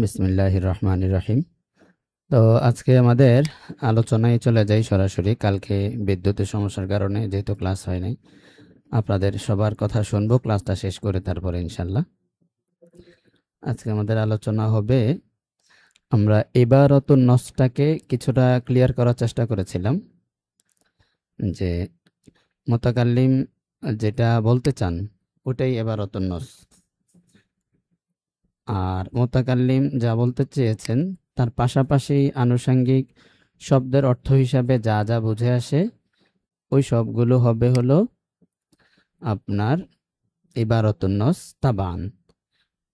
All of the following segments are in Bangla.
বিসমিল্লাহির রহমানির রহিম। তো আজকে আমাদের আলোচনায় চলে যাই সরাসরি। কালকে বিদ্যুতের সমস্যার কারণে যেহেতু ক্লাস হয় নাই, আপনাদের সবার কথা শুনবো ক্লাসটা শেষ করে, তারপরে ইনশাল্লাহ আজকে আমাদের আলোচনা হবে। আমরা ইবারাতুন নসটাকে কিছুটা ক্লিয়ার করার চেষ্টা করেছিলাম যে মুতাকাল্লিম যেটা বলতে চান ওটাই ইবারাতুন নস, আর মুতাকাল্লিম যা বলতে চেয়েছেন তার পাশাপাশি আনুষঙ্গিক শব্দের অর্থ হিসাবে যা যা বুঝে আসে ওই সবগুলো হবে হলো আপনার ইবারাতুন নস তাবান।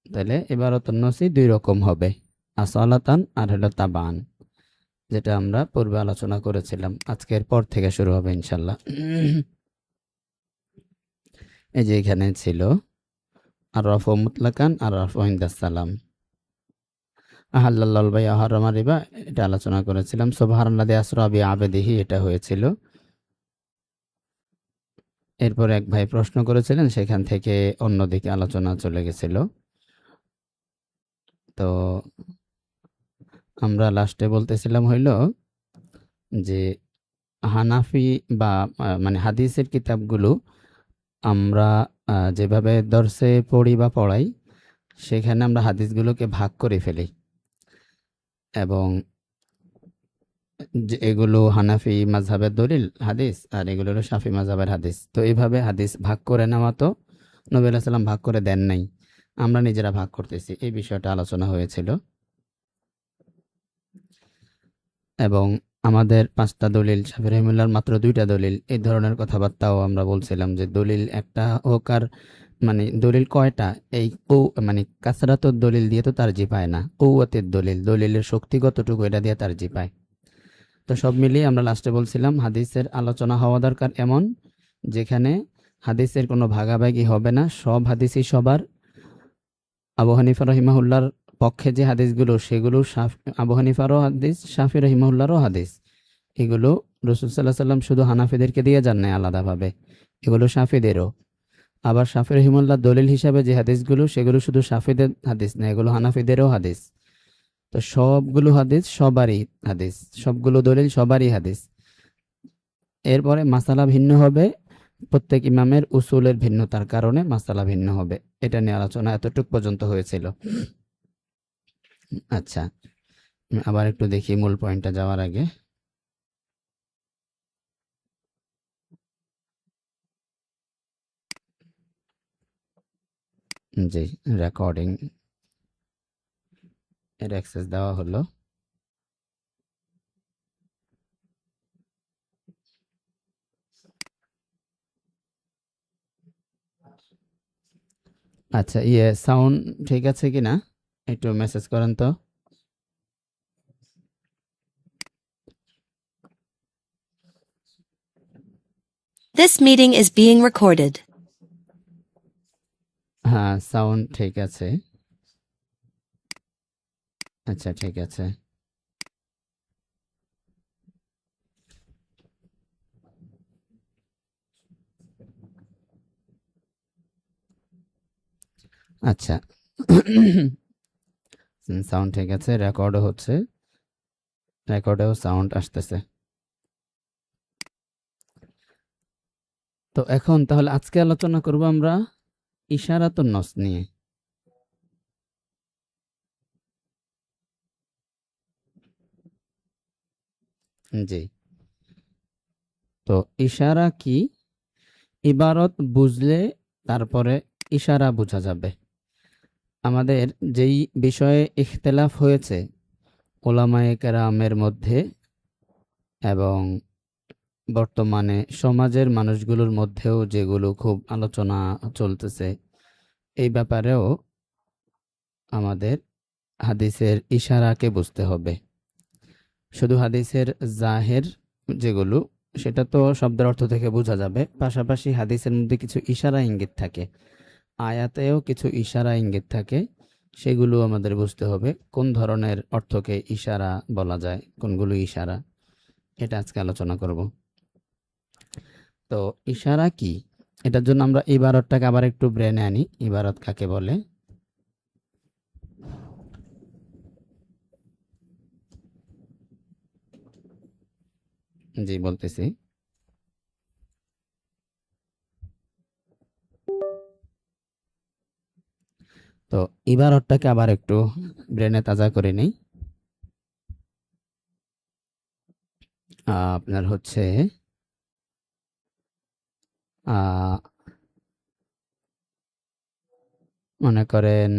তাহলে ইবারাতুন নসই দুই রকম হবে, আসলাতান আর হলো তাবান, যেটা আমরা পূর্বে আলোচনা করেছিলাম। আজকের পর থেকে শুরু হবে ইনশাল্লাহ। এই যে এখানে ছিল আর রফ মুতলাকান আর রফ ইনদাস সালাম, আহাল্লাল ভাই আহারমা রিবা, এটা আলোচনা করেছিলাম। সুবহানাল্লাযী আসরা বিআবদিহি, এটা হয়েছিল। এরপর এক ভাই প্রশ্ন করেছিলেন, সেখান থেকে অন্যদিকে আলোচনা চলে গেছিল। তো আমরা লাস্টে বলতেছিলাম হইল যে হানাফি বা মানে হাদিসের কিতাবগুলো আমরা যেভাবে দর্সে পড়ি বা পড়াই, সেখানে আমরা হাদিসগুলোকে ভাগ করে ফেলি, এবং যে এগুলো হানাফি মাযহাবের দলিল হাদিস আর এগুলো হলো শাফি মাযহাবের হাদিস। তো এইভাবে হাদিস ভাগ করে নেওয়া তো নবী আলাইহিস সালাম ভাগ করে দেন নাই, আমরা নিজেরা ভাগ করতেছি, এই বিষয়টা আলোচনা হয়েছিল। এবং আমাদের ৫টা দলিল, শাফি রহিমাহুল্লাহর মাত্র ২টা দলিল, এই ধরনের কথাবার্তাও আমরা বলছিলাম যে দলিল একটা হোক আর মানে দলিল কয়টা, এই মানে কাসরাতুদ দলিল দিয়ে তো তারজি পায় না, কুওয়াতের দলিল, দলিলের শক্তি কতটুকু, এটা দিয়ে তারজি পায়। তো সব মিলিয়ে আমরা লাস্টে বলছিলাম হাদিসের আলোচনা হওয়া দরকার এমন যেখানে হাদিসের কোনো ভাগাভাগি হবে না, সব হাদিসই সবার। আবু হানিফা রহিমাহুল্লাহর পক্ষে যে হাদিসগুলো সেগুলো আবু হানিফারও হাদিস, শাফি রহিমাহুল্লাহরও হাদিস। এগুলো রাসূল সাল্লাল্লাহু আলাইহি ওয়াসাল্লাম শুধু হানাফিদেরকে দিয়ে যান নাই আলাদাভাবে, এগুলো শাফিদেরও। আবার শাফি রহিমাহুল্লাহ দলিল হিসাবে যে হাদিসগুলো সেগুলো শুধু শাফিদের হাদিস না, এগুলো হানাফিদেরও হাদিস। তো সবগুলো হাদিস সবারই হাদিস, সবগুলো দলিল সবারই হাদিস। এরপরে মাসালা ভিন্ন হবে, প্রত্যেক ইমামের উসুলের ভিন্নতার কারণে মাসালা ভিন্ন হবে। এটা নিয়ে আলোচনা এতটুক পর্যন্ত হয়েছিল। আচ্ছা, আবার একটু দেখি মূল পয়েন্টটা যাওয়ার আগে। জি, রেকর্ডিং এর অ্যাক্সেস দেওয়া হলো। আচ্ছা, সাউন্ড ঠিক আছে কিনা একটু মেসেজ করেন তো। This meeting is being recorded. হ্যাঁ, সাউন্ড ঠিক আছে। আচ্ছা, ঠিক আছে। আচ্ছা, সাউন্ড ঠিক আছে, রেকর্ডও হচ্ছে, রেকর্ডেও সাউন্ড আসতেছে। তো এখন তাহলে আজকে আলোচনা করব আমরা ইশারাতুন নস নিয়ে। জি, তো ইশারা কি, ইবারত বুঝলে তারপরে ইশারা বোঝা যাবে। আমাদের যেই বিষয়ে ইখতিলাফ হয়েছে উলামায়ে কেরামের মধ্যে এবং বর্তমানে সমাজের মানুষগুলোর মধ্যেও যেগুলো খুব আলোচনা চলতেছে, এই ব্যাপারেও আমাদের হাদিসের ইশারাকে বুঝতে হবে। শুধু হাদিসের জাহের যেগুলো, সেটা তো শব্দের অর্থ থেকে বোঝা যাবে, পাশাপাশি হাদিসের মধ্যে কিছু ইশারা ইঙ্গিত থাকে, আয়াতেও কিছু ইশারা ইঙ্গিত থাকে, সেগুলো আমাদের বুঝতে হবে কোন ধরনের অর্থকে ইশারা বলা যায়, কোনগুলো ইশারা, এটা আজকে আলোচনা করব। তো ইশারা কি, এটার জন্য আমরা ইবারতটাকে আবার একটু ব্রেনে আনি। ইবারত কাকে বলে? জি বলতেছি। তো ইবারতটাকে আবার একটু ব্রেনে তাজা করে নেই। আপনার হচ্ছে মনে করেন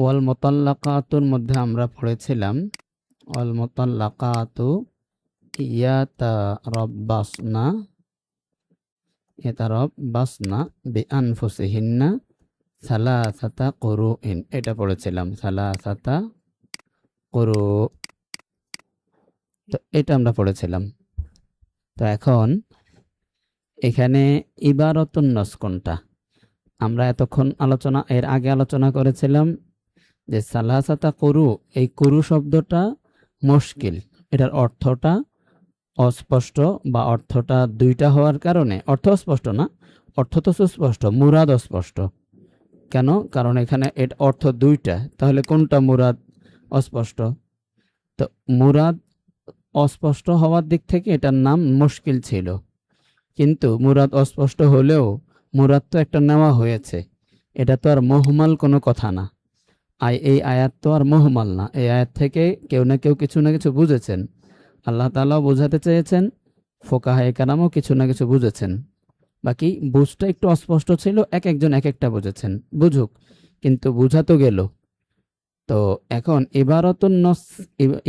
ওয়াল মুতাল্লাকাতুর মধ্যে আমরা পড়েছিলাম ওয়াল মুতাল্লাকাতু ইয়াতারাব্বাসনা ইয়াতারাব্বাসনা বিআনফুসিহিন্না সালাসাতা কুরুইন, এটা পড়েছিলাম সালাসাতা কুরু। তো এটা আমরা পড়েছিলাম। তো এখন এখানে ইবারতুন নস কোনটা? আমরা এতক্ষণ এর আগে আলোচনা করেছিলাম যে সালাসাতা কুরু, এই কুরু শব্দটা মুশকিল, এটার অর্থটা অস্পষ্ট বা অর্থটা দুইটা হওয়ার কারণে, অর্থ অস্পষ্ট না, অর্থ তো সুস্পষ্ট, মুরাদ অস্পষ্ট। কেন? কারণ এখানে এর অর্থ দুইটা, তাহলে কোনটা মুরাদ অস্পষ্ট? তো মুরাদ অস্পষ্ট হওয়ার দিক থেকে এটার নাম মুশকিল ছিল, কিন্তু মুরাদ অস্পষ্ট হলেও মুরাদ তো একটা নেওয়া হয়েছে, এটা তো আর মুহমাল কোনো কথা না। এই আয়াত তো আর মুহমাল না, এই আয়াত থেকে কেউ না কেউ কিছু না কিছু বুঝেছেন, আল্লাহ তাআলাও বোঝাতে চেয়েছেন, ফোকাহায়ে কেরামও কিছু না কিছু বুঝেছেন। বাকি বুঝটা একটু অস্পষ্ট ছিল, এক একজন এক একটা বুঝেছেন, বুঝুক, কিন্তু বুঝা তো গেল। তো এখন ইবারাতুন নস,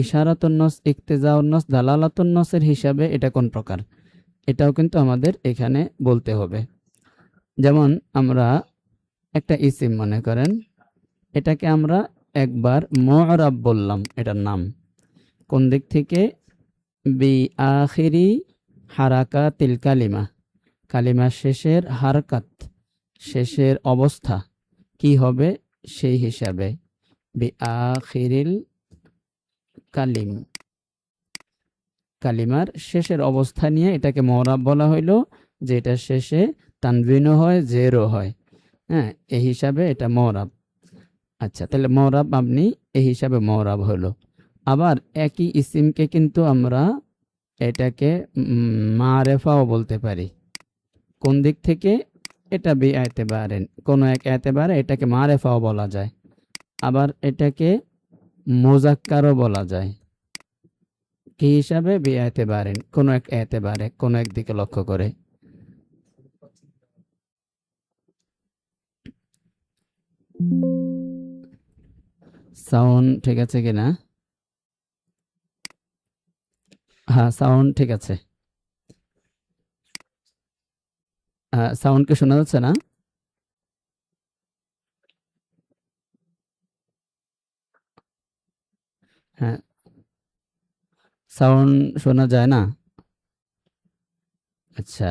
ইশারাতুন নস, ইক্তেজাউন নস, দালালাতুন নসের হিসাবে এটা কোন প্রকার, এটাও কিন্তু আমাদের এখানে বলতে হবে। যেমন আমরা একটা ইসিম মনে করেন, এটাকে আমরা একবার মুআরাব বললাম, এটার নাম কোন দিক থেকে? বি আখিরি হারাকাতিল কালিমা, কালিমা শেষের হারকাত, শেষের অবস্থা কি হবে সেই হিসাবে। বি আখিরিল কালিম, কালিমার শেষের অবস্থা নিয়ে এটাকে মুআরাব বলা হইলো, যে এটা শেষে তানবিনও হয়, জেরও হয়। হ্যাঁ, এই হিসাবে এটা মুআরাব। আচ্ছা, তাহলে মুআরাব আপনি এই হিসাবে মুআরাব হলো। আবার একই ইসিমকে কিন্তু আমরা এটাকে মারেফাও বলতে পারি। কোন দিক থেকে? এটা বি এতেবারেন, কোনো এক এতেবারে এটাকে মারেফাও বলা যায়, আবার এটাকে মুজাক্কারও বলা যায়। কি হিসাবে? বি এতেবারেন, কোনো এক এতেবারে, কোনো এক দিকে লক্ষ্য করে। সাউন্ড ঠিক আছে কিনা? হ্যাঁ, সাউন্ড ঠিক আছে। সাউন্ড কি শোনা যাচ্ছে না? হ্যাঁ, সাউন্ড শোনা যায় না? আচ্ছা,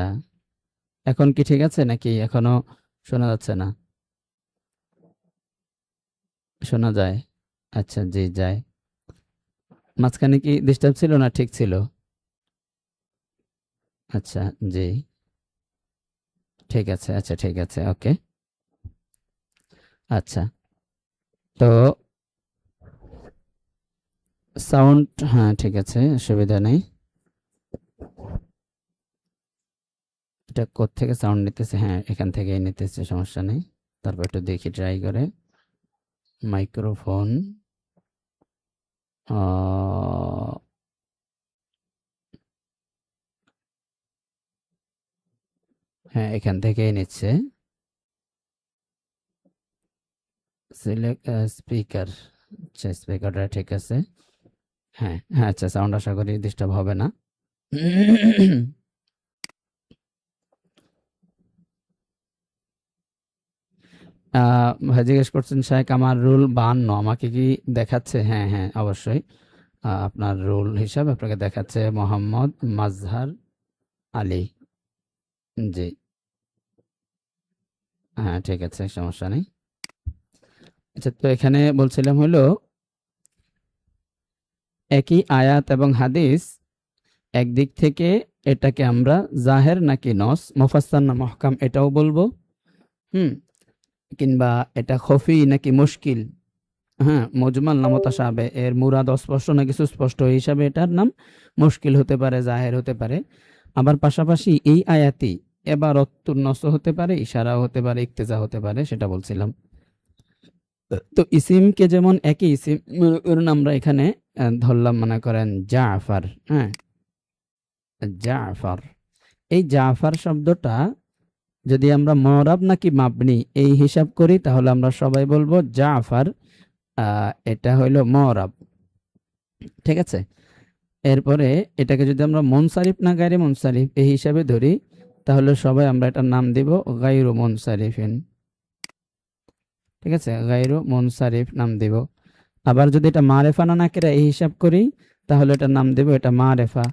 এখন কি ঠিক আছে নাকি এখনো শোনা যাচ্ছে না? শোনা যায়? আচ্ছা, জি যায়। মাঝখানে কি ডিস্টার্ব ছিল না ঠিক ছিল? আচ্ছা, জি ঠিক আছে, আচ্ছা ঠিক আছে, ওকে। আচ্ছা, তো সাউন্ড, হ্যাঁ ঠিক আছে, অসুবিধা নেই। এটা কোত্থেকে সাউন্ড নিতেছে? হ্যাঁ, এখান থেকেই নিতেছে, সমস্যা নেই। তারপর একটু দেখি ট্রাই করে। মাইক্রোফোন, হ্যাঁ এখান থেকেই নিচ্ছে। সিলেক্ট স্পিকার, আচ্ছা স্পিকারটা ঠিক আছে। হ্যাঁ হ্যাঁ, আচ্ছা সাউন্ড আশা করি ডিস্টার্ব হবে না। ভাই জিজ্ঞেস করছেন শাহেক, আমার রুল 52 আমাকে কি দেখাচ্ছে? হ্যাঁ হ্যাঁ অবশ্যই, আপনার রুল হিসাবে আপনাকে দেখাচ্ছে মোহাম্মদ মাজহার আলী। জি, হ্যাঁ ঠিক আছে, সমস্যা নেই। আচ্ছা, তো এখানে বলছিলাম হলো একই আয়াত এবং হাদিস, একদিক থেকে এটাকে আমরা জাহের নাকি নস, মুফাসসার না মুহকাম এটাও বলবো, হুম, কিংবা এটা খফি নাকি মুশকিল হ্যাঁ, মুজমাল না মুতাশাবে, এর মুরাদ অস্পষ্ট নাকি সুস্পষ্ট এই হিসাবে এটার নাম মুশকিল হতে পারে, জাহের হতে পারে। আবার পাশাপাশি এই আয়াতি এবারতুন নস হতে পারে, ইশারাও হতে পারে, ইক্তেজা হতে পারে, সেটা বলছিলাম। তো ইসিমকে যেমন একই ইসিম আমরা এখানে ধরলাম, মনে করেন জাফর। হ্যাঁ, জাফর, এই জাফর শব্দটা যদি আমরা মরাব নাকি মাবনি এই হিসাব করি, তাহলে আমরা সবাই বলবো জাফর এটা হইলো মরাব। ঠিক আছে, এরপরে এটাকে যদি আমরা মুনসারিফ না গায়রে মুনসারিফ এই হিসাবে ধরি, তাহলে সবাই আমরা এটার নাম দিব গায়রু মুনসারিফিন। ঠিক আছে, গায়রু মুনসারিফ নাম দিব। আবার যদি এটা মারেফা না নাকিরা এই হিসাব করি, তাহলে এটার নাম দেব এটা মারেফা।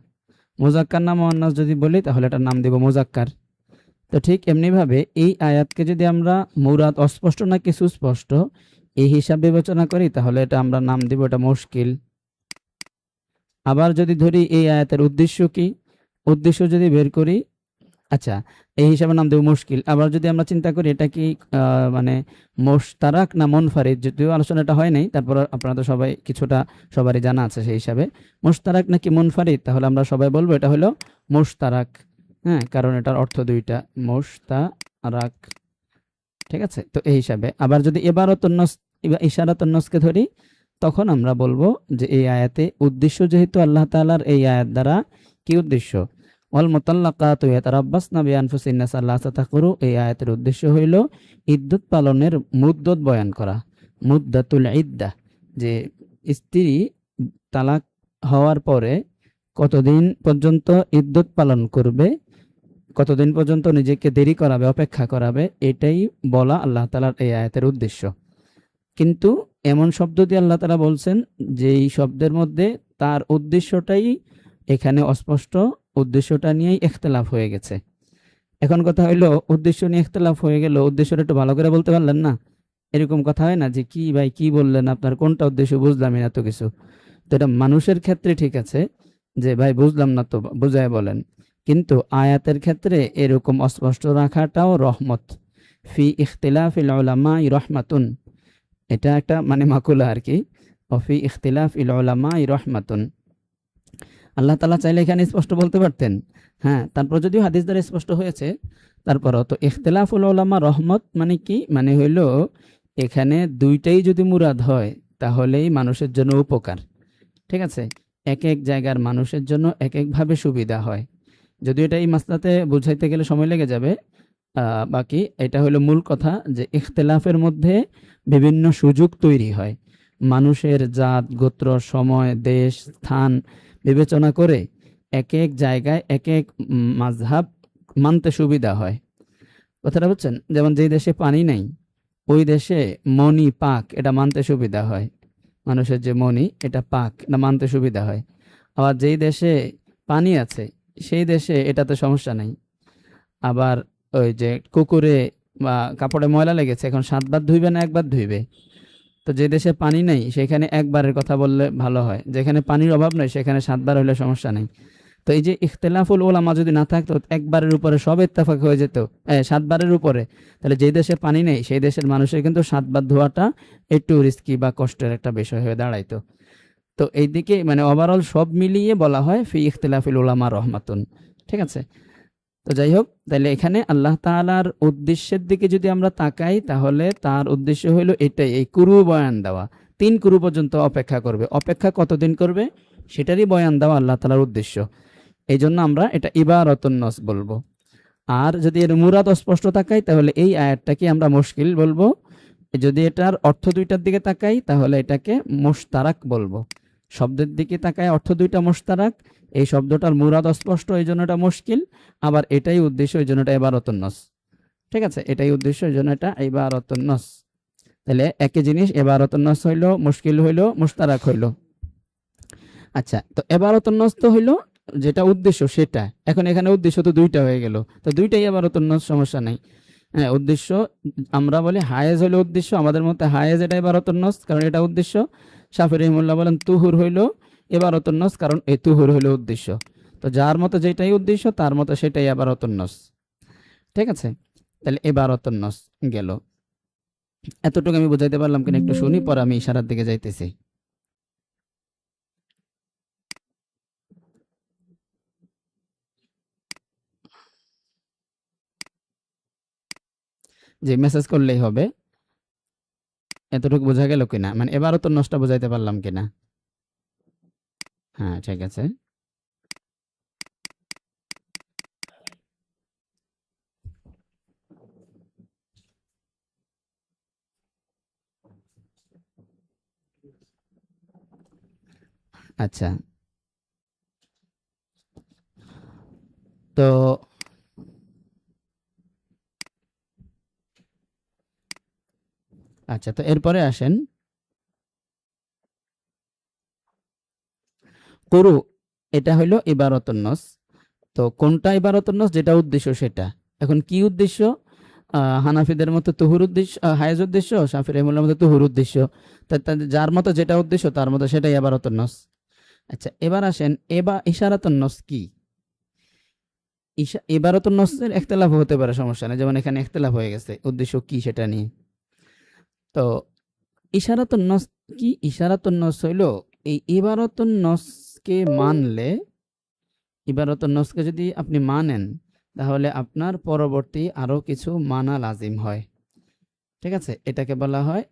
মুজাক্কার না মুয়ান্নাস যদি বলি, তাহলে এটার নাম দেব মুজাক্কার। তো ঠিক এমনিভাবে এই আয়াতকে যদি আমরা মুরাদ অস্পষ্ট নাকি সুস্পষ্ট এই হিসাব বিবেচনা করি, তাহলে এটা আমরা নাম দিব এটা মুশকিল। আবার যদি ধরি এই আয়াতের উদ্দেশ্য কি, উদ্দেশ্য যদি বের করি, আচ্ছা, এই হিসাবে নাম দেব মুশকিল। আবার যদি আমরা চিন্তা করি এটা কি মানে মুশতারাক না মুনফারিদ, যদিও আলোচনাটা হয় নাই, তারপর আপনারা তো সবাই কিছুটা সবারই জানা আছে সেই হিসাবে, মুশতারাক নাকি মুনফারিদ, তাহলে আমরা সবাই বলবো এটা হলো মুশতারাক। হ্যাঁ, কারণ এটার অর্থ দুইটা, মুশতারাক। ঠিক আছে, তো এই হিসাবে। আবার যদি ইবারাতুন নস ইশারাতুন নসকে ধরি, তখন আমরা বলবো যে এই আয়াতে উদ্দেশ্য যেহেতু আল্লাহ তাআলার এই আয়াত দ্বারা কি উদ্দেশ্য, ওয়াল মুতাল্লাকাতু ইয়াতারাব্বাসনা বিআনফুসিহিন্না সালাসাতা কুরু, এই আয়াতের উদ্দেশ্য হইল ইদ্যত পালনের মুদ্দত বয়ান করা, মুদ্দাতুল ইদ্দাহ, যে স্ত্রী তালাক হওয়ার পরে কতদিন পর্যন্ত ইদ্যত পালন করবে, কতদিন পর্যন্ত নিজেকে দেরি করাবে, অপেক্ষা করাবে, এটাই বলা আল্লাহ তাআলার এই আয়াতের উদ্দেশ্য। কিন্তু এমন শব্দ দিয়ে আল্লাহ তাআলা বলছেন যে এই শব্দের মধ্যে তার উদ্দেশ্যটাই এখানে অস্পষ্ট, উদ্দেশ্যটা নিয়েই ইখতিলাফ হয়ে গেছে। এখন কথা হইলো, উদ্দেশ্য নিয়ে ইখতিলাফ হয়ে গেল, উদ্দেশ্যটা একটু ভালো করে বলতে পারলেন না? এরকম কথা হয় না যে কি ভাই কি বললেন, আপনার কোনটা উদ্দেশ্য বুঝলামই না তো কিছু। তো এটা মানুষের ক্ষেত্রে ঠিক আছে যে ভাই বুঝলাম না তো বুঝায় বলেন, কিন্তু আয়াতের ক্ষেত্রে এরকম অস্পষ্ট রাখাটাও রহমত। ফি ইখতিলাফিল উলামা রহমাতুন, এটা একটা মানে মাকুলা আর কি। অফি ইখতিলাফ ইল উলামা রহমাতুন, আল্লাহ তাআলা চাইলে এখানে স্পষ্ট বলতে পারতেন। হ্যাঁ, তারপর যদিও হাদিস দ্বারা স্পষ্ট হয়েছে, তারপরও তো ইখতিলাফুল উলামা রহমত মানে কি, মানে হইল এখানে দুইটাই যদি মুরাদ হয় তাহলেই মানুষের জন্য উপকার। ঠিক আছে, এক এক জায়গার মানুষের জন্য এক একভাবে সুবিধা হয়। যদিও এটা এই মাসলাতে বুঝাইতে গেলে সময় লেগে যাবে, বাকি এটা হলো মূল কথা যে ইখতিলাফের মধ্যে বিভিন্ন সুযোগ তৈরি হয়। মানুষের জাত, গোত্র, সময়, দেশ, স্থান বিবেচনা করে এক এক জায়গায় এক এক মাযহাব মানতে সুবিধা হয়। কথাটা বুঝছেন? যেমন যেই দেশে পানি নাই ওই দেশে মনি পাক এটা মানতে সুবিধা হয়, মানুষের যে মনি এটা পাক এটা মানতে সুবিধা হয়। আবার যেই দেশে পানি আছে সেই দেশে এটাতে সমস্যা নাই। আবার ওই যে কুকুরে বা কাপড়ে ময়লা লেগেছে, এখন 7 বার ধুইবে না একবার ধুইবে, তো যে দেশে পানি নেই সেখানে একবারের কথা বললে ভালো হয়, যেখানে পানির অভাব নেই সেখানে 7 বার হলে সমস্যা নেই। তো এই যে ইখতিলাফুল উলামা যদি না থাকতো, একবারের উপরে সব ইত্তেফাক হয়ে যেত 7 বারের উপরে, তাহলে যে দেশে পানি নেই সেই দেশের মানুষের কিন্তু 7 বার ধোয়াটা একটু রিস্কি বা কষ্টের একটা বিষয় হয়ে দাঁড়াইতো। তো এইদিকে মানে ওভারঅল সব মিলিয়ে বলা হয় ফি ইখতিলাফিল উলামা রহমাতুন। ঠিক আছে, তো যাই হোক, তাহলে এখানে আল্লাহ তাআলার উদ্দেশ্যের দিকে যদি আমরা তাকাই, তাহলে তার উদ্দেশ্য হলো এটাই, এই কুরু বয়ান দেওয়া। 3 কুরু পর্যন্ত অপেক্ষা করবে, অপেক্ষা কতদিন করবে সেটারই বয়ান দেওয়া আল্লাহ তাআলার উদ্দেশ্য। এই জন্য আমরা এটা ইবারাতুন নস বলবো। আর যদি এর মুরাদ অস্পষ্ট তাকাই, তাহলে এই আয়াতটাকে আমরা মুশকিল বলবো। যদি এটার অর্থ দুইটার দিকে তাকাই, তাহলে এটাকে মুশতারাক বলবো। শব্দের দিকে তাকায় অর্থ দুইটা মুশতারাক, এই শব্দটার মুরাদ অস্পষ্ট এই জন্য এটা মুশকিল, আবার এটাই উদ্দেশ্য এই জন্য এটা ইবারাতুন নস। ঠিক আছে, এটাই উদ্দেশ্য এই জন্য এটা ইবারাতুন নস। তাহলে একই জিনিস, ইবারাতুন নস হইলো মুশকিল হইলো মুশতারাক হইলো। আচ্ছা, তো ইবারাতুন নস তো হইলো যেটা উদ্দেশ্য সেটা, এখন এখানে উদ্দেশ্য তো দুইটা হয়ে গেল, তো দুইটাই ইবারাতুন নস, সমস্যা নাই। হ্যাঁ, উদ্দেশ্য আমরা বলি হায়েজ হইলো উদ্দেশ্য, আমাদের মতে হায়েজ এটা ইবারাতুন নস কারণ এটা উদ্দেশ্য। শাফিঈ রাহিমাহুল্লাহ বলেন তুহুর হইলো ইবারাতুন নস কারণ এই তুহুর হইলো উদ্দেশ্য। তো যার মতে যেটাই উদ্দেশ্য তার মতে সেটাই ইবারাতুন নস। ঠিক আছে, তাহলে ইবারাতুন নস গেল। এতটুকু আমি বুঝাইতে পারলাম কিনা একটু শুনি, পরে আমি ইশারার দিকে যাইতেছি। যে মেসেজ করলেই হবে, এতটুকু বোঝা গেল কিনা, মানে এবারও তো নষ্ট বুঝাইতে পারলাম কিনা? হ্যাঁ, ঠিক আছে। আচ্ছা, তো আচ্ছা, তো এরপরে আসেন করু। এটা হইলো ইবারতুন নস। তো কোনটা ইবারতুন নস, যেটা উদ্দেশ্য সেটা। এখন কি উদ্দেশ্য? হানাফিদের মতো তুহুর উদ্দেশ্য, হায়েজ উদ্দেশ্য, শাফি রহিমাহুল্লাহর মতো তুহুর উদ্দেশ্য। যার মতো যেটা উদ্দেশ্য তার মতো সেটাই ইবারতুন নস। আচ্ছা, এবার আসেন ইশারাতুন নস কি? ইবারতুন নসের ইখতিলাফ হতে পারে, সমস্যা নেই, যেমন এখানে ইখতিলাফ হয়ে গেছে উদ্দেশ্য কি সেটা নিয়ে। তো ইশারাতুন নস কি? ইশারাতুন নস হইলো এই ইবারতুন নসকে মানলে, ইবারতুন নসকে যদি আপনি মানেন, তাহলে আপনার পরবর্তী আরো কিছু মানা লাজিম হয়। ঠিক আছে, এটাকে বলা হয়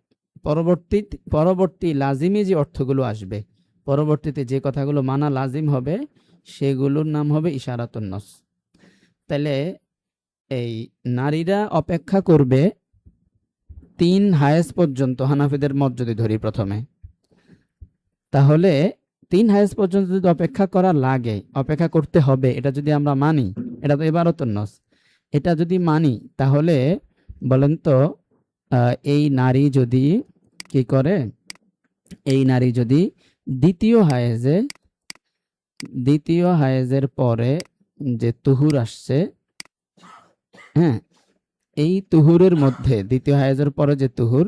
পরবর্তী পরবর্তী লাজিমি যে অর্থগুলো আসবে, পরবর্তীতে যে কথাগুলো মানা লাজিম হবে, সেগুলোর নাম হবে ইশারাতুন নস। তাহলে এই নারীরা অপেক্ষা করবে 3 হায়েজ পর্যন্ত, হানাফিদের মত যদি ধরি প্রথমে, তাহলে 3 হায়েজ পর্যন্ত যদি অপেক্ষা করা লাগে, অপেক্ষা করতে হবে, এটা যদি আমরা মানি, এটা তো ইবারতুন নস, এটা যদি মানি, তাহলে বলেন তো, এই নারী যদি কি করে, এই নারী যদি দ্বিতীয় হায়েজে, দ্বিতীয় হায়েজের পরে যে তুহুর আসছে, হ্যাঁ, এই তুহুরের মধ্যে, দ্বিতীয় হায়েজের পরে যে তুহুর,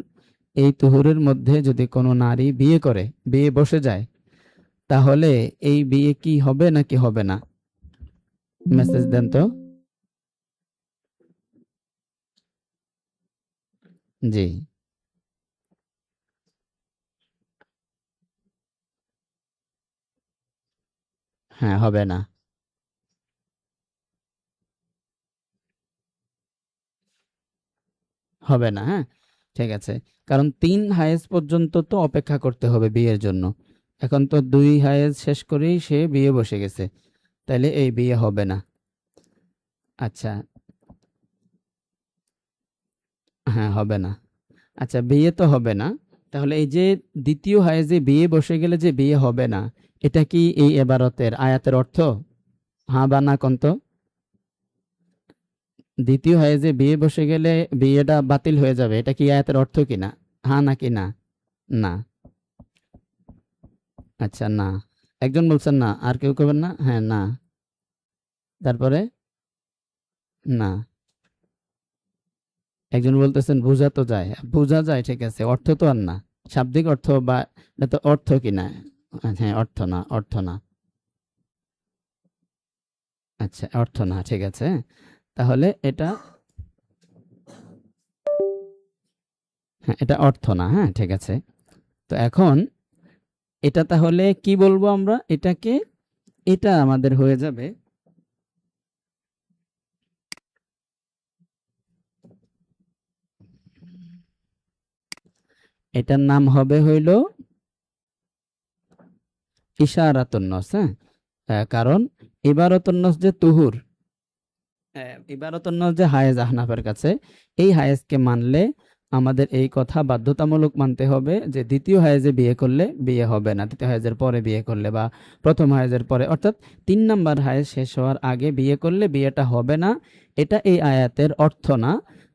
এই তুহুরের মধ্যে যদি কোনো নারী বিয়ে করে, বিয়ে বসে যায়, তাহলে এই বিয়ে কি হবে নাকি হবে না? মেসেজ দেন তো। জি। হ্যাঁ, হবে না। হবে না, হ্যাঁ, ঠিক আছে। কারণ 3 হায়েজ পর্যন্ত তো অপেক্ষা করতে হবে বিয়ের জন্য। এখন তো 2 হায়েজ শেষ করেই সে বিয়ে বসে গেছে, তাইলে এই বিয়ে হবে না। আচ্ছা, হ্যাঁ, হবে না। আচ্ছা, বিয়ে তো হবে না, তাহলে এই যে দ্বিতীয় হায়েজে বিয়ে বসে গেলে যে বিয়ে হবে না, এটা কি এই এবারতের আয়াতের অর্থ? হ্যাঁ বা না কোন তো? দ্বিতীয় হায়েজে বিয়ে বসে গেলে বিয়েটা বাতিল হয়ে যাবে, এটা কি আয়াতের অর্থ কিনা? হ্যাঁ নাকি না? না। আচ্ছা, না। একজন বলছেন না, আর কেউ করবেন না? হ্যাঁ, না। তারপরে না। একজন বলতেছেন বোঝা তো যায়, বোঝা যায়, ঠিক আছে, অর্থ তো আর না, শাব্দিক অর্থ বা এটা তো অর্থ কিনা? হ্যাঁ, অর্থ না, অর্থ না। আচ্ছা, অর্থ না, ঠিক আছে। তাহলে এটা, হ্যাঁ, এটা অর্থ না, হ্যাঁ, ঠিক আছে। তো এখন এটা তাহলে কি বলবো আমরা এটাকে? এটা আমাদের হয়ে যাবে, এটার নাম হবে হইল ইশারাতুন নস, হ্যাঁ। কারণ ইবারতুন নস যে তুহুর, ইবারতুন নস যে হায়েজ আহনাফের কাছে, এই হায়েজকে মানলে আমাদের এই কথা বাধ্যতামূলক মানতে হবে যে দ্বিতীয় হায়েজে বিয়ে করলে বিয়ে হবে না, দ্বিতীয় হায়েজের পরে বিয়ে করলে বা প্রথম হায়েজের পরে, অর্থাৎ 3 নাম্বার হায়েজ শেষ হওয়ার আগে বিয়ে করলে বিয়েটা হবে না। এটা এই আয়াতের অর্থ না।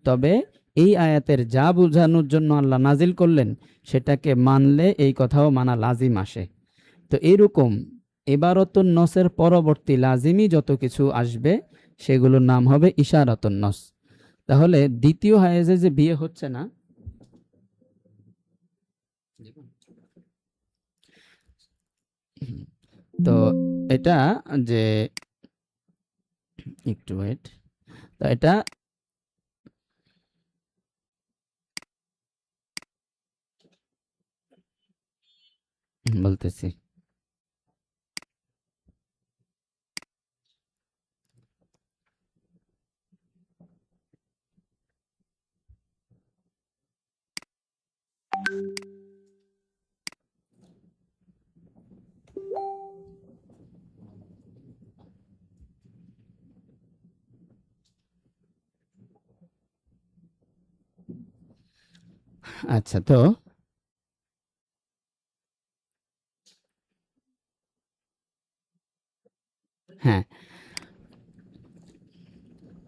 তবে এই আয়াতের যা বোঝানোর জন্য আল্লাহ নাজিল করলেন, সেটাকে মানলে এই কথাও মানা লাজিম আসে। তো এইরকম ইবারতুন নসের পরবর্তী লাজিমি যত কিছু আসবে, সেগুলোর নাম হবে ইশারাতুন নস। তাহলে দ্বিতীয় হায়েজে যে বিয়ে হচ্ছে না, তো এটা যে, একটু ওয়েট, তো এটা বলতেছি। আচ্ছা, তো হ্যাঁ,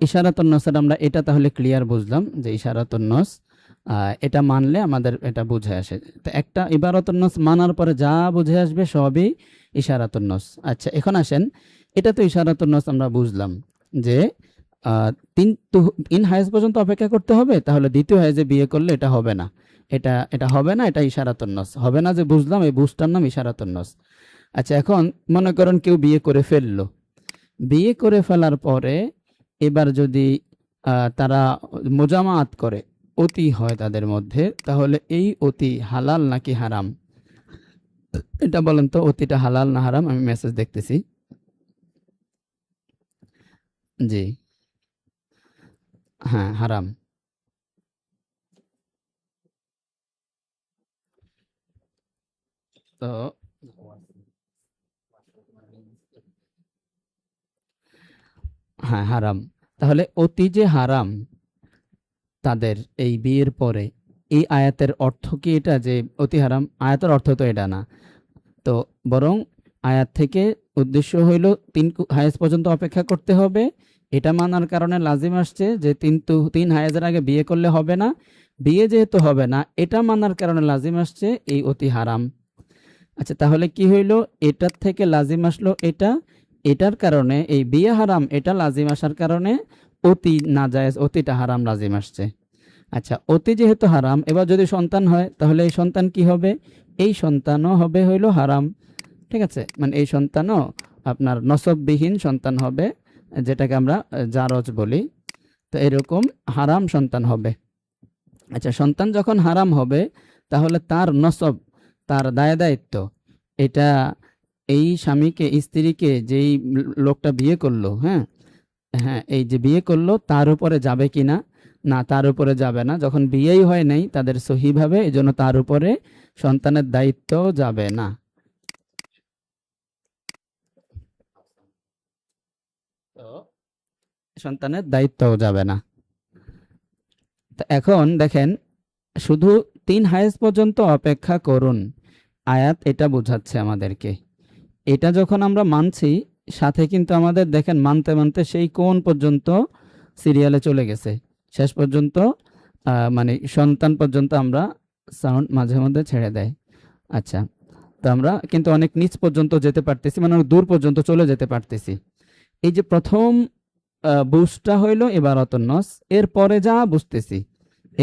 ইশারাতুন নসের আমরা এটা তাহলে ক্লিয়ার বুঝলাম যে ইশারাতুন নস এটা মানলে আমাদের এটা বুঝে আসে। তো একটা ইবারাতুন নস মানার পরে যা বুঝে আসবে সবই ইশারাতুন নস। আচ্ছা, এখন আসেন, এটা তো ইশারাতুন নস আমরা বুঝলাম যে তিন হায়েজ পর্যন্ত অপেক্ষা করতে হবে, তাহলে দ্বিতীয় হায়েজে বিয়ে করলে এটা হবে না, এটা হবে না, এটা ইশারাতুন নস হবে না, যে বুঝলাম এই বুঝটার নাম ইশারাতুন নস। আচ্ছা, এখন মনে করেন কেউ বিয়ে করে ফেললো, বিয়ে করে ফেলার পরে এবার যদি তারা মোজামাত করে, অতি হয় তাদের মধ্যে, তাহলে এই অতি হালাল নাকি হারাম? এটা বলেন তো, অতিটা হালাল না হারাম? আমি মেসেজ দেখতেছি। জি, হ্যাঁ, হারাম। তো হ্যাঁ, হারাম। তাহলে অতি যে হারাম তাদের এই বিয়ের পরে, এই আয়াতের অর্থ কি এটা যে অতি হারাম? আয়াতের অর্থ তো এটা না। তো বরং আয়াত থেকে উদ্দেশ্য হইল হায়েজ পর্যন্ত অপেক্ষা করতে হবে, এটা মানার কারণে লাজিম আসছে যে তিন হায়েজের আগে বিয়ে করলে হবে না। বিয়ে যেহেতু হবে না, এটা মানার কারণে লাজিম আসছে এই অতি হারাম। আচ্ছা, তাহলে কি হইল? এটার থেকে লাজিম আসলো এটা, এটার কারণে এই বিয়ে হারাম, এটা লাজিম আসার কারণে অতি নাজায়েজ, অতিটা হারাম লাজিম আসছে। আচ্ছা, অতি যেহেতু হারাম, এবার যদি সন্তান হয় তাহলে এই সন্তান কি হবে? এই সন্তানও হবে হইল হারাম। ঠিক আছে, মানে এই সন্তানও আপনার নসববিহীন সন্তান হবে, যেটাকে আমরা জারজ বলি। তো এরকম হারাম সন্তান হবে। আচ্ছা, সন্তান যখন হারাম হবে, তাহলে তার নসব, তার দায় দায়িত্ব, এটা এই স্বামীকে, স্ত্রীকে, যেই লোকটা বিয়ে করলো, হ্যাঁ হ্যাঁ, এই যে বিয়ে করলো তার উপরে যাবে কিনা? না, তার উপরে যাবে না, যখন বিয়েই হয় নাই তাদের সহিভাবে, এই জন্য তার উপরে সন্তানের দায়িত্ব যাবে না। তো সন্তানের দায়িত্বও যাবে না। তো এখন দেখেন, শুধু 3 হায়েজ পর্যন্ত অপেক্ষা করুন, আয়াত এটা বোঝাচ্ছে আমাদেরকে। এটা যখন আমরা মানছি, সাথে কিন্তু আমাদের দেখেন মানতে মানতে সেই কোন পর্যন্ত সিরিয়ালে চলে গেছে, শেষ পর্যন্ত মানে সন্তান পর্যন্ত আমরা সাউন্ড মাঝে মধ্যে ছেড়ে দেয়। আচ্ছা, তো আমরা কিন্তু অনেক নিচ পর্যন্ত যেতে পারতেছি, মানে অনেক দূর পর্যন্ত চলে যেতে পারতেছি। এই যে প্রথম বুঝটা হইলো ইবারাতুন নস, এরপরে যা বুঝতেছি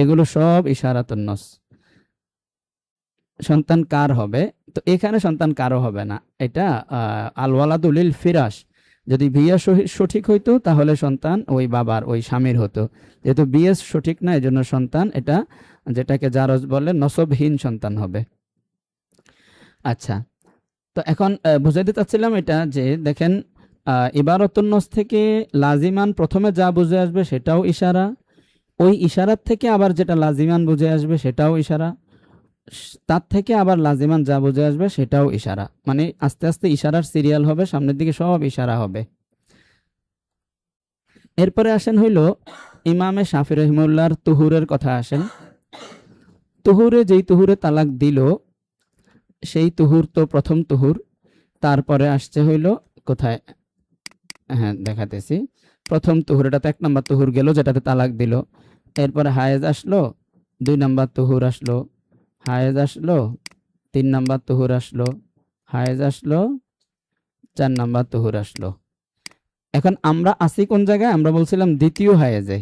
এগুলো সব ইশারাতুন নস। সন্তান কার হবে? তো এখানে সন্তান কারো হবে না, এটা আল ওয়ালাদু লিল ফিরাশ। যদি বিয়ে সঠিক হইতো তাহলে সন্তান ওই বাবার, ওই স্বামীর হতো। যেহেতু বিয়ে সঠিক না, এই জন্য সন্তান এটা, যেটাকে জারজ বলে, নসবহীন সন্তান হবে। আচ্ছা, তো এখন বুঝাইতে চাচ্ছিলাম এটা যে দেখেন, ইবারাতুন নস থেকে লাজিমান প্রথমে যা বুঝে আসবে সেটাও ইশারা, ওই ইশারার থেকে আবার যেটা লাজিমান বুঝে আসবে সেটাও ইশারা, তার থেকে আবার লাজিমান যা বুঝে আসবে সেটাও ইশারা, মানে আস্তে আস্তে ইশারার সিরিয়াল হবে, সামনের দিকে সব ইশারা হবে। এরপরে আসেন হইল ইমামে শাফি রহিমউল্লাহর তুহুরের কথা আসেন। তুহুরে, যেই তুহুরে তালাক দিল, সেই তুহুর তো প্রথম তুহুর। তারপরে আসছে হইল কোথায়, হ্যাঁ দেখাতেছি, প্রথম তুহুর, এটা তো 1 নম্বর তুহুর গেল যেটাতে তালাক দিল। এরপরে হায়েজ আসলো, 2 নম্বর তুহুর আসলো, হায়েজ আসলো, 3 নম্বর তুহুর আসলো, হায়েজ আসলো, 4 নম্বর তুহুর আসলো। এখন আমরা আছি কোন জায়গায়? আমরা বলছিলাম দ্বিতীয় হায়েজে।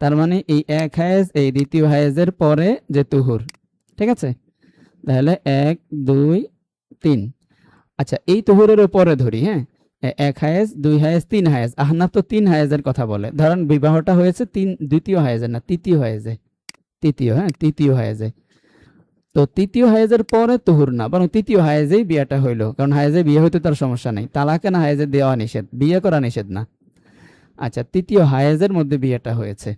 তার মানে এই 1 হায়েজ, এই দ্বিতীয় হায়েজের পরে যে তুহুর। ঠিক আছে, তাহলে 1 2 3। আচ্ছা, এই তুহুরের উপরে ধরি, হ্যাঁ, 1 হায়েজ, 2 হায়েজ, 3 হায়েজ। আহনাফ তো 3 হায়েজের কথা বলে। ধরেন বিবাহটা হয়েছে দ্বিতীয় হায়েজে, না তৃতীয় হায়েজে, তৃতীয়, হ্যাঁ তৃতীয় হায়েজে। তো তৃতীয় হায়েজের পরে তুহুর না, বরং তৃতীয় হায়েজেই বিয়েটা হইলো, কারণ হায়েজে বিয়ে হইতে তার সমস্যা নেই, তালাকে না হায়েজে দেওয়া নিষেধ, বিয়ে করা নিষেধ না। আচ্ছা, তৃতীয় হায়েজের মধ্যে বিয়েটা হয়েছে,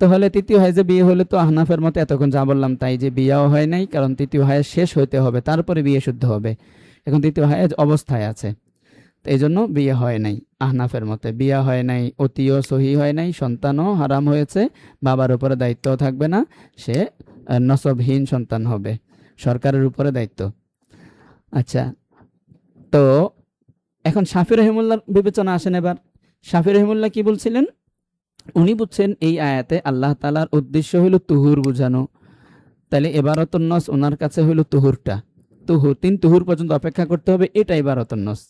তাহলে তৃতীয় হায়েজে বিয়ে হলে তো আহনাফের মতে এতক্ষণ যা বললাম তাই, যে বিয়েও হয় নাই, কারণ তৃতীয় হায়েজ শেষ হইতে হবে তারপরে বিয়ে শুদ্ধ হবে। এখন তৃতীয় হায়েজ অবস্থায় আছে, তো এই জন্য বিয়ে হয় নাই। আহনাফের মতে বিয়ে হয় নাই, অতিও সহি হয় নাই, সন্তানও হারাম হয়েছে, বাবার উপরে দায়িত্বও থাকবে না, সে নসবহীন সন্তান হবে, সরকারের উপরে দায়িত্ব। আচ্ছা, তো এখন শাফি রহিমুল্লাহর বিবেচনা আসেন এবার। শাফি রহিমুল্লাহ কি বলছিলেন? উনি বুঝছেন এই আয়াতে আল্লাহ তাআলার উদ্দেশ্য হলো তুহুর বোঝানো, তাহলে এবারতুন নস ওনার কাছে হলো তুহুরটা, তুহুর, 3 তুহুর পর্যন্ত অপেক্ষা করতে হবে, এটাই ইবারতুন নস।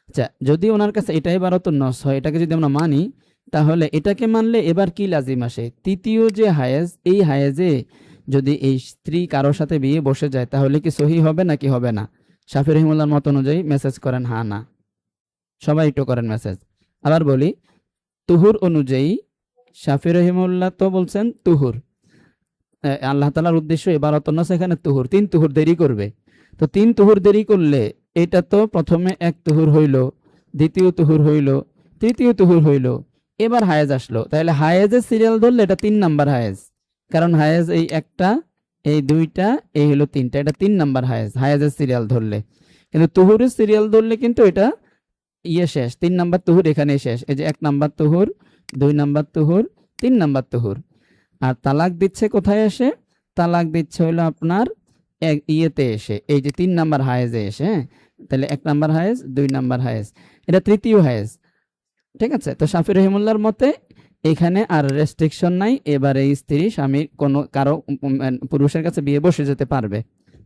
আচ্ছা, যদি ওনার কাছে এটাই ইবারতুন নস হয়, এটাকে যদি আমরা মানি, তাহলে এটাকে মানলে এবার কি লাজিম আসে? তৃতীয় যে হায়েজ, এই হায়েজে যদি এই স্ত্রী কারোর সাথে বিয়ে বসে যায়, তাহলে কি সহি হবে নাকি হবে না? শাফি রহিমুল্লাহর মত অনুযায়ী মেসেজ করেন হ্যাঁ না, সবাই একটু করেন মেসেজ। আবার বলি, তুহুর অনুযায়ী শাফি রহিমুল্লাহ তো বলছেন তুহুর, আল্লাহ তাআলার উদ্দেশ্য ইবারতুন নাস, এখানে তুহুর, 3 তুহুর দেরি করবে। তো 3 তুহুর দেরি করলে এটা তো প্রথমে 1 তুহুর হইল, দ্বিতীয় তুহুর হইল, তৃতীয় তুহুর হইল, এবার হায়েজ আসলো, তাহলে হায়েজের সিরিয়াল ধরলে এটা 3 নাম্বার হায়েজ, কারণ হায়েজ এই একটা, এই দুইটা, এই হলো তিনটা, এটা 3 নাম্বার হায়েজ, হায়েজের সিরিয়াল ধরলে। কিন্তু তুহুরের সিরিয়াল ধরলে কিন্তু এটা ইয়ে শেষ, 3 নাম্বার তুহুর এখানেই শেষ, এই যে 1 নাম্বার তুহুর, 2 নাম্বার তুহুর, 3 নাম্বার তুহুর। আর তালাক দিচ্ছে কোথায় এসে? তালাক দিচ্ছে হলো আপনার ইয়েতে এসে, এই যে 3 নাম্বার হায়েজে এসে, হ্যাঁ? তাহলে 1 নাম্বার হায়েজ, 2 নাম্বার হায়েজ, এটা তৃতীয় হায়েজ। ঠিক আছে, তো শাফি রহিমুল্লাহর মতে এখানে আর রেস্ট্রিকশন নাই, এবারে স্ত্রী স্বামী কোনো কারো পুরুষের কাছে বিয়ে বসে যেতে পারবে।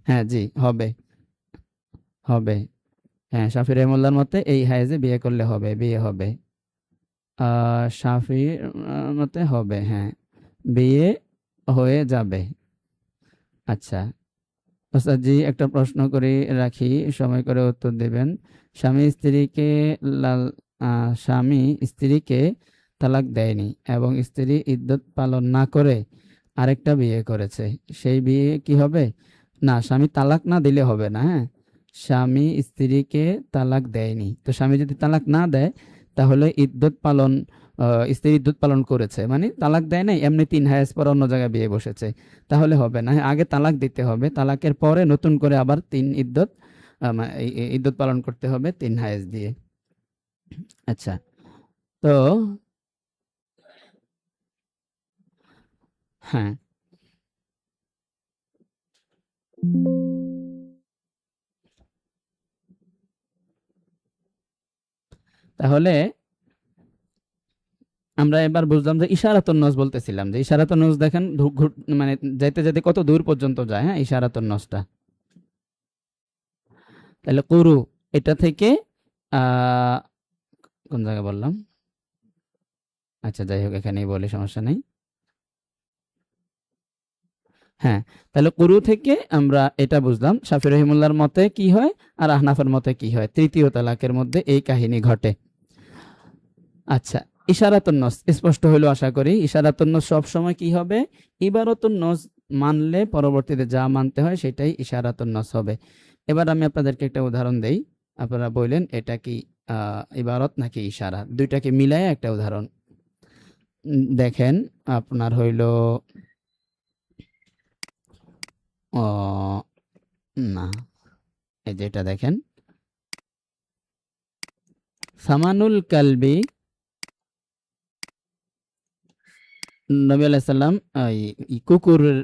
হ্যাঁ জি, হবে, হবে। হ্যাঁ, শাফি রহিমুল্লাহর মতে এই হায়েজে বিয়ে করলে হবে, বিয়ে হবে। শাফি মতে হবে, হ্যাঁ, বিয়ে হয়ে যাবে। আচ্ছা, ওস্তাদ জি একটা প্রশ্ন করে রাখি, সময় করে উত্তর দেবেন। স্বামী স্ত্রীকে লাল স্বামী স্ত্রীকে তালাক দেয়নি এবং স্ত্রী ইদ্যত পালন না করে আরেকটা বিয়ে করেছে, সেই বিয়ে কি হবে? না, স্বামী তালাক না দিলে হবে না, হ্যাঁ। স্বামী স্ত্রীকে তালাক দেয়নি, তো স্বামী যদি তালাক না দেয়, তাহলে ইদ্যত পালন, স্ত্রী ইদ্যত পালন করেছে মানে তালাক দেয় নাই, এমনি 3 হায়েজ পর অন্য জায়গায় বিয়ে বসেছে, তাহলে হবে না। হ্যাঁ, আগে তালাক দিতে হবে, তালাকের পরে নতুন করে আবার 3 ইদ্যত, ইদ্যত পালন করতে হবে 3 হায়েজ দিয়ে। আচ্ছা, তো হ্যাঁ, তাহলে আমরা এবার বুঝলাম যে ইশারাতুন নস বলতেছিলাম, যে ইশারাতুন নস দেখেন মানে যাইতে যাইতে কত দূর পর্যন্ত যায়, হ্যাঁ, ইশারাতুন নসটা। তাহলে কুরু, এটা থেকে আহ কোন জায়গায় বললাম? আচ্ছা, যাই হোক, এখানেই বলি, সমস্যা নেই। হ্যাঁ, তাহলে কুরু থেকে আমরা এটা বুঝলাম শাফি রহিমুল্লাহর মতে কি হয় আর আহনাফের মতে কি হয়, তৃতীয় তালাকের মধ্যে এই কাহিনী ঘটে। আচ্ছা, ইশারাতুন নস স্পষ্ট হইলো আশা করি। ইশারাতুন নস সব সময় কি হবে? ইবারাতুন নস মানলে পরবর্তীতে যা মানতে হয় সেটাই ইশারাতুন নস হবে। এবার আমি আপনাদেরকে একটা উদাহরণ দেই, আপনারা বললেন এটা কি ইবারত নাকি ইশারা, দুইটাকে মিলায় একটা উদাহরণ। দেখেন, আপনার হইল না, এই যেটা দেখেন, সামানুল কালবি, নবী আলাইহিস সালাম কুকুরের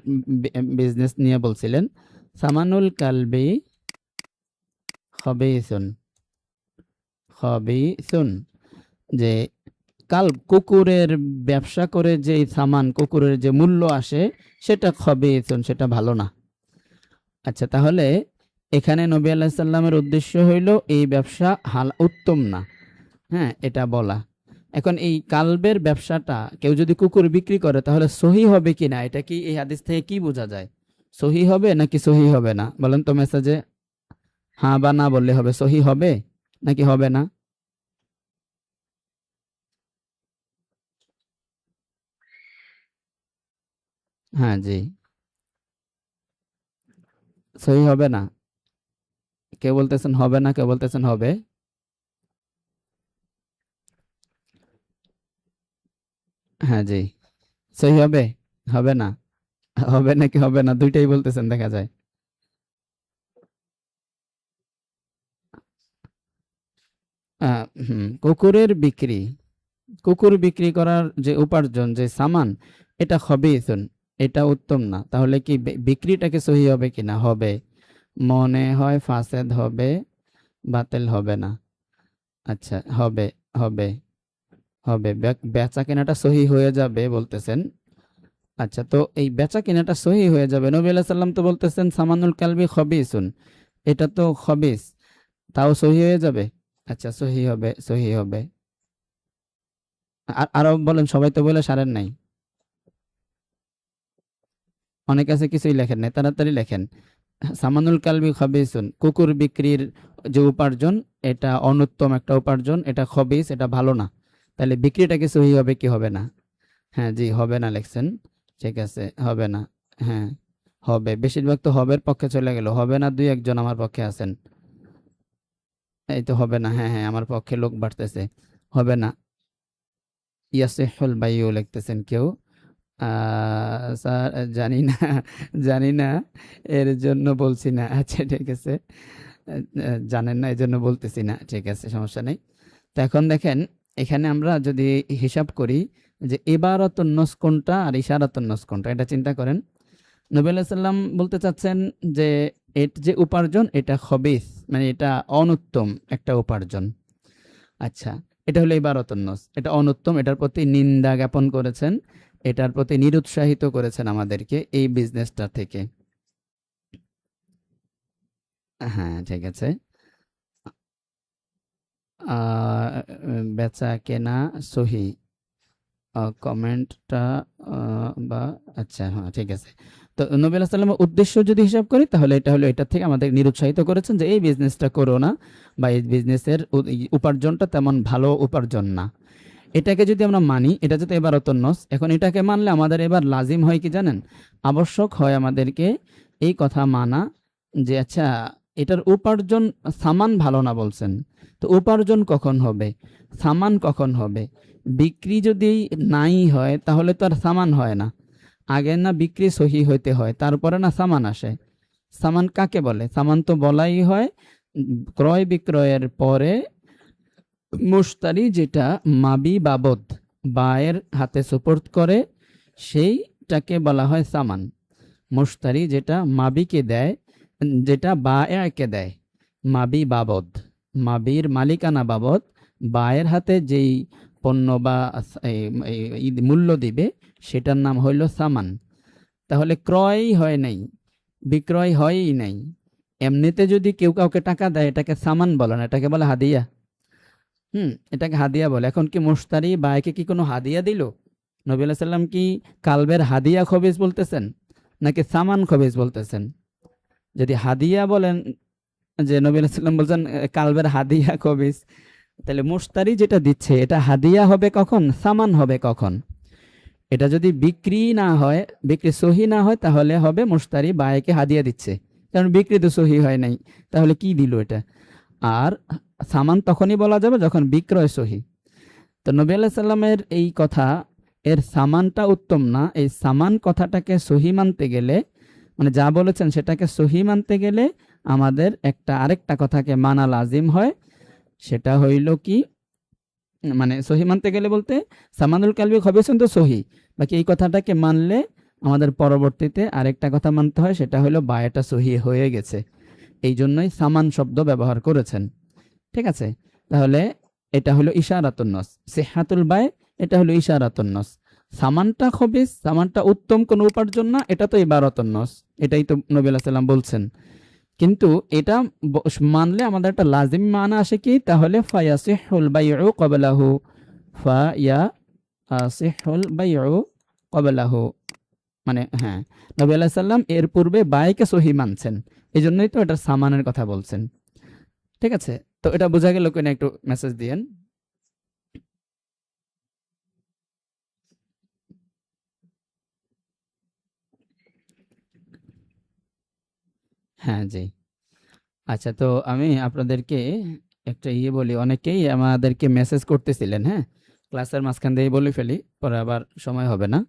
বিজনেস নিয়ে বলছিলেন, সামানুল কালবি খবিসুন, খবিসুন, যে কুকুরের ব্যবসা করে যে সামান, কুকুরের যে মূল্য আসে, সেটা খবিসুন, সেটা ভালো না। আচ্ছা, তাহলে এখানে নবী আলাইহিস সালামের উদ্দেশ্য হইল এই ব্যবসা উত্তম না, হ্যাঁ, এটা বলা। এখন এই কালবের ব্যবসাটা কেউ যদি কুকুর বিক্রি করে, তাহলে সহি হবে কিনা, এটা কি এই হাদিস থেকে কি বোঝা যায়? সহি হবে নাকি সহি হবে না? বলেন তো মেসেজে হ্যাঁ বা না বললে হবে, সহি হবে নাকি হবে না? হ্যাঁ জি, সহি হবে না? কেউ বলতেছেন হবে না, কেউ বলতেছেন হবে। হ্যাঁ জি। সহি হবে? হবে না? হবে নাকি হবে না, দুইটাই বলতেছেন দেখা যায়। কুকুরের বিক্রি, কুকুর বিক্রি করার যে উপার্জন, যে সামান, এটা খবিথুন, এটা উত্তম না। তাহলে কি বিক্রিটাকে সহি হবে কিনা? হবে। মনে হয় ফাসেদ হবে, বাতিল হবে না। আচ্ছা, হবে, হবে, হবে। বেচা কেনাটা সহি হয়ে যাবে বলতেছেন। আচ্ছা, তো এই বেচা কেনাটা সহি হয়ে যাবে, নবী আলাইহিস সালাম তো বলতেছেন সামানুল কালবি খবিসুন, এটা তো খবিস, তাও সহি হয়ে যাবে। আচ্ছা, সহি হবে, সহি হবে। আর আরো বলেন, সবাই তো বলে সারেন নাই। অনেক আছে কিছুই লেখেন নাই, তাড়াতাড়ি লেখেন। সামানুল কালবি খবিসুন, কুকুর বিক্রির যে উপার্জন, এটা অনুত্তম একটা উপার্জন, এটা খবিস, এটা ভালো না। তাহলে বিক্রিটা কি সহি হবে কি হবে না? হ্যাঁ জি, হবে না লেখছেন। ঠিক আছে, হবে না। হ্যাঁ, হবে। বেশিরভাগ তো হবের পক্ষে চলে গেল, হবে না দুই একজন আমার পক্ষে আছেন। এই তো হবে না, হ্যাঁ হ্যাঁ, আমার পক্ষে লোক বাড়তেছে। হবে না। ইয়াসিহুল বাইউ লিখতেছেন কেউ। স্যার জানি না, জানি না, এর জন্য বলছি না। আচ্ছা ঠিক আছে। জানেন না, এই জন্য বলতেছি না। ঠিক আছে, সমস্যা নেই। তো এখন দেখেন, এখানে আমরা যদি হিসাব করি যে ইবারাতুন নস কোনটা আর ইশারাতুন নস কোনটা, এটা চিন্তা করেন। নবী আলাইহিস সালাম বলতে চাচ্ছেন যে এর যে উপার্জন, এটা খবিস, মানে এটা অনুত্তম একটা উপার্জন। আচ্ছা, এটা হলো ইবারাতুন নস, এটা অনুত্তম, এটার প্রতি নিন্দা জ্ঞাপন করেছেন, এটার প্রতি নিরুৎসাহিত করেছেন আমাদেরকে এই বিজনেসটা থেকে। হ্যাঁ, ঠিক আছে। বেচা কেনা সহি, কমেন্টটা বা আচ্ছা, হ্যাঁ ঠিক আছে। তো নবী আলাইহিস সালামের উদ্দেশ্য যদি হিসাব করি, তাহলে এটা হলো এটার থেকে আমাদের নিরুৎসাহিত করেছেন যে এই বিজনেসটা করো না, বা এই বিজনেসের উপার্জনটা তেমন ভালো উপার্জন না। এটাকে যদি আমরা মানি, এটা যদি এবার অতন্নস, এখন এটাকে মানলে আমাদের এবার লাজিম হয় কি জানেন? আবশ্যক হয় আমাদেরকে এই কথা মানা যে আচ্ছা, এটার উপার্জন, সামান ভালো না বলছেন, তো উপার্জন কখন হবে, সামান কখন হবে? বিক্রি যদি নাই হয় তাহলে তো আর সামান হয় না। আগে না বিক্রি সহি হইতে হয়, তারপরে না সামান আসে। সামান কাকে বলে? সামান তো বলাই হয় ক্রয় বিক্রয়ের পরে মুশতারি যেটা মাবি বাবদ বায়ের হাতে সুপর্দ করে, সেইটাকে বলা হয় সামান। মুশতারি যেটা মাবিকে দেয়, যেটা বায়েরকে দেয়, মাবি বাবদ, মাবির মালিকানা বাবদ বায়ের হাতে যেই পণ্য বা মূল্য দিবে, সেটার নাম হইল সামান। তাহলে ক্রয়ই হয় নাই, বিক্রয় হয়ই নাই। এমনিতে যদি কেউ কাউকে টাকা দেয়, এটাকে সামান বলে না, এটাকে বলে হাদিয়া। এটাকে হাদিয়া বলে। এখন কি মুশতারি বায়কে কি কোনো হাদিয়া দিল? নবী আলাইহিস সাল্লাম কি কালবের হাদিয়া খবিজ বলতেছেন, নাকি সামান খবিজ বলতেছেন? যদি হাদিয়া বলেন, যে নবী আলাইহিস সাল্লাম বলছেন কালবের হাদিয়া খবিজ, তাহলে মুশতারি যেটা দিচ্ছে এটা হাদিয়া হবে কখন, সামান হবে কখন? এটা যদি বিক্রি না হয়, বিক্রি সহি না হয়, তাহলে হবে মুশতারি বায়কে হাদিয়া দিচ্ছে, কারণ বিক্রি তো সহি হয় নাই, তাহলে কি দিল এটা? আর সামান তখনই বলা যাবে যখন বিক্রয় সহি। তো নবী আলাইহিস সাল্লামের এই কথা, এর সামানটা উত্তম না, এই সামান কথাটাকে সহি মানতে গেলে, মানে যা বলেছেন সেটাকে সহি মানতে গেলে আমাদের একটা আরেকটা কথাকে মানা লাজিম হয়। সেটা হইল কি, মানে সহি মানতে গেলে বলতে সামানুল কালবি খবিসুন তো সহি, বাকি এই কথাটাকে মানলে আমাদের পরবর্তীতে আরেকটা কথা মানতে হয়, সেটা হলো বায়াটা সহি হয়ে গেছে। এই জন্যই সামান শব্দ ব্যবহার করেছেন। ঠিক আছে? তাহলে এটা হলো ইশারাতুন নস। সিহাতুল বায়, এটা হলো ইশারাতুন নস। সামানটা খবিস, সামানটা উত্তম কোন উপার্জন না, এটা তো ইবারাতুন নস। এটাই তো নবী আলাইহিস সালাম বলছেন। কিন্তু এটা মানলে আমাদের একটা লাজিম মানা আসে কি, তাহলে ফায়াসিহুল বাইউ ক্বাবলাহু, ফায়া আসিহুল বাইউ ক্বাবলাহু, মানে হ্যাঁ, নবী আলাইহিস সালাম এর পূর্বে বাইকে সহি মানছেন, এই জন্যই তো এটা সামানের কথা বলছেন। ঠিক আছে? তো এটা বোঝা গেল কিনা, একটু মেসেজ দিয়েন। হ্যাঁ, জি। আচ্ছা, তো আমি আপনাদেরকে একটা বলি, অনেকেই আমাদেরকে মেসেজ করতেছিলেন, হ্যাঁ? ক্লাসের মাঝখান দিয়েই বলে ফেলি, পরে আবার সময় হবে না।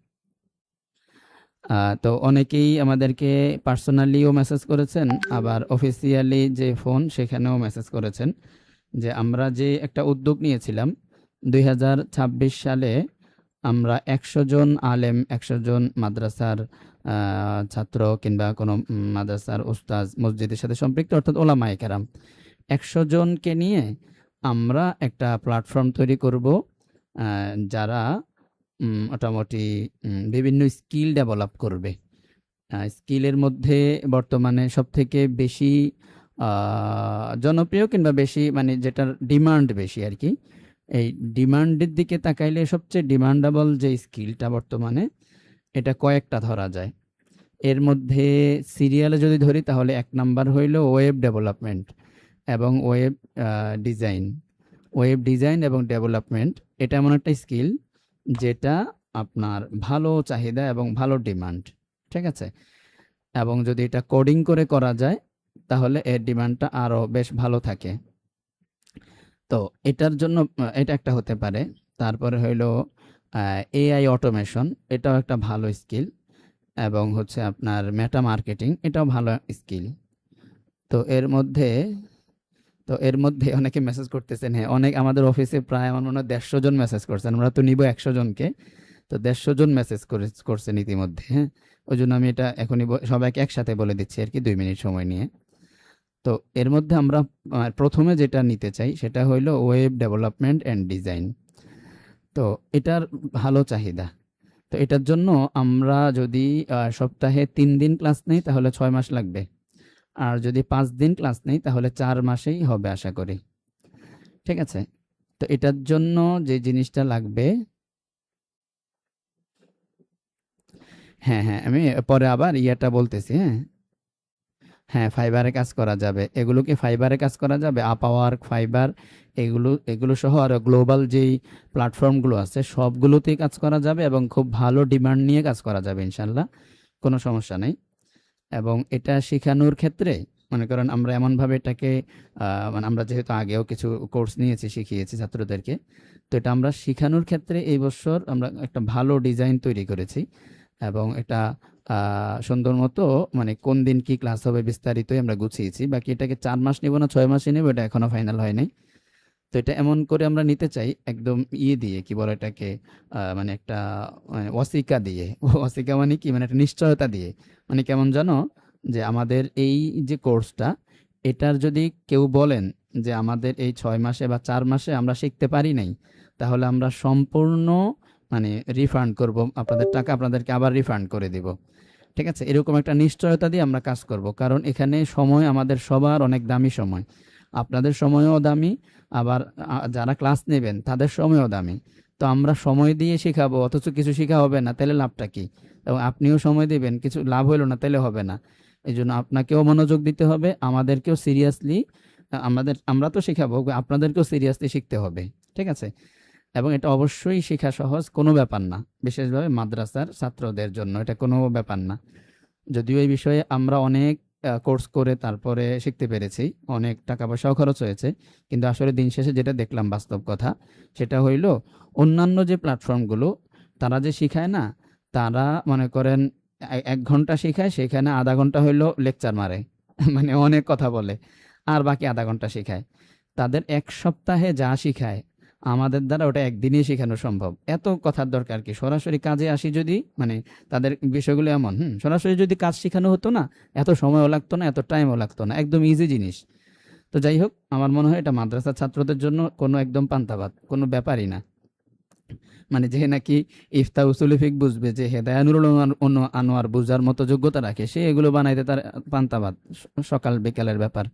তো অনেকেই আমাদেরকে পার্সোনালিও মেসেজ করেছেন, আবার অফিসিয়ালি যে ফোন সেখানেও মেসেজ করেছেন যে আমরা যে একটা উদ্যোগ নিয়েছিলাম 2026 সালে আমরা 100 জন আলেম, 100 জন মাদ্রাসার ছাত্র কিংবা কোনো মাদ্রাসার উস্তাজ, মসজিদের সাথে সম্পৃক্ত অর্থাৎ ওলামায়ে কেরাম 100 জনকে নিয়ে আমরা একটা প্ল্যাটফর্ম তৈরি করব, যারা মোটামুটি বিভিন্ন স্কিল ডেভেলপ করবে। স্কিলের মধ্যে বর্তমানে সবথেকে বেশি জনপ্রিয় কিংবা বেশি মানে যেটার ডিমান্ড বেশি আরকি, এই ডিমান্ডের দিকে তাকাইলে সবচেয়ে ডিমান্ডেবল যে স্কিলটা বর্তমানে, এটা কয়েকটা ধরা যায়। এর মধ্যে সিরিয়ালে যদি ধরি তাহলে ১ নাম্বার হইল ওয়েব ডেভেলপমেন্ট এবং ওয়েব ডিজাইন। ওয়েব ডিজাইন এবং ডেভেলপমেন্ট এটা এমন একটা স্কিল যেটা আপনার ভালো চাহিদা এবং ভালো ডিমান্ড। ঠিক আছে? এবং যদি এটা কোডিং করে করা যায় তাহলে এর ডিমান্ডটা আরো বেশ ভালো থাকে। তো এটার জন্য এটা একটা হতে পারে। তারপরে হইলো এআই অটোমেশন, এটাও একটা ভালো স্কিল, এবং হচ্ছে আপনার মেটা মার্কেটিং, এটাও ভালো স্কিল। তো এর মধ্যে অনেকে মেসেজ করতেছেন, হ্যাঁ, অনেক আমাদের অফিসে প্রায় আমার মনে হয় 150 জন মেসেজ করছেন। আমরা তো নিব 100 জনকে। তো 150 জন মেসেজ করছেন ইতিমধ্যে, হ্যাঁ? ওইজন্য আমি এটা এখনই সবাইকে একসাথে বলে দিচ্ছি আরকি 2 মিনিট সময় নিয়ে। তো এর মধ্যে আমরা প্রথমে যেটা নিতে চাই সেটা হইলো ওয়েব ডেভেলপমেন্ট অ্যান্ড ডিজাইন। তো এটার ভালো চাহিদা। তো এটার জন্য আমরা যদি সপ্তাহে 3 দিন ক্লাস নেই তাহলে 6 মাস লাগবে। আর যদি 5 দিন ক্লাস নেই তাহলে 4 মাসেই হবে আশা করি। ঠিক আছে? তো এটার জন্য যে জিনিসটা লাগবে, হ্যাঁ, হ্যাঁ, আমি পরে আবার ইয়েটা বলতেছি, হ্যাঁ? হ্যাঁ, ফাইবারে কাজ করা যাবে। এগুলো কি ফাইবারে কাজ করা যাবে? আপওয়ার্ক, ফাইবার, এগুলো সহ আরো গ্লোবাল যেই প্ল্যাটফর্মগুলো আছে সবগুলোতেই কাজ করা যাবে এবং খুব ভালো ডিমান্ড নিয়ে কাজ করা যাবে ইনশাআল্লাহ। কোনো সমস্যা নেই। এবং এটা শিখানোর ক্ষেত্রে মনে করেন আমরা এমনভাবে এটাকে মানে আমরা যেহেতু আগেও কিছু কোর্স নিয়েছি, শিখিয়েছি ছাত্রদেরকে। তো এটা আমরা শিখানোর ক্ষেত্রে এই বছর আমরা একটা ভালো ডিজাইন তৈরি করেছি এবং এটা সুন্দর মতো মানে কোন দিন কি ক্লাস হবে বিস্তারিতই আমরা গুছিয়েছি। বাকি এটাকে 4 মাস নিব না 6 মাসই নেব, এটা এখনো ফাইনাল হয় নাই। তো এটা এমন করে আমরা নিতে চাই একদম দিয়ে কি বলে এটাকে মানে একটা মানে ওয়াসিকা দিয়ে। ওয়াসিকা মানে কি, মানে একটা নিশ্চয়তা দিয়ে। মানে কেমন জানো, যে আমাদের এই যে কোর্সটা, এটার যদি কেউ বলেন যে আমাদের এই 6 মাসে বা 4 মাসে আমরা শিখতে পারি নাই, তাহলে আমরা সম্পূর্ণ মানে রিফান্ড করব, আপনাদের টাকা আপনাদেরকে আবার রিফান্ড করে দিব। ঠিক আছে? এরকম একটা নিশ্চয়তা দিয়ে আমরা কাজ করব, কারণ এখানে সময় আমাদের সবার অনেক দামি সময়। আপনাদের সময়ও দামি, আবার যারা ক্লাস নেবেন তাদের সময়ও দামি। তো আমরা সময় দিয়ে শেখাবো অথচ কিছু শেখা হবে না, তাহলে লাভটা কি? এবং আপনিও সময় দিবেন, কিছু লাভ হইলো না, তাহলে হবে না। এই জন্য আপনাকেও মনোযোগ দিতে হবে, আমাদেরকেও সিরিয়াসলি, আমরা তো শেখাবো, আপনাদেরকেও সিরিয়াসলি শিখতে হবে। ঠিক আছে? এবং এটা অবশ্যই শেখা সহজ কোনো ব্যাপার না, বিশেষভাবে মাদ্রাসার ছাত্রদের জন্য এটা কোনো ব্যাপার না। যদিও এই বিষয়ে আমরা অনেক কোর্স করে তারপরে শিখতে পেরেছি, অনেক টাকা পয়সাও খরচ হয়েছে, কিন্তু আসলে দিন শেষে যেটা দেখলাম বাস্তব কথা, সেটা হইল অন্যান্য যে প্ল্যাটফর্মগুলো তারা যে শিখায় না, তারা মনে করেন 1 ঘন্টা শিখায়, সেখানে আধা ঘন্টা হইলো লেকচার মারে। মানে অনেক কথা বলে, আর বাকি আধা ঘন্টা শিখায়। তাদের 1 সপ্তাহে যা শিখায় আমাদের দ্বারা ওটা একদিনেই শেখানো সম্ভব। এত কথার দরকার কি? সরাসরি কাজে আসি যদি, মানে তাদের বিষয়গুলো এমন, সরাসরি যদি কাজ শেখানো হতো না, এত সময়ও লাগতো না, এত টাইমও লাগতো না, একদম ইজি জিনিস। তো যাই হোক, আমার মনে হয় এটা মাদ্রাসার ছাত্রদের জন্য কোনো একদম পান্তাভাত, কোনো ব্যাপারই না। মানে যে নাকি ইফতা উসুলি ফিক বুঝবে, যে হেদায়ানুরুল আনোয়ার বুঝার মতো যোগ্যতা রাখে, সে এগুলো বানাইতে তার পান্তাভাত, সকাল বিকালের ব্যাপার।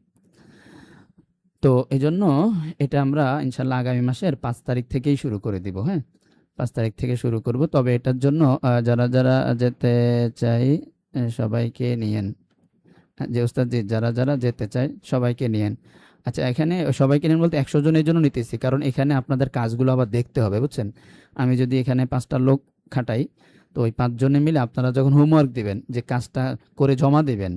তো এজন্য এটা আমরা ইনশাল্লাহ আগামী মাসের 5 তারিখ থেকেই শুরু করে দিব, হ্যাঁ? 5 তারিখ থেকে শুরু করব। তবে এটার জন্য যারা যারা যেতে চাই সবাইকে নিয়েন। যে ওস্তাদ জি, যারা যারা যেতে চায় সবাইকে নিয়েন। আচ্ছা, এখানে সবাইকে নিয়েন বলতে 100 জনের জন্য নিতেছি, কারণ এখানে আপনাদের কাজগুলো আবার দেখতে হবে, বুঝছেন? আমি যদি এখানে 5টা লোক খাটাই, তো ওই 5 জনে মিলে আপনারা যখন হোমওয়ার্ক দিবেন, যে কাজটা করে জমা দিবেন,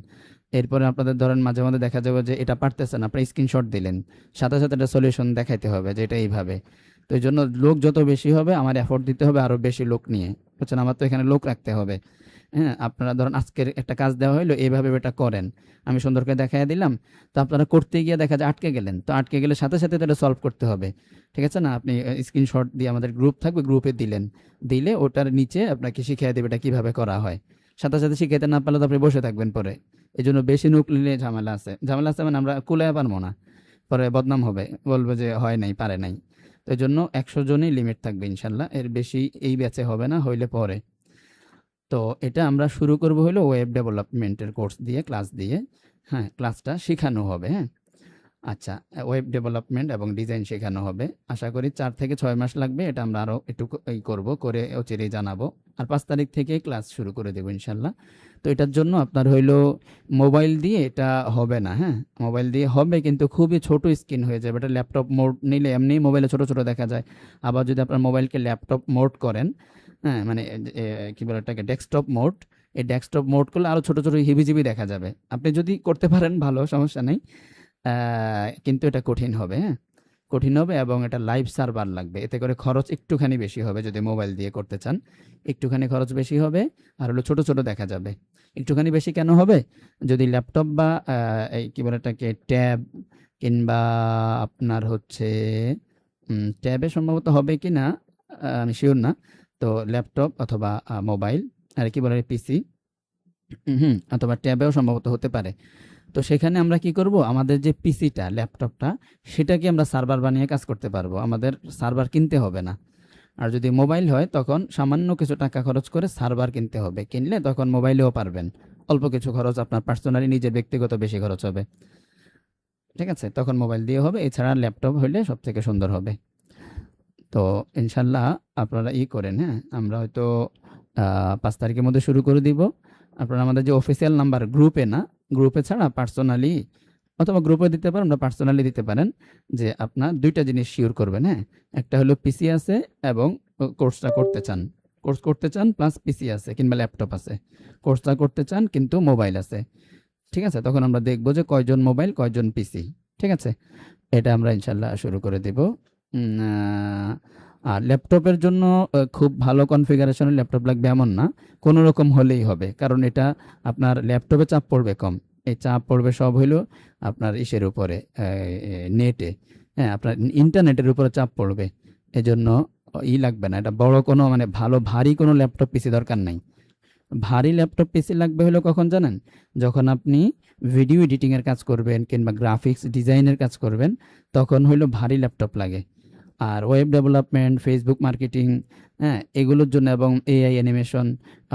এরপরে আপনাদের ধরেন মাঝে মধ্যে দেখা যাবে যে এটা পারতেছেন, আপনি স্ক্রিনশট দিলেন, সাথে সাথে একটা সলিউশন দেখাইতে হবে যে এটা এইভাবে। তো এই জন্য লোক যত বেশি হবে আমার এফোর্ট দিতে হবে আরও বেশি লোক নিয়ে, বুঝছেন? আমার তো এখানে লোক রাখতে হবে। হ্যাঁ, আপনারা ধরেন আজকের একটা কাজ দেওয়া হইলো, এইভাবে এটা করেন, আমি সুন্দর করে দেখাই দিলাম, তো আপনারা করতে গিয়ে দেখা যায় আটকে গেলেন, তো আটকে গেলে সাথে সাথে তো এটা সলভ করতে হবে, ঠিক আছে না? আপনি স্ক্রিনশট দিয়ে আমাদের গ্রুপ থাকবে, গ্রুপে দিলেন, দিলে ওটার নিচে আপনাকে শিখিয়ে দেবে এটা কীভাবে করা হয়। সাথে সাথে শিখাইতে না পারলে তো আপনি বসে থাকবেন পরে। এই জন্য বেশি লোক নিলে ঝামেলা আছে, ঝামেলা আছে মানে আমরা কুলাইয়া পারবো না, পরে বদনাম হবে, বলবে যে হয় নাই, পারে নাই। তো এই জন্য 100 জনই লিমিট থাকবে ইনশাল্লাহ, এর বেশি এই ব্যাচে হবে না, হইলে পরে। তো এটা আমরা শুরু করব হলো ওয়েব ডেভেলপমেন্টের কোর্স দিয়ে, ক্লাস দিয়ে। হ্যাঁ, ক্লাসটা শেখানো হবে। হ্যাঁ, আচ্ছা, ওয়েব ডেভেলপমেন্ট এবং ডিজাইন শেখানো হবে। আশা করি 4 থেকে 6 মাস লাগবে, এটা আমরা আরও একটু করব, করে অচিরেই জানাবো। আর 5 তারিখ থেকে ক্লাস শুরু করে দেবো ইনশাল্লাহ। তো এটার জন্য আপনার হইলো মোবাইল দিয়ে এটা হবে না। হ্যাঁ, মোবাইল দিয়ে হবে কিন্তু খুবই ছোট স্ক্রিন হয়ে যাবে, এটা ল্যাপটপ মোড নিলে এমনি মোবাইলে ছোট ছোট দেখা যায়। আবার যদি আপনার মোবাইলকে ল্যাপটপ মোড করেন, হ্যাঁ মানে কী বলে এটাকে, ডেস্কটপ মোড, এই ডেস্কটপ মোড করলে আরও ছোট ছোট হিবিজিবি দেখা যাবে। আপনি যদি করতে পারেন ভালো, সমস্যা নেই, কিন্তু এটা কঠিন হবে। হ্যাঁ, কঠিন হবে এবং এটা লাইভ সার্ভার লাগবে, এতে করে খরচ একটুখানি বেশি হবে। যদি মোবাইল দিয়ে করতে চান একটুখানি খরচ বেশি হবে, আর হলো ছোট ছোট দেখা যাবে। একটুখানি বেশি কেন হবে? যদি ল্যাপটপ বা এই কী বলে এটাকে, ট্যাব, কিংবা আপনার হচ্ছে ট্যাবে সম্ভবত হবে কি না আমি শিওর না। তো ল্যাপটপ অথবা মোবাইল, আর কি বলে পিসি, অথবা ট্যাবেও সম্ভবত হতে পারে। তো সেখানে আমরা কি করব, আমাদের যে পিসিটা, ল্যাপটপটা, সেটাকে আমরা সার্ভার বানিয়ে কাজ করতে পারবো, আমাদের সার্ভার কিনতে হবে না। আর যদি মোবাইল হয় তখন সামান্য কিছু টাকা খরচ করে সার্ভার কিনতে হবে, কিনলে তখন মোবাইলেও পারবেন। অল্প কিছু খরচ আপনার পার্সোনালি নিজের ব্যক্তিগত বেশি খরচ হবে, ঠিক আছে? তখন মোবাইল দিয়ে হবে, এছাড়া ল্যাপটপ হলে সব থেকে সুন্দর হবে। তো ইনশাল্লাহ আপনারা করেন। হ্যাঁ, আমরা হয়তো 5 তারিখের মধ্যে শুরু করে দিব। আপনারা আমাদের যে অফিসিয়াল নাম্বার, গ্রুপে না, গ্রুপে ছাড়া পার্সোনালি, অথবা গ্রুপে দিতে পারেন, আমরা পার্সোনালি দিতে পারেন, যে আপনার 2টা জিনিস শিওর করবেন। হ্যাঁ, একটা হলো পিসি আছে এবং কোর্সটা করতে চান, কোর্স করতে চান প্লাস পিসি আছে কিংবা ল্যাপটপ আছে, কোর্সটা করতে চান কিন্তু মোবাইল আছে, ঠিক আছে? তখন আমরা দেখব যে কয়জন মোবাইল কয়জন পিসি, ঠিক আছে? এটা আমরা ইনশাল্লাহ শুরু করে দেব। আর ল্যাপটপের জন্য খুব ভালো কনফিগারেশনের ল্যাপটপ লাগবে এমন না, কোনো রকম হলেই হবে, কারণ এটা আপনার ল্যাপটপে চাপ পড়বে কম, এই চাপ পড়বে সব হইলো আপনার ইসের উপরে, নেটে। হ্যাঁ, আপনার ইন্টারনেটের উপরে চাপ পড়বে, এজন্য লাগবে না, এটা বড় কোনো মানে ভালো ভারী কোনো ল্যাপটপ পিসি দরকার নাই। ভারী ল্যাপটপ পিসি লাগবে হলো কখন জানেন? যখন আপনি ভিডিও এডিটিংয়ের কাজ করবেন কিংবা গ্রাফিক্স ডিজাইনের কাজ করবেন, তখন হইলো ভারী ল্যাপটপ লাগে। আর ওয়েব ডেভেলপমেন্ট, ফেসবুক মার্কেটিং, হ্যাঁ এগুলোর জন্য, এবং এআই অ্যানিমেশন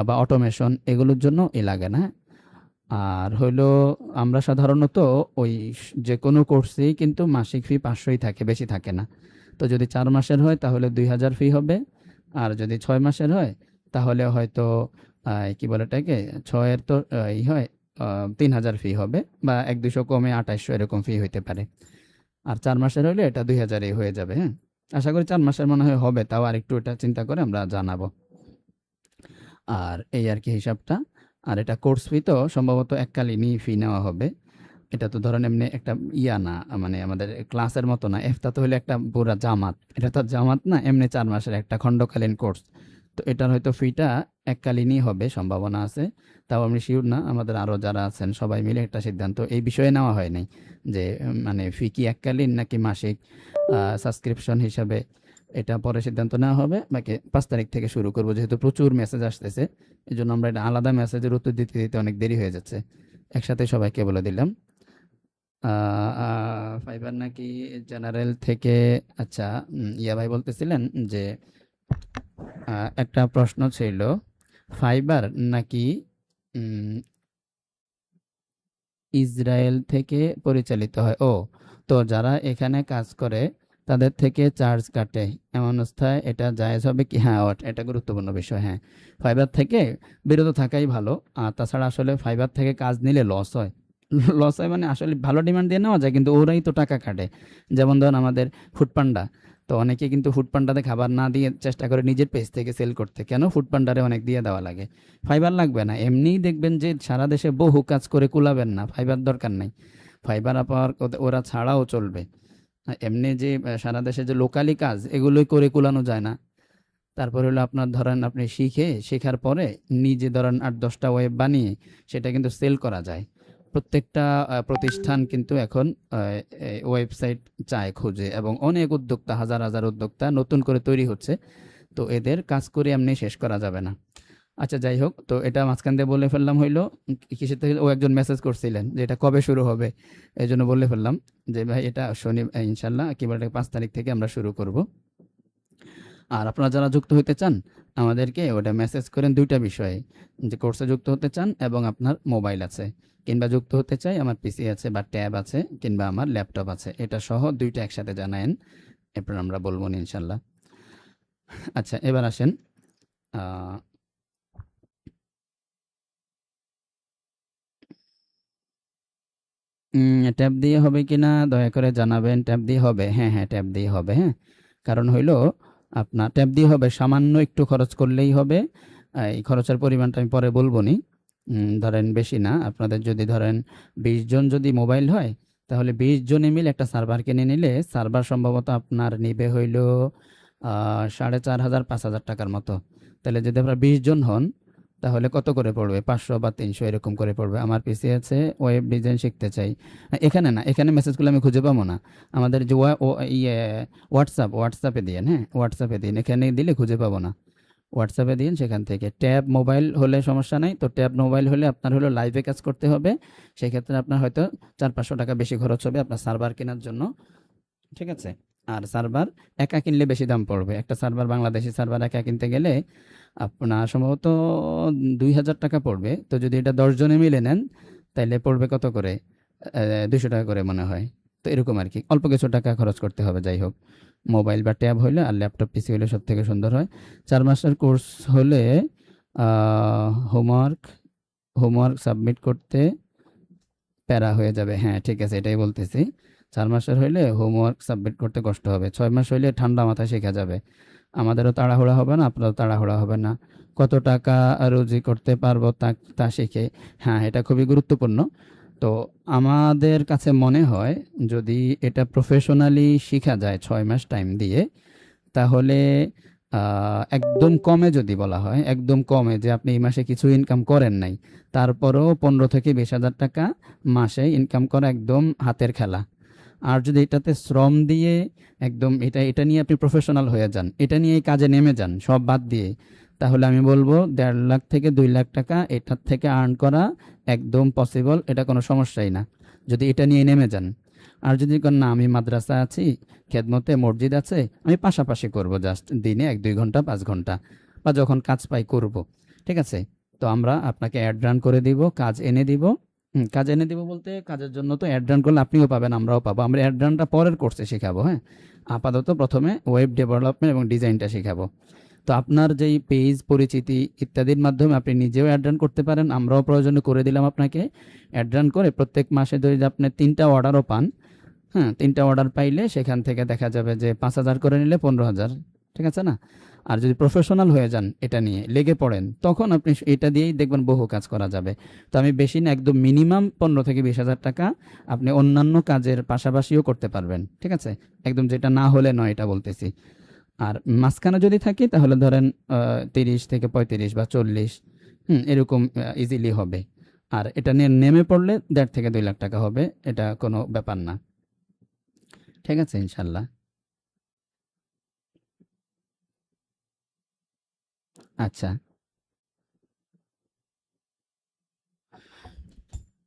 বা অটোমেশন, এগুলোর জন্য লাগে না। আর হইলো আমরা সাধারণত ওই যে কোনো কোর্সেই কিন্তু মাসিক ফি 500ই থাকে, বেশি থাকে না। তো যদি 4 মাসের হয় তাহলে 2000 ফি হবে, আর যদি 6 মাসের হয় তাহলে হয়তো কি বলে এটাকে, 6-এর তো হয় 3000 ফি হবে, বা 1-200 কমে 2800 এরকম ফি হইতে পারে। আর 4 মাসের হলে এটা 2000-এই হয়ে যাবে। হ্যাঁ, আশা করি 4 মাসের মনে হয় হবে, তাও আরেকটু এটা চিন্তা করে আমরা জানাবো। আর এই আর কি হিসাবটা। আর এটা কোর্স ফি তো সম্ভবত এককালীনই ফি নেওয়া হবে। এটা তো ধরেন এমনি একটা না, মানে আমাদের ক্লাসের মতো না, এফতা তো হলে একটা পুরা জামাত, এটা তো জামাত না, এমনি 4 মাসের একটা খণ্ডকালীন কোর্স। তো এটার হয়তো ফিটা এককালীনই হবে, সম্ভাবনা আছে, তাও আমি শিওর না। আমাদের আরও যারা আছেন সবাই মিলে একটা সিদ্ধান্ত এই বিষয়ে নেওয়া হয় নাই, যে মানে ফি কি এককালীন নাকি মাসিক সাবস্ক্রিপশন হিসাবে, এটা পরে সিদ্ধান্ত নেওয়া হবে। বাকি 5 তারিখ থেকে শুরু করব, যেহেতু প্রচুর মেসেজ আসতেছে, এই জন্য আমরা এটা আলাদা মেসেজের উত্তর দিতে দিতে অনেক দেরি হয়ে যাচ্ছে, একসাথে সবাইকে বলে দিলাম। ফাইবার নাকি জেনারেল থেকে? আচ্ছা, ইয়া ভাই বলতেছিলেন যে একটা প্রশ্ন ছিল, ফাইবার নাকি ইসরায়েল থেকে পরিচালিত হয়? ও, তো যারা এখানে কাজ করে তাদের থেকে চার্জ কাটে, এমন অবস্থায় এটা জায়েজ হবে কি? হ্যাঁ, এটা গুরুত্বপূর্ণ বিষয়। হ্যাঁ, ফাইবার থেকে বিরত থাকাই ভালো। আর তাছাড়া আসলে ফাইবার থেকে কাজ নিলে লস হয়, লস হয় মানে আসলে ভালো ডিমান্ড দিয়ে নেওয়া যায়, কিন্তু ওরাই তো টাকা কাটে। যেমন ধরুন আমাদের ফুডপান্ডা, তো অনেকে কিন্তু ফুডপান্ডাতে খাবার না দিয়ে চেষ্টা করে নিজের পেজ থেকে সেল করতে। কেন? ফুডপান্ডারে অনেক দিয়ে দেওয়া লাগে। ফাইবার লাগবে না, এমনিই দেখবেন যে সারা দেশে বহু কাজ করে কুলাবেন না, ফাইবার দরকার নাই। ফাইবার আপার ওরা ছাড়াও চলবে। এমনি যে সারা দেশে যে লোকালি কাজ এগুলোই করে কুলানো যায় না। তারপর হলো আপনার ধরেন আপনি শেখার পরে নিজে ধরেন ৮-১০টা ওয়েব বানিয়ে সেটা কিন্তু সেল করা যায়। প্রত্যেকটা প্রতিষ্ঠান কিন্তু এখন ওয়েবসাইট চায়, খোঁজে, এবং অনেক উদ্যোক্তা, হাজার হাজার উদ্যোক্তা নতুন করে তৈরি হচ্ছে। তো এদের কাজ করে এমনি শেষ করা যাবে না। আচ্ছা, যাই হোক, তো এটা মাঝখান দিয়ে বলে ফেললাম হইলো কিসের থেকে, ও একজন মেসেজ করছিলেন যে এটা কবে শুরু হবে, এই জন্য বলে ফেললাম যে ভাই এটা ইনশাল্লাহ একেবারে ৫ তারিখ থেকে আমরা শুরু করব। আর আপনারা যারা যুক্ত হতে চান আমাদেরকে ওটা মেসেজ করেন ২টা বিষয়ে, যে কোর্সে যুক্ত হতে চান এবং আপনার মোবাইল আছে, কিংবা যুক্ত হতে চাই আমার পিসি আছে বা ট্যাব আছে কিংবা আমার ল্যাপটপ আছে, এটা সহ ২টা একসাথে জানায়েন, এরপর আমরা বলবো না ইনশাল্লাহ। আচ্ছা, এবার আসেন ট্যাব দিয়ে হবে কিনা দয়া করে জানাবেন। ট্যাব দিয়ে হবে, হ্যাঁ হ্যাঁ, ট্যাব দিয়ে হবে। হ্যাঁ, কারণ হইলো আপনার ট্যাব দিয়ে হবে, সামান্য একটু খরচ করলেই হবে। এই খরচের পরিমাণটা আমি পরে বলবো নি। ধরেন বেশি না, আপনাদের যদি ধরেন ২০ জন যদি মোবাইল হয় তাহলে ২০ জনে মিলে একটা সার্ভার কিনে নিলে সার্ভার সম্ভবত আপনার নিবে হইলো ৪,৫০০ টাকার মতো। তাহলে যদি আপনারা ২০ জন হন তাহলে কত করে পড়বে? ৫০০ বা ৩০০ এরকম করে পড়বে। আমার পিসি আছে, ওয়েব ডিজাইন শিখতে চাই। এখানে না, এখানে মেসেজগুলো আমি খুঁজে পাবো না। আমাদের যে হোয়াটসঅ্যাপে দিয়েন, হ্যাঁ হোয়াটসঅ্যাপে দিন, এখানে দিলে খুঁজে পাবো না। হোয়াটসঅ্যাপে দিন, সেখান থেকে। ট্যাব মোবাইল হলে সমস্যা নাই, তো ট্যাব মোবাইল হলে আপনার হলো লাইভে কাজ করতে হবে, সেক্ষেত্রে আপনার হয়তো ৪-৫০০ টাকা বেশি খরচ হবে আপনার সার্ভার কেনার জন্য, ঠিক আছে? আর সার্ভার একা কিনলে বেশি দাম পড়বে। একটা সার্ভার, বাংলাদেশি সার্ভার একা কিনতে গেলে আপনার সম্ভবত ২,০০০ টাকা পড়বে। তো যদি এটা ১০ জনে মিলে নেন তাইলে পড়বে কত করে? ২০০ টাকা করে মনে হয়। তো এরকম আর কি, অল্প কিছু টাকা খরচ করতে হবে। যাই হোক, মোবাইল বা ট্যাব হইলে আর ল্যাপটপ পিসি হলে সব থেকে সুন্দর হয়। ৪ মাসের কোর্স হলে হোমওয়ার্ক হোমওয়ার্ক সাবমিট করতে প্যারা হয়ে যাবে। হ্যাঁ ঠিক আছে, এটাই বলতেছি। ৪ মাসের হইলে হোমওয়ার্ক সাবমিট করতে কষ্ট হবে, ৬ মাস হইলে ঠান্ডা মাথায় শেখা যাবে। আমাদেরও তাড়াহুড়া হবে না, আপনারও তাড়াহুড়া হবে না। কত টাকা রুজি করতে পারবো তা শিখে, হ্যাঁ এটা খুবই গুরুত্বপূর্ণ। তো আমাদের কাছে মনে হয় যদি এটা প্রফেশনালি শেখা যায় ৬ মাস টাইম দিয়ে, তাহলে একদম কমে যদি বলা হয়, একদম কমে যে আপনি এই মাসে কিছু ইনকাম করেন নাই, তারপরেও ১৫ থেকে ২০,০০০ টাকা মাসে ইনকাম করা একদম হাতের খেলা। আর যদি এটাতে শ্রম দিয়ে একদম এটা এটা নিয়ে আপনি প্রফেশনাল হয়ে যান, এটা নিয়ে কাজে নেমে যান সব বাদ দিয়ে, তাহলে আমি বলবো ১.৫ লাখ থেকে ২ লাখ টাকা এটার থেকে আর্ন করা একদম পসিবল, এটা কোনো সমস্যাই না যদি এটা নিয়ে নেমে যান। আর যদি না আমি মাদ্রাসা আছি, খেদমতে মসজিদ আছে, আমি পাশাপাশি করব, জাস্ট দিনে ১-২ ঘন্টা ৫ ঘন্টা বা যখন কাজ পাই করব, ঠিক আছে? তো আমরা আপনাকে অ্যাড রান করে দিব, কাজ এনে দিব। কাজ এনে দিব বলতে কাজের জন্য তো অ্যাড রান করলে আপনিও পাবেন, আমরাও পাবো। আমরা অ্যাড রানটা পরের কোর্সে শেখাবো। হ্যাঁ, আপাতত প্রথমে ওয়েব ডেভেলপমেন্ট এবং ডিজাইনটা শেখাবো। তো আপনার যেই পেজ পরিচিতি ইত্যাদির মাধ্যমে আপনি নিজেও অ্যাড রান করতে পারেন, আমরাও প্রয়োজনে করে দিলাম আপনাকে। অ্যাড রান করে প্রত্যেক মাসে যদি আপনি ৩টা অর্ডারও পান, হ্যাঁ ৩টা অর্ডার পাইলে সেখান থেকে দেখা যাবে যে ৫,০০০ করে নিলে ১৫,০০০, ঠিক আছে না? আর যদি প্রফেশনাল হয়ে যান, এটা নিয়ে লেগে পড়েন, তখন আপনি এটা দিয়েই দেখবেন বহু কাজ করা যাবে। তো আমি বেশি না, একদম মিনিমাম ১৫ থেকে ২০,০০০ টাকা আপনি অন্যান্য কাজের পাশাপাশিও করতে পারবেন, ঠিক আছে? একদম যেটা না হলে নয় এটা বলতেছি। আর মাঝখানে যদি থাকি তাহলে ধরেন ৩০ থেকে ৩৫ বা ৪০, এরকম ইজিলি হবে। আর এটা নিয়ে নেমে পড়লে ১.৫ থেকে ২ লাখ টাকা হবে, এটা কোনো ব্যাপার না, ঠিক আছে ইনশাল্লাহ। আচ্ছা,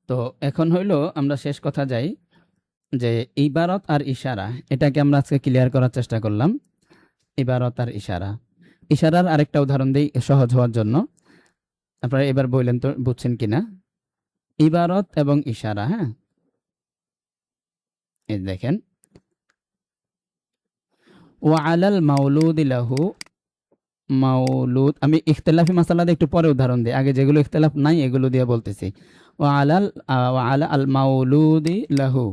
তো এখন হইলো আমরা শেষ কথা যাই, যে ইবারত আর ইশারা, এটাকে আমরা আজকে ক্লিয়ার করার চেষ্টা করলাম। ইবারত আর ইশারা, ইশারার আরেকটা উদাহরণ দিই সহজ হওয়ার জন্য। আপনারা এবার বললেন তো বুঝছেন কিনা। ইবারত এবং ইশারা, হ্যাঁ এই দেখেন, ওয়া আলাল মাউলুদি লাহু, মাউলুদ, আমি ইখতিলাফি মাসালা দিয়ে একটু পরে উদাহরণ দিই, আগে যেগুলো ইখতিলাফ নাই এগুলো দিয়ে বলতেছি। ওয়া আলা আল মাউলুদি লাহু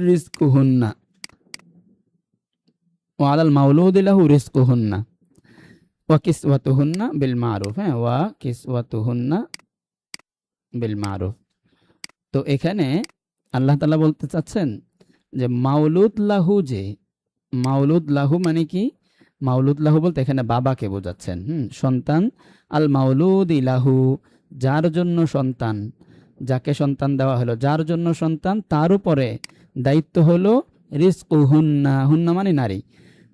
রিজকুহুন্না, ওয়ালাল মাউলুদি লাহু রিজকুহুন্না ওয়া কিসওয়াতুহুন্না বিল মারুফ। হ্যাঁ, ওয়া কিসওয়াতুহুন্না বিল মারুফ। তো এখানে আল্লাহ তাআলা বলতে চাচ্ছেন যে মাউলুদ লাহু, যে মাউলুদ লাহু মানে কি? মাউলুদ লাহু বলতে এখানে বাবাকে বোঝাচ্ছেন। সন্তান, আল মাউলুদ ইলাহু, যার জন্য সন্তান, যাকে সন্তান দেওয়া হলো, যার জন্য সন্তান, তার উপরে দায়িত্ব হলো রিজকু হুন্না, হুন্না মানে নারী।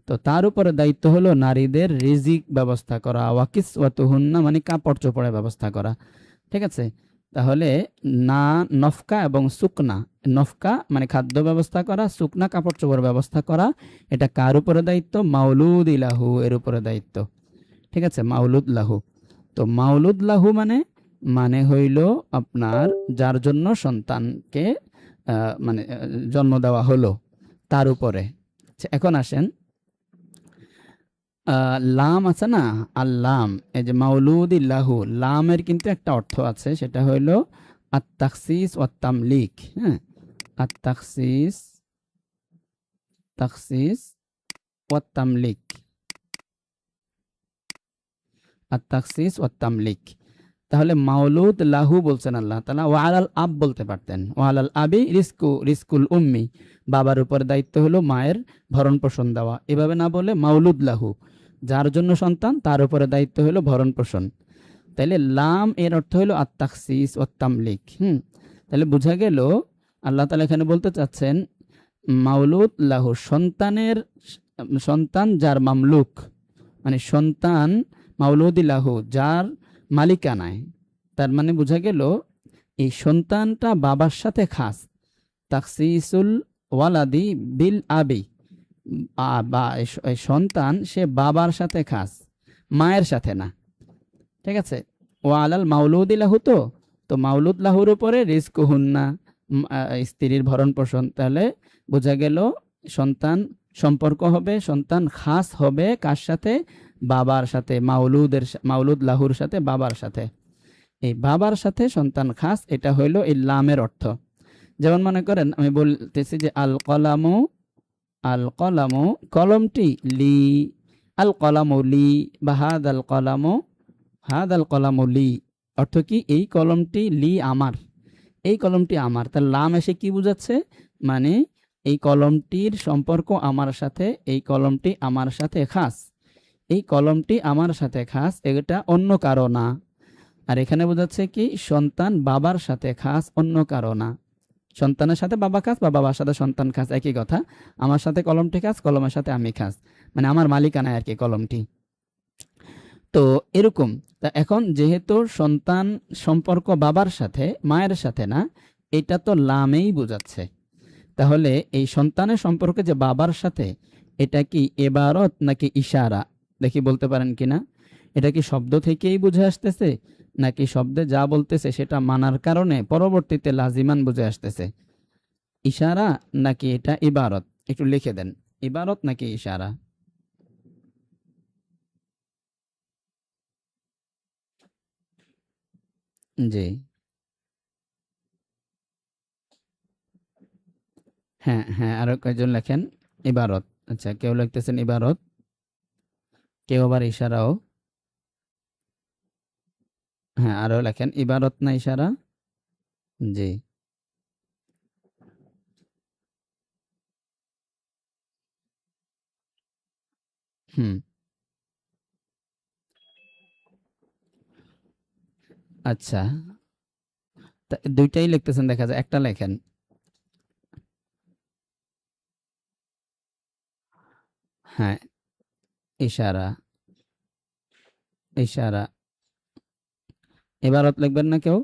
তো তার উপরে দায়িত্ব হলো নারীদের রিজিক ব্যবস্থা করা, ওয়াকিস ওয়াতু হুন্না মানে কাপড় চোপড়ের ব্যবস্থা করা। ঠিক আছে? তাহলে না, নফকা এবং সুকনা, নফকা মানে খাদ্য ব্যবস্থা করা, সুকনা কাপড় চোপড় ব্যবস্থা করা, এটা কার উপরে দায়িত্ব? মাউলুদ ইলাহু, এর উপরে দায়িত্ব। ঠিক আছে, মাউলুদ লাহু। তো মাউলুদ লাহু মানে মানে হইল আপনার যার জন্য সন্তানকে মানে জন্ম দেওয়া হলো, তার উপরে। আচ্ছা, এখন আসেন লাম আছে না, আল্লাম, এই যে মাউলুদ ইল্লাহু, লামের কিন্তু একটা অর্থ আছে, সেটা হইল আত-তাখসিস ওয়াত তামলিক। হ্যাঁ, আত-তাখসিস, তাখসিস ওয়াত তামলিক, আত-তাখসিস ওয়াত তামলিক। তাহলে মাউলুদ লাহু বলছেন আল্লাহ তাআলা, ওয়া আলাল আব বলতে পারতেন, ওয়া আলাল আবি রিজকুল উম্মি, বাবার উপর দায়িত্ব হলো মায়ের ভরণ পোষণ দেওয়া। এভাবে না বলে মাউলুদ লাহু, যার জন্য সন্তান, তার উপরে দায়িত্ব হলো ভরণ পোষণ। তাইলে লাম এর অর্থ হলো আত-তাখসিস ওয়াত তামলিক। তাহলে বোঝা গেল আল্লাহ তাআলা এখানে বলতে চাচ্ছেন মাউলুদ লাহু, সন্তানের, সন্তান যার মামলুক, মানে সন্তান মাউলুদ লাহু যার মালিকানায়। তার মানে বোঝা গেল এই সন্তানটা বাবার সাথে খাস। তাখসিসুল ওয়ালাদি বিল আবি, বা এই সন্তান সে বাবার সাথে খাস, মায়ের সাথে না। ঠিক আছে? ওয়া আলাল মাউলুদি লাহু, তো তো মাউলুদ লাহুর উপরে রিজকুহুন্না, স্ত্রীর ভরণ পোষণ। তাহলে বোঝা গেল সন্তান সম্পর্ক হবে, সন্তান খাস হবে কার সাথে? বাবার সাথে, মাউলুদ লাহুর সাথে, বাবার সাথে। এই বাবার সাথে সন্তান খাস, এটা হইল এই লামের অর্থ। যেমন মনে করেন আমি বলতেছি যে আল কলামু, আল কলামু কলমটি, লি, আল কলামু লি, বা হাদাল কলামু, হাদাল কলামু লি, অর্থ কি? এই কলমটি লি আমার, এই কলমটি আমার। তার লাম এসে কি বুঝাচ্ছে? মানে এই কলমটির সম্পর্ক আমার সাথে, এই কলমটি আমার সাথে খাস, এই কলমটি আমার সাথে খাস, এটা অন্য কারো না। আর এখানে বোঝাচ্ছে কি? সন্তান বাবার সাথে খাস, অন্য কারো না। সন্তানের সাথে বাবা খাস বা বাবার সাথে সন্তান খাস, একই কথা। আমার সাথে কলমটি খাস, কলমের সাথে আমি খাস, মানে আমার মালিকানায় আর কি কলমটি। তো এরকম। তা এখন যেহেতু সন্তান সম্পর্ক বাবার সাথে, মায়ের সাথে না, এটা তো লামেই বোঝাচ্ছে। তাহলে এই সন্তানের সম্পর্কে যে বাবার সাথে, এটা কি এবারত নাকি ইশারা? দেখি বলতে পারেন কিনা। এটা কি শব্দ থেকেই বুঝে আসতেছে, নাকি শব্দে যা বলতেছে সেটা মানার কারণে পরবর্তীতে লাজিমান বুঝে আসতেছে? ইশারা নাকি এটা ইবারত? একটু লিখে দেন, ইবারত নাকি ইশারা? জি, হ্যাঁ হ্যাঁ, আরো কয়েকজন লেখেন ইবারত। আচ্ছা, কেউ লিখতেছেন ইবারত, কেউ আবার ইশারাও। হ্যাঁ, আরো লেখেন ইবারত না ইশারা। জি, হুম, আচ্ছা। দুইটাই লিখতেছেন দেখা যায়, একটা লেখেন। হ্যাঁ, ইশারা, ইশারা। ইবারত লিখবেন না কেউ?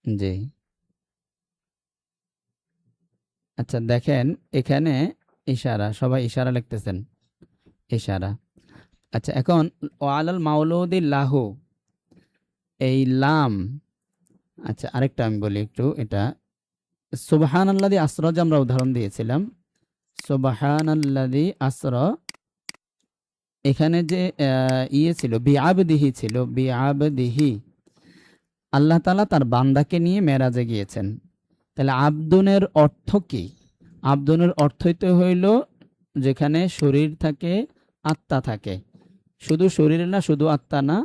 জি, আচ্ছা দেখেন এখানে ইশারা, সবাই ইশারা লিখতেছেন, ইশারা। আচ্ছা, এখন ওয়ালাল মাউলুদি লাহু, এই লাম। আচ্ছা, আরেকটা আমি বলি একটু, এটা সুবহানাল্লাযী আসরা যে আমরা উদাহরণ দিয়েছিলাম, সুবহানাল্লাযী আসরা, এখানে যে ইয়ে ছিল, বিআবদিহি ছিল, বিআবদিহি, আল্লাহ তাআলা তার বান্দাকে নিয়ে মেরাজে গিয়েছেন। তাহলে আবদুনের অর্থ কি? আবদনের অর্থই তো হইল যেখানে শরীর থাকে, আত্মা থাকে। শুধু শরীর না, শুধু আত্মা না,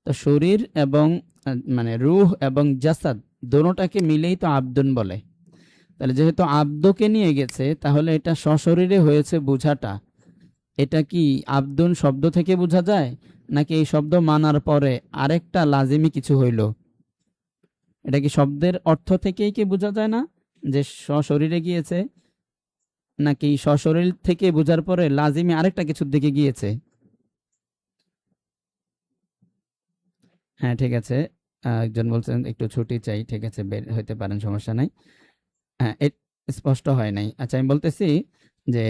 তো শরীর এবং মানে রূহ এবং জাসাদ দোনোটাকে মিলেই তো আবদন বলে। তাহলে যেহেতু আব্দকে নিয়ে গেছে, তাহলে এটা সশরীরে হয়েছে বোঝাটা, এটা কি আবদুন শব্দ থেকে বোঝা যায়, নাকি এই শব্দ মানার পরে আরেকটা লাজিমি কিছু হইল? এটা কি শব্দের অর্থ থেকেই কি বোঝা যায় না যে সশরীরে গিয়েছে, নাকি সশরীর থেকে বোঝার পরে লাজিমি আরেকটা কিছুর দিকে গিয়েছে? হ্যাঁ, ঠিক আছে। একজন বলছেন একটু ছুটি চাই, ঠিক আছে, বের হইতে পারেন, সমস্যা নাই। হ্যাঁ, স্পষ্ট হয় নাই। আচ্ছা, আমি বলতেছি যে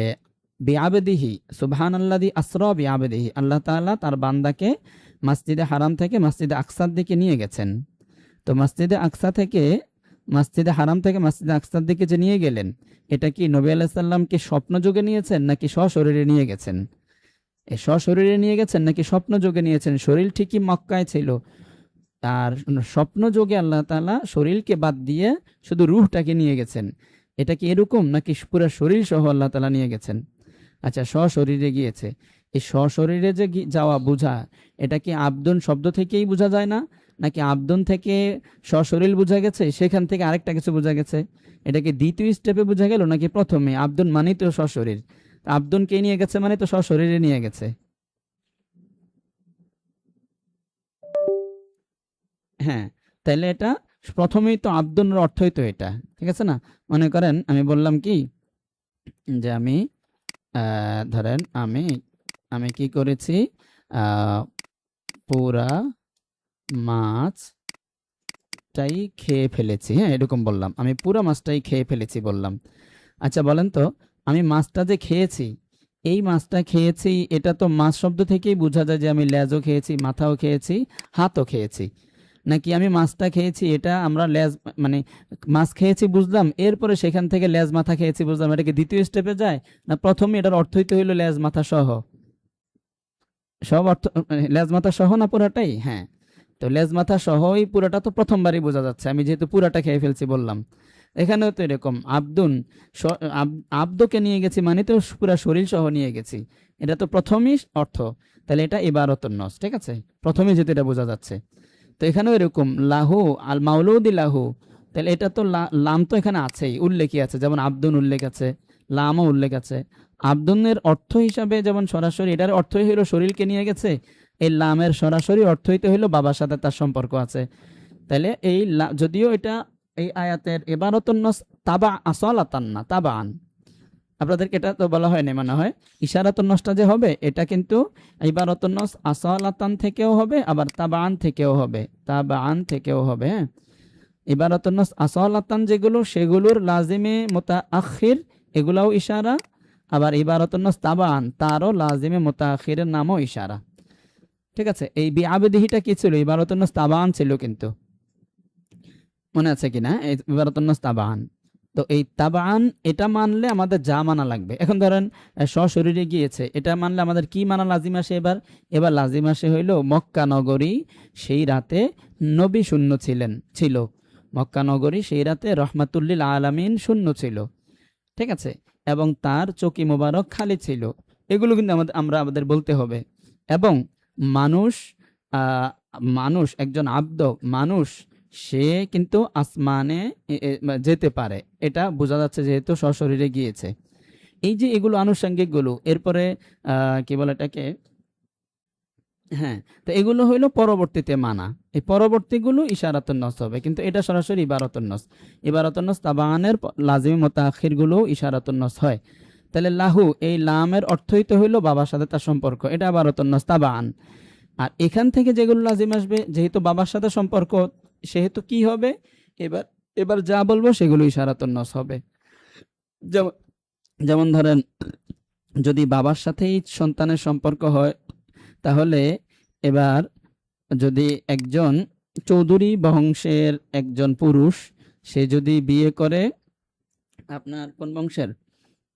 বিআবদিহি সুবহানাল্লাযী আসরা বিআবদিহি, আল্লাহ তাআলা তার বান্দাকে মসজিদে হারাম থেকে মসজিদে আকসার দিকে নিয়ে গেছেন। তো মসজিদে হারাম থেকে মসজিদে আকসার দিকে যে নিয়ে গেলেন, এটা কি নবী আলাইহিস সাল্লামকে স্বপ্ন যোগে নিয়েছেন নাকি সশরীরে নিয়ে গেছেন? এই সশরীরে নিয়ে গেছেন নাকি স্বপ্ন যোগে নিয়েছেন? শরীর ঠিকই মক্কায় ছিল, আর স্বপ্ন যোগে আল্লাহ তাআলা শরীরকে বাদ দিয়ে শুধু রূহটাকে নিয়ে গেছেন। এটা কি এরকম, নাকি পুরো শরীর সহ আল্লাহ তাআলা নিয়ে গেছেন? আচ্ছা, সশরীরে গিয়েছে। এই সশরীরে যে যাওয়া বোঝা, এটা কি আবদন শব্দ থেকেই বোঝা যায় না, নাকি আবদন থেকে সশরীর বোঝা গেছে, সেখান থেকে আরেকটা কিছু বোঝা গেছে? এটা কি দ্বিতীয় স্টেপে বোঝা গেল, নাকি প্রথমে? আবদন মানেই তো সশরীর, আবদনকে নিয়ে গেছে মানে তো সশরীরে নিয়ে গেছে। হ্যাঁ, তাহলে এটা প্রথমেই তো আবদনের অর্থই তো এটা, ঠিক আছে না? মনে করেন আমি বললাম কি যে আমি ধরেন আমি আমি কি করেছি, আহ, পুরা মাছটাই খেয়ে ফেলেছি। হ্যাঁ, এরকম বললাম, আমি পুরা মাছটাই খেয়ে ফেলেছি বললাম। আচ্ছা বলেন তো, আমি মাছটা যে খেয়েছি, এই মাছটা খেয়েছি, এটা তো মাছ শব্দ থেকেই বোঝা যায় যে আমি লেজও খেয়েছি, মাথাও খেয়েছি, হাতও খেয়েছি। নাকি আমি মাছটা খেয়েছি, এটা আমরা লেজ মানে মাছ খেয়েছি বুঝলাম, এরপরে সেখান থেকে লেজ মাথা খেয়েছি বুঝলাম, এটা কি দ্বিতীয় স্টেপে যায়, না প্রথমে এটার অর্থই তো হইলো লেজ মাথা সহ? সব অর্থ লেজ মাথা সহ না পুরাটাই? হ্যাঁ, তো লেজ মাথা সহই পুরাটা তো প্রথমবারই বোঝা যাচ্ছে, আমি যেহেতু পুরাটা খেয়ে ফেলছি বললাম। এখানেও তো এরকম আবদুন আব্দকে নিয়ে গেছি মানে তো পুরা শরীর সহ নিয়ে গেছি, এটা তো প্রথমই অর্থ। তাহলে এটা ইবারতুন নস, ঠিক আছে, প্রথমে যেহেতু এটা বোঝা যাচ্ছে। তো এখানেও এরকম লাহু আল মাউলুদি লাহু, তাহলে এটা তো লাম তো এখানে আছেই, উল্লেখই আছে, যেমন আব্দুন উল্লেখ আছে, লামও উল্লেখ আছে। আব্দুনের অর্থ হিসাবে যেমন সরাসরি এটার অর্থই হইলো শরীরকে নিয়ে গেছে, এই লামের সরাসরি অর্থই তো হইলো বাবার সাথে তার সম্পর্ক আছে। তাহলে এই যদিও এটা এই আয়াতের ইবারাতুন নাস তাবা আসালাতান না তাবান, আপনাদেরকে এটা তো বলা হয় না মনে হয়, ইশারাতুন নাসটা যে হবে এটা কিন্তু ইবারাতুন নাস আসালাতান থেকেও হবে, আবার তাবান থেকেও হবে, তাবান থেকেও হবে। হ্যাঁ, ইবারাতুন নাস আসালাতান যেগুলো, সেগুলোর লাজিমে মুতাআখির, এগুলাও ইশারা। আবার ইবারাতুন নাস তাবান, তারও লাজিমে মুতাআখিরের নামও ইশারা। ঠিক আছে, এই বিআবদিহিটা কি ছিল? ইবারাতুন নাস তাবান ছিল, কিন্তু মনে আছে কিনা এই ইবারাতুন নাস তাবান? তো এই তাবান এটা মানলে আমাদের যা মানা লাগবে, এখন ধরেন সশরীরে গিয়েছে, এটা মানলে আমাদের কি মানা লাজিম আসে? এবার লাজিম আসে হইল মক্কা নগরী সেই রাতে নবী শূন্য ছিল, মক্কা নগরী সেই রাতে রহমাতুল্লিল আলামিন শূন্য ছিল, ঠিক আছে, এবং তার চকি মোবারক খালি ছিল। এগুলো কিন্তু আমাদের বলতে হবে। এবং মানুষ আহ, মানুষ একজন মানুষ, সে কিন্তু আসমানে যেতে পারে, এটা বোঝা যাচ্ছে যেহেতু সশরীরে গিয়েছে। এই যে এগুলো আনুষঙ্গিক গুলো, এরপরে কি বলে এটাকে, হ্যাঁ, তো এগুলো হইলো পরবর্তীতে মানা, এই পরবর্তীগুলো ইশারাতুন নস হবে, কিন্তু এটা সরাসরি ইবারাতুন নস। ইবারাতুন নস তাবানের লাজিম মুতাআখির গুলো ইশারাতুন নস হয়। তাহলে লাহু, এই লামের অর্থই তো হইলো বাবার সাথে তার সম্পর্ক, এটা ইবারাতুন নস তাবান। আর এখান থেকে যেগুলো লাজিম আসবে, যেহেতু বাবার সাথে সম্পর্ক, সেহেতু কি হবে, এবার এবার যা বলবো সেগুলো ইশারাতুন নস হবে। যেমন যেমন ধরেন, যদি বাবার সাথেই সন্তানের সম্পর্ক হয়, তাহলে এবার যদি একজন চৌধুরী বংশের একজন পুরুষ, সে যদি বিয়ে করে আপনার কোন বংশের,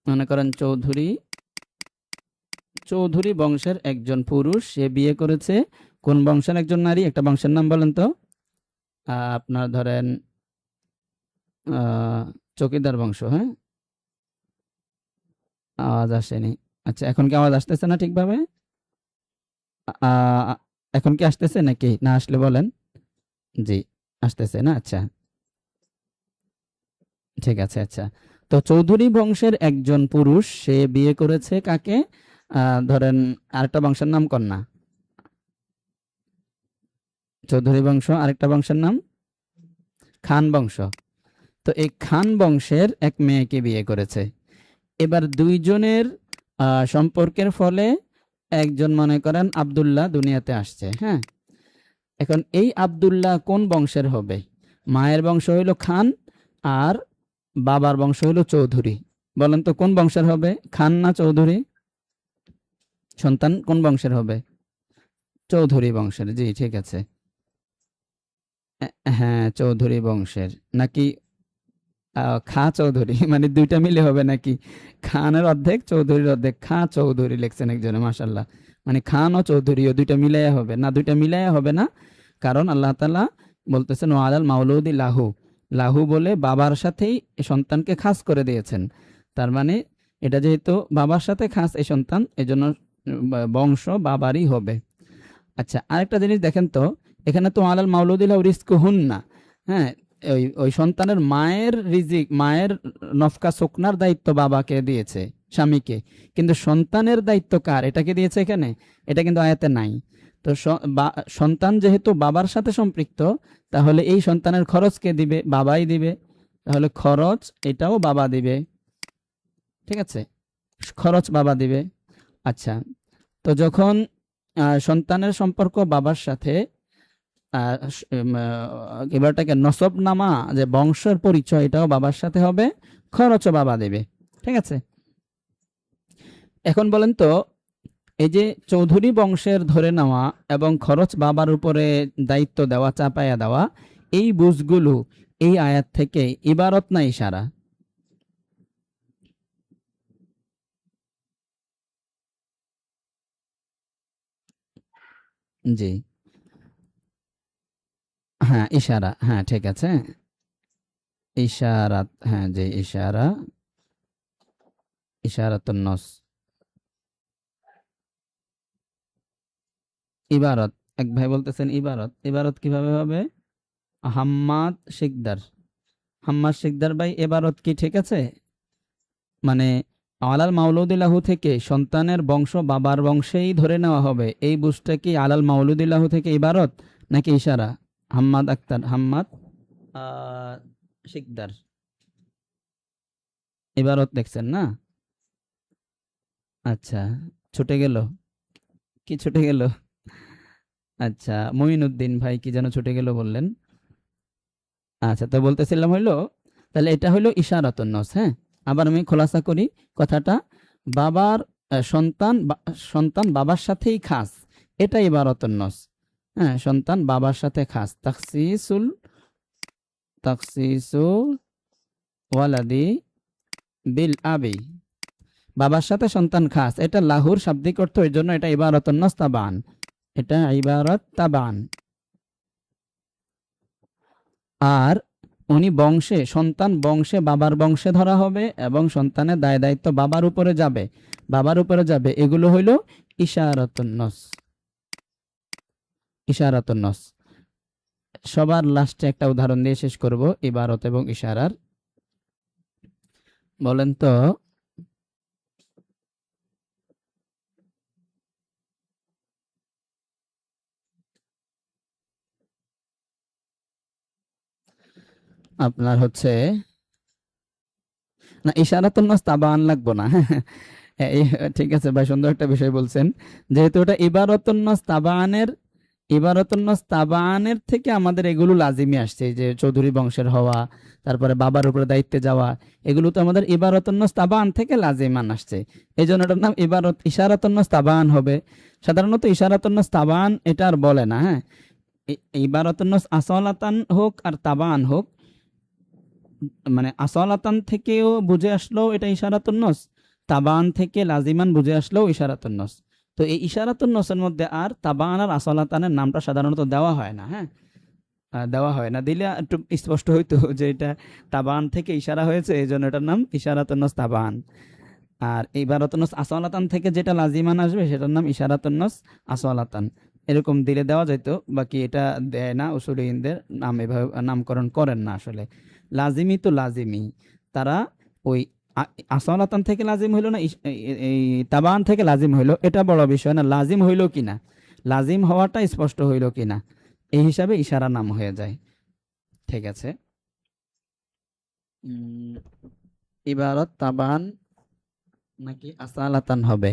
মনে করেন চৌধুরী বংশের একজন পুরুষ, সে বিয়ে করেছে কোন বংশের একজন নারী, একটা বংশের নাম বলেন তো? আপনার ধরেন চকিদার বংশ। হ্যাঁ, আওয়াজ আসেনি। আচ্ছা, এখন কি আওয়াজ আসতেছে না ঠিকভাবে? আ এখন কি আসতেছে নাকি? না আসলে বলেন। জি, আসতেছে না? আচ্ছা, ঠিক আছে, আচ্ছা। তো চৌধুরী বংশের একজন পুরুষ, সে বিয়ে করেছে কাকে? ধরেন আরেকটা বংশের নাম কন না। চৌধুরী বংশ, আরেকটা বংশের নাম? খান বংশ। তো এই খান বংশের এক মেয়েকে বিয়ে করেছে। এবার ২ জনের সম্পর্কের ফলে একজন মনে করেন আব্দুল্লাহ দুনিয়াতে আসছে, হ্যাঁ? এখন এই আব্দুল্লাহ কোন বংশের হবে? মায়ের বংশ হইল খান আর বাবার বংশ হইল চৌধুরী। বলেন তো কোন বংশের হবে? খান না চৌধুরী? সন্তান কোন বংশের হবে? চৌধুরী বংশের। জি, ঠিক আছে। অ্যা হ্যাঁ, চৌধুরী বংশের। নাকি খাঁ চৌধুরী মানে ২ টা মিলে হবে নাকি? খানের অর্ধেক, চৌধুরীর অর্ধেক। খাঁ চৌধুরী লিখছেন একজনে, মাশাআল্লাহ। মানে খান ও চৌধুরীও ২ টা মিলাইয়া হবে। না, ২ টা মিলাইয়া হবে না। কারণ আল্লাহ তাআলা বলতেছেন ওয়া আলাল মাউলুদি লাহু। লাহু বলে বাবার সাথেই সন্তানকে খাস করে দিয়েছেন। তার মানে এটা যেহেতু বাবার সাথে খাস এই সন্তান, এজন্য বংশ বাবারই হবে। আচ্ছা, আরেকটা জিনিস দেখেন তো, এখানে তো আলাল মাউলুদি লাহু রিজকুহুন্না, হ্যাঁ? ওই সন্তানের মায়ের রিজিক, মায়ের নফকা সুকনার দায়িত্ব বাবাকে দিয়েছে, স্বামীকে। কিন্তু সন্তানের দায়িত্ব কার? এটাকে দিয়েছে এখানে? এটা কিন্তু আয়াতে নাই। তো সন্তান যেহেতু বাবার সাথে সম্পৃক্ত, তাহলে এই সন্তানের খরচ কে দিবে? বাবাই দিবে। তাহলে খরচ এটাও বাবা দিবে। ঠিক আছে? খরচ বাবা দিবে। আচ্ছা, তো যখন সন্তানের সম্পর্ক বাবার সাথে, এবারটাকে নসব নামা, যে বংশের পরিচয়, এটাও বাবার সাথে হবে, খরচও বাবা দেবে। ঠিক আছে? এখন বলেন তো, এই যে চৌধুরী বংশের ধরে নেওয়া এবং খরচ বাবার উপরে দায়িত্ব দেওয়া, চাপায়া দেওয়া, এই বুঝগুলো এই আয়াত থেকে ইবারত না ইশারা? জি, হ্যাঁ, ইশারা, হ্যাঁ, ঠিক আছে। ইশারাত, হ্যাঁ, জি, ইশারা, ইশারাতুন নস, ইবারত। এক ভাই বলতেছেন ইবারত। ইবারত কিভাবে হবে? হাম্মাদ শিকদার, হাম্মাদ শিকদার ভাই, এবারত কি ঠিক আছে? মানে আলাল মাউলুদিল্লাহু থেকে সন্তানের বংশ বাবার বংশেই ধরে নেওয়া হবে, এই বুঝটা কি আলাল মাউলুদিল্লাহু থেকে ইবারত নাকি ইশারা? হাম্মাদ আক্তার, হাম্মাদ শিকদার, ইবারত দেখছেন না? আচ্ছা, ছুটে গেল। কি ছুটে গেল? আচ্ছা, মঈনুদ্দিন ভাই কি যেন ছুটে গেল বললেন। আচ্ছা, তো বলতেছিলাম হইলো, তাহলে এটা হইলো ইশারাতুন নস, হ্যাঁ? আবার আমি খোলাসা করি কথাটা। বাবার সন্তান বাবার সাথেই খাস, এটা ইবারাতুন নস। হ্যাঁ, সন্তান বাবার সাথে খাস। তাখসিসু ওয়ালাদি বিল আবি, বাবার সাথে সন্তান খাস, এটা লাহুর শাব্দিক অর্থ, এর জন্য এটা ইবারাতুন নস তাবান। এটা ইবারাত তাবান। আর উনি বংশে, সন্তান বংশে বাবার বংশে ধরা হবে এবং সন্তানের দায় দায়িত্ব বাবার উপরে যাবে, বাবার উপরে যাবে। এগুলো হইল ইশারাতুন নস, ইশারাতুন নস। সবার লাস্টে একটা উদাহরণ দিয়ে শেষ করব ইবারত এবং ইশারার। বলেন তো, আপনার হচ্ছে, না, ইশারাতুন নস তাবান লাগবো না। ঠিক আছে ভাই, সুন্দর একটা বিষয় বলছেন। যেহেতু এটা ইবারতুন নস তাবানের, ইবারতুন নস তাবানের থেকে আমাদের এগুলো লাজিমি আসছে, এই যে চৌধুরী বংশের হওয়া, তারপরে বাবার উপরে দায়িত্বে যাওয়া, এগুলো তো আমাদের ইবারতুন নস তাবান থেকে লাজিমান আসছে। এই জন্য এটার নাম ইশারাতুন নস তাবান হবে। সাধারণত ইশারাতুন নস তাবান এটা আর বলে না, হ্যাঁ? ইবারতুন নস আসলাতান হোক আর তাবান হোক, মানে আসলাতান থেকেও বুঝে আসলেও এটা ইশারাতুন নস, তাবান থেকে লাজিমান বুঝে আসলেও ইশারাতুন নস। তো এই ইশারাতুন নসের মধ্যে আর তাবান আর আসলাতানের নামটা সাধারণত দেওয়া হয় না, হ্যাঁ? দেওয়া হয় না। দিলে একটু স্পষ্ট হইতো যে এটা তাবান থেকে ইশারা হয়েছে, এই জন্য এটার নাম ইশারাতুন নস তাবান। আর ইবারাতুন নাস আসওয়ালাতান থেকে যেটা লাজিমান আসবে সেটার নাম ইশারাতুন নাস আসওয়ালাতান। এরকম দিলে দেওয়া যেত, বাকি এটা দেয় না, উসুলিয়িনদের নাম এভাবে নামকরণ করেন না আসলে। লাজিমি তো লাজিমি, তারা ওই আসওয়ালাতান থেকে লাজিম হইলো না এই তাবান থেকে লাজিম হইলো, এটা বড় বিষয় না, লাজিম হইলো কিনা, লাজিম হওয়াটা স্পষ্ট হইলো কিনা, এই হিসাবে ইশারা নাম হয়ে যায়। ঠিক আছে। ইবারত তাবান নাকি আসালাতান হবে?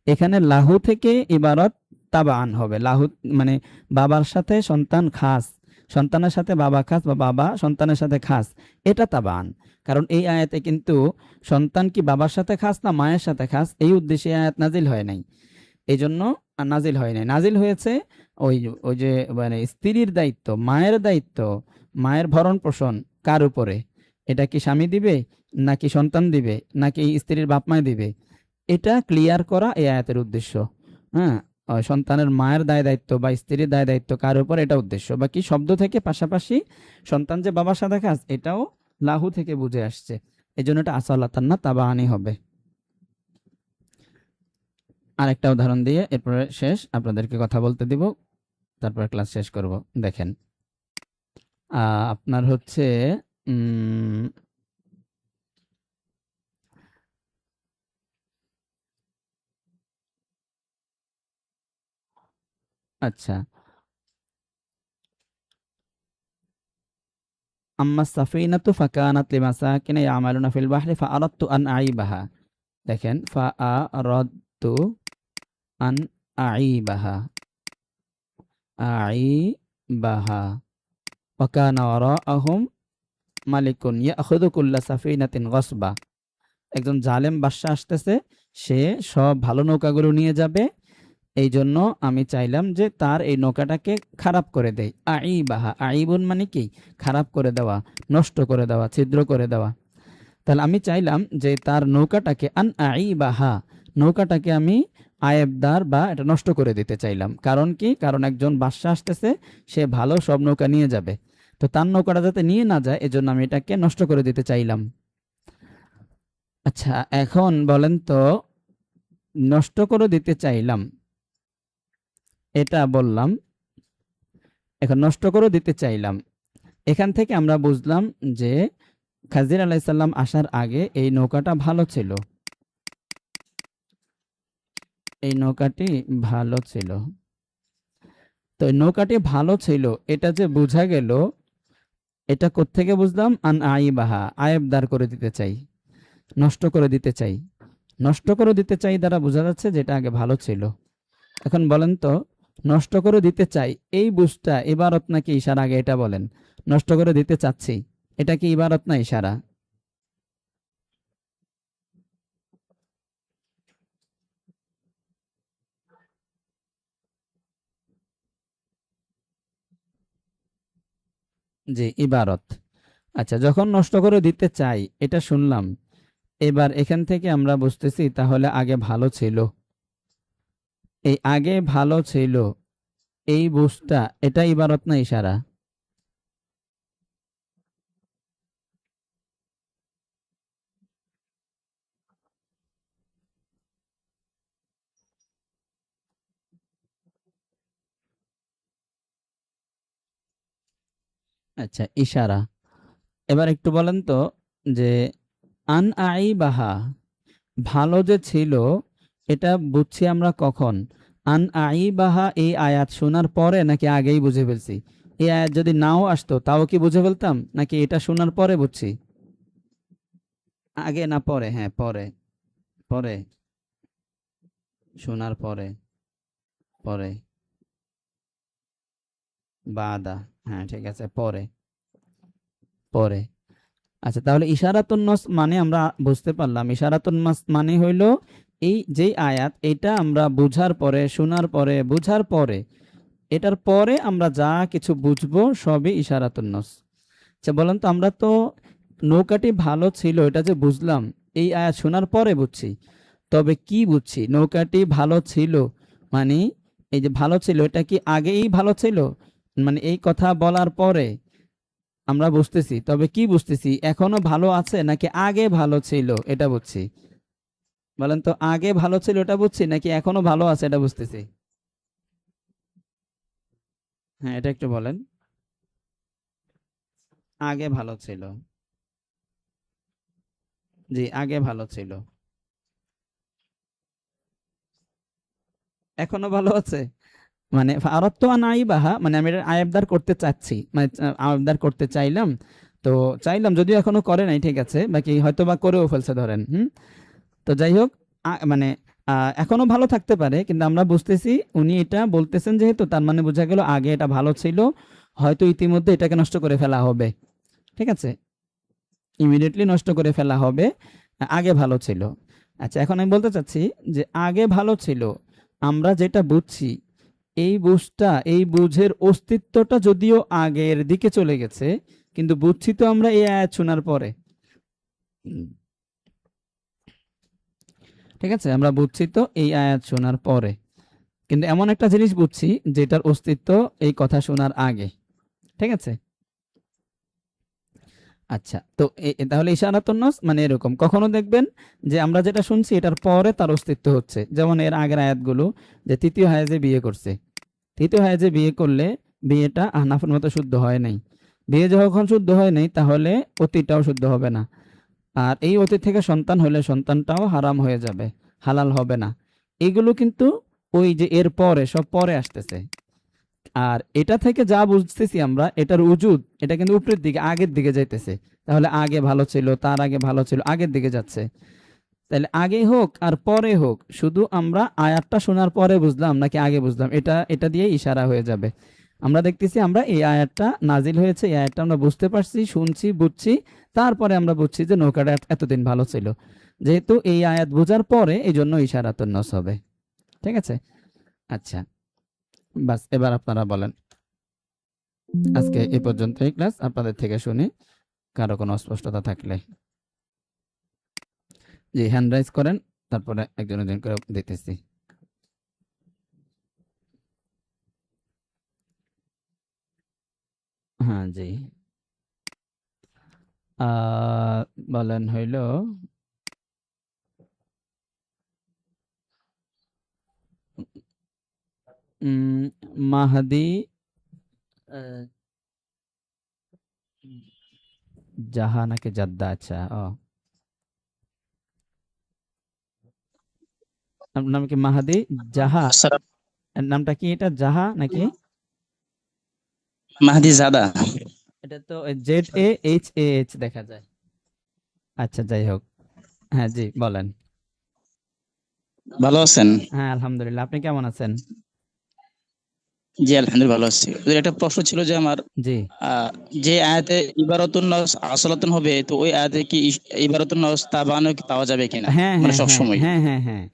এখানে লাহু থেকে ইবারত তাবান হবে। লাহু মানে বাবার সাথে সন্তান খাস, সন্তানের সাথে বাবা খাস বা বাবা সন্তানের সাথে খাস, এটা তাবান। কারণ এই আয়াতে কিন্তু সন্তান কি বাবার সাথে খাস না মায়ের সাথে খাস, এই উদ্দেশ্যে এই আয়াত নাজিল হয় নাই। এই জন্য নাজিল হয় নাই, নাজিল হয়েছে ওই ওই যে মানে স্ত্রীর দায়িত্ব, মায়ের দায়িত্ব, মায়ের ভরণ পোষণ কার উপরে, এটা কি স্বামী দিবে নাকি সন্তান দিবে নাকি স্ত্রীর বাপ মায় দিবে, এটা ক্লিয়ার করা এই আয়াতের উদ্দেশ্য। হ্যাঁ, সন্তানের মায়ের দায় দায়িত্ব বা স্ত্রীর দায় দায়িত্ব কার উপর, এটা উদ্দেশ্য। বাকি শব্দ থেকে পাশাপাশি সন্তান যে বাবার সাথে খাস, এটাও লাহু থেকে বুঝে আসছে, এই জন্য এটা আসালাতান না তাবাআনি হবে। আরেকটা উদাহরণ দিয়ে এরপরে শেষ, আপনাদেরকে কথা বলতে দিব, তারপর ক্লাস শেষ করব। দেখেন, আপনার হচ্ছে উম, আচ্ছা, আম্মা সাফিনাতু ফাকানাত লিমাসাকিনা ইয়ামালুনা ফিল বাহরি ফাআরাদতু আন আইবাহা। দেখেন, ফাআরাদতু আন আইবাহা, আইবাহা ওয়া কানা ওয়ারাআহুম মালিকুন ইয়াখুযু কুল্লা সাফিনাতিন গসবা। একজন জালেম বাদশা আসতেছে, সে সব ভালো নৌকাগুলো নিয়ে যাবে, এই জন্য আমি চাইলাম যে তার এই নৌকাটাকে খারাপ করে দেয়। আইবাহা, আইবুন মানে কি, খারাপ করে দেওয়া, নষ্ট করে দেওয়া, ছিদ্র করে দেওয়া। তাহলে আমি চাইলাম যে তার নৌকাটাকে আন আইবাহা, নৌকাটাকে আমি আয়েবদার বা এটা নষ্ট করে দিতে চাইলাম। কারণ কি, কারণ একজন বাদশা আসতেছে, সে ভালো সব নৌকা নিয়ে যাবে, তো তার নৌকাটা যাতে নিয়ে না যায় এজন্য আমি এটাকে নষ্ট করে দিতে চাইলাম। আচ্ছা, এখন বলেন তো, নষ্ট করে দিতে চাইলাম এটা বললাম, এখন নষ্ট করে দিতে চাইলাম, এখান থেকে আমরা বুঝলাম যে খাজির আলাইসাল্লাম আসার আগে এই নৌকাটা ভালো ছিল, এই নৌকাটি ভালো ছিল। তো এই নৌকাটি ভালো ছিল এটা যে বোঝা গেল, এটা কোত্থেকে বুঝলাম, আন আইবাহা, আয়েবদার করে দিতে চাই, নষ্ট করে দিতে চাই, নষ্ট করে দিতে চাই দ্বারা বোঝা যাচ্ছে যেটা আগে ভালো ছিল। এখন বলেন তো, নষ্ট করে দিতে চাই এই বুঝটা ইবারত নাকি ইশারা, আগে এটা বলেন। নষ্ট করে দিতে চাচ্ছি, এটা কি ইবারত না ইশারা? জি, ইবারত। আচ্ছা, যখন নষ্ট করে দিতে চাই এটা শুনলাম, এবার এখান থেকে আমরা বুঝতেছি তাহলে আগে ভালো ছিল। এই আগে ভালো ছিল এই বুঝটা, এটা ইবারত না ইশারা? আচ্ছা, ইশারা। এবার একটু বলেন তো যে আন আইবাহা, ভালো যে ছিল এটা বুঝছি আমরা কখন? আন আইবাহা এই আয়াত শোনার পরে নাকি আগেই বুঝে ফেলছি? এই আয়াত যদি নাও আসতো তাও কি বুঝে ফেলতাম, নাকি এটা শোনার পরে বুঝছি? আগে না পরে? হ্যাঁ, পরে। পরে, শোনার পরে। পরে, বাদা। হ্যাঁ, ঠিক আছে, পরে। পরে। আচ্ছা, তাহলে ইশারাতুন নস মানে আমরা বুঝতে পারলাম, ইশারাতুন নস মানে হইল এই যেই আয়াত, এটা আমরা বুঝার পরে, শোনার পরে, বুঝার পরে, এটার পরে আমরা যা কিছু বুঝবো সবই ইশারাতুন নস। আচ্ছা, বলেন তো, আমরা তো নৌকাটি ভালো ছিল এটা যে বুঝলাম এই আয়াত শোনার পরে বুঝছি, তবে কি বুঝছি নৌকাটি ভালো ছিল মানে, এই যে ভালো ছিল এটা কি আগেই ভালো ছিল, মানে এই কথা বলার পরে আমরা বুঝতেছি, তবে কি বুঝতেছি, এখনো ভালো আছে নাকি আগে ভালো ছিল এটা বুঝছি। বলেন তো, আগে ভালো ছিল এটা বুঝছি নাকি এখনো ভালো আছে এটা বুঝতেছি? হ্যাঁ, এটা একটু বলেন। আগে ভালো ছিল। জি, আগে ভালো ছিল। এখনো ভালো আছে। মানে আরাদতু আন আইবাহা, মানে আমি এটা আয়াবদার করতে চাচ্ছি, মানে আয়াবদার করতে চাইলাম। তো চাইলাম, যদিও এখনো করে নাই, ঠিক আছে, বাকি হয়তো বা করেও ফেলছে ধরেন। তো যাই হোক, মানে এখনো ভালো থাকতে পারে, কিন্তু আমরা বুঝতেছি উনি এটা বলতেছেন যেহেতু, তার মানে বোঝা গেল আগে এটা ভালো ছিল, হয়তো ইতিমধ্যে এটাকে নষ্ট করে ফেলা হবে। ঠিক আছে, ইমিডিয়েটলি নষ্ট করে ফেলা হবে। আগে ভালো ছিল। আচ্ছা, এখন আমি বলতে চাচ্ছি যে আগে ভালো ছিল, আমরা যেটা বুঝছি, এই বুঝের অস্তিত্বটা যদিও আগের দিকে চলে গেছে, কিন্তু বুঝছি তো আমরা এই আয়াত শোনার পরে। ঠিক আছে, আমরা বুঝছি তো এই আয়াত শোনার পরে, কিন্তু এমন একটা জিনিস বুঝছি যেটার অস্তিত্ব এই কথা শোনার আগে। ঠিক আছে। আচ্ছা, তো তাহলে ইশারাতুন নাস মানে এরকম কখনো দেখবেন যে আমরা যেটা শুনছি এটার পরে তার অস্তিত্ব হচ্ছে, যেমন এর আগের আয়াতগুলো, যে তৃতীয় হায়েজে বিয়ে করছে, তৃতীয় হায়েজে বিয়ে করলে বিয়েটা আহনাফের মতো শুদ্ধ হয় নাই। বিয়ে যখন শুদ্ধ হয় নাই, তাহলে অতীটাও শুদ্ধ হবে না। আর এই অতীত থেকে সন্তান হলে সন্তানটাও হারাম হয়ে যাবে, হালাল হবে না। এগুলো কিন্তু ওই যে এর পরে, সব পরে আসতেছে। আর এটা থেকে যা বুঝতেছি আমরা, এটার উজুদ, এটা কিন্তু উপরের দিকে, আগের দিকে যাইতেছে। তাহলে আগে ভালো ছিল, তার আগে ভালো ছিল, আগের দিকে যাচ্ছে। তাহলে আগে হোক আর পরে হোক, শুধু আমরা আয়াতটা শোনার পরে বুঝলাম নাকি আগে বুঝলাম, এটা এটা দিয়ে ইশারা হয়ে যাবে। আমরা দেখতেছি আমরা এই আয়াতটা নাজিল হয়েছে, এই আয়াতটা আমরা বুঝতে পারছি, শুনছি, বুঝছি, তারপরে আমরা বুঝছি যে নৌকাটা এতদিন ভালো ছিল। যেহেতু এই আয়াত বোঝার পরে, এই জন্য ইশারাতুন নাস হবে। ঠিক আছে। আচ্ছা, বাস এবার আপনারা বলেন। আজকে এই পর্যন্তই ক্লাস, আপনাদের থেকে শুনি কারো কোনো অস্পষ্টতা থাকলে। জি, হ্যান্ড রাইজ করেন, তারপরে একজন একজন করে দিতেছি। হ্যাঁ, জি। বলেন হইল, মাহাদি আহ, জাহা নাকি জাদ্দা? আচ্ছা, ও, আপনার নাম কি মাহাদি জাহা? আসসালাম। এর নামটা কি, এটা জাহা নাকি? মাহদি জাদা। এটা তো ZAHAH দেখা যায়। আচ্ছা, যাই হোক। হ্যাঁ, জি বলেন। ভালো আছেন? হ্যাঁ, আলহামদুলিল্লাহ, আপনি কেমন আছেন? জি আলহামদুলিল্লাহ ভালো আছি। ওদের একটা প্রশ্ন ছিল যে আমার, জি, আহ, যে আয়াতে ইবারাতুন নাস আসলাতুন হবে, তো ওই আয়াতে কি ইবারাতুন নাস তাবানও কি পাওয়া যাবে কিনা, হ্যাঁ, মানে হ্যাঁ, সব হ্যাঁ, সময়? হ্যাঁ, হ্যাঁ, হ্যাঁ।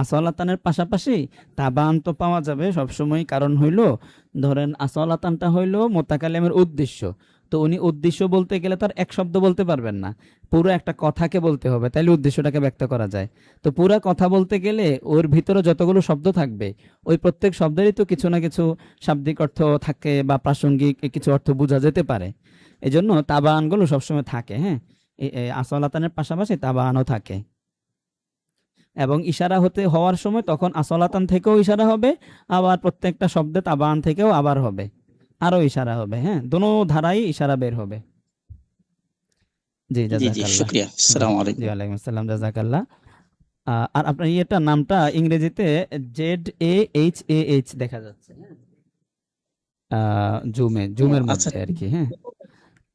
আসলাতানের পাশাপাশি তাবান তো পাওয়া যাবে সবসময়, কারণ হইল, ধরেন আসলাতানটা হইল মোতাকাল্লিমের উদ্দেশ্য। তো উনি উদ্দেশ্য বলতে গেলে তার এক শব্দ বলতে পারবেন না, পুরো একটা কথাকে বলতে হবে, তাইলে উদ্দেশ্যটাকে ব্যক্ত করা যায়। তো পুরো কথা বলতে গেলে ওর ভিতরে যতগুলো শব্দ থাকবে, ওই প্রত্যেক শব্দেরই তো কিছু না কিছু শাব্দিক অর্থ থাকে বা প্রাসঙ্গিক কিছু অর্থ বোঝা যেতে পারে। এজন্য তাবানগুলো সবসময় থাকে। হ্যাঁ, আসলাতানের পাশাপাশি তাবানও থাকে। এবং ইশারা হতে হওয়ার সময় তখন আসলাতান থেকেও ইশারা হবে, আবার প্রত্যেকটা শব্দে তাবান থেকেও আবার হবে, আরো ইশারা হবে। হ্যাঁ, দোনো ধারাই ইশারা বের হবে। জি, জি জি, জাজাকাল্লাহ। শুক্রিয়া, জি, আসসালামু জি, আলাইকুম। ওয়ালাইকুম আসসালাম, জাজাকাল্লাহ। আর আপনার ইয়েটা নামটা ইংরেজিতে ZAHAH দেখা যাচ্ছে। হ্যাঁ, ও জুমের আচ্ছা। মধ্যে আর কি। হ্যাঁ,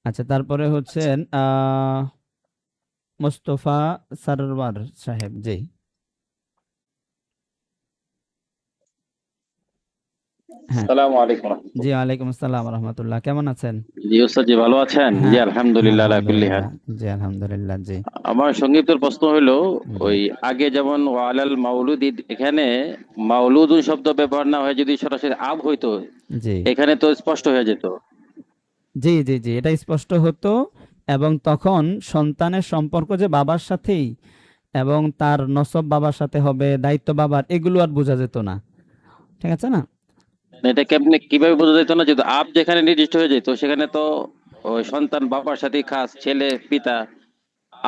আচ্ছা, তারপরে হচ্ছেন মোস্তফা সারওয়ার সাহেব। জি, হ্যাঁ, আসসালামু আলাইকুম জি, রহমতুল্লাহ। ওয়ালাইকুম আসসালাম রহমতুল্লাহ, কেমন আছেন? জি ওস্তাদ জি, ভালো আছেন? জি হ্যাঁ, হ্যাঁ, আলহামদুলিল্লাহ আলা কুল্লি হাল। আলহামদুলিল্লাহ। জি, আলহামদুলিল্লাহ। জি, আমার সংক্ষিপ্ত প্রশ্ন হলো, জি, ওই আগে যেমন ওয়ালাল মাউলুদ, এখানে মাউলুদুন শব্দ ব্যবহার না হয়, যদি সরাসরি আব হইতো, জি, এখানে তো স্পষ্ট হয়ে যেত। জি, জি, জি, এটা স্পষ্ট হতো। এবং তখন সন্তানের সম্পর্ক যে বাবার সাথেই, এবং তার নসব বাবার সাথে হবে, দায়িত্ব বাবার, এগুলো আর বোঝা যেত না। ঠিক আছে না? এটা কেমনে কিভাবে বোঝা যেত না, যদি আব যেখানে নির্দিষ্ট হয়ে যেত, সেখানে তো ওই সন্তান বাবার সাথে খাস, ছেলে পিতা,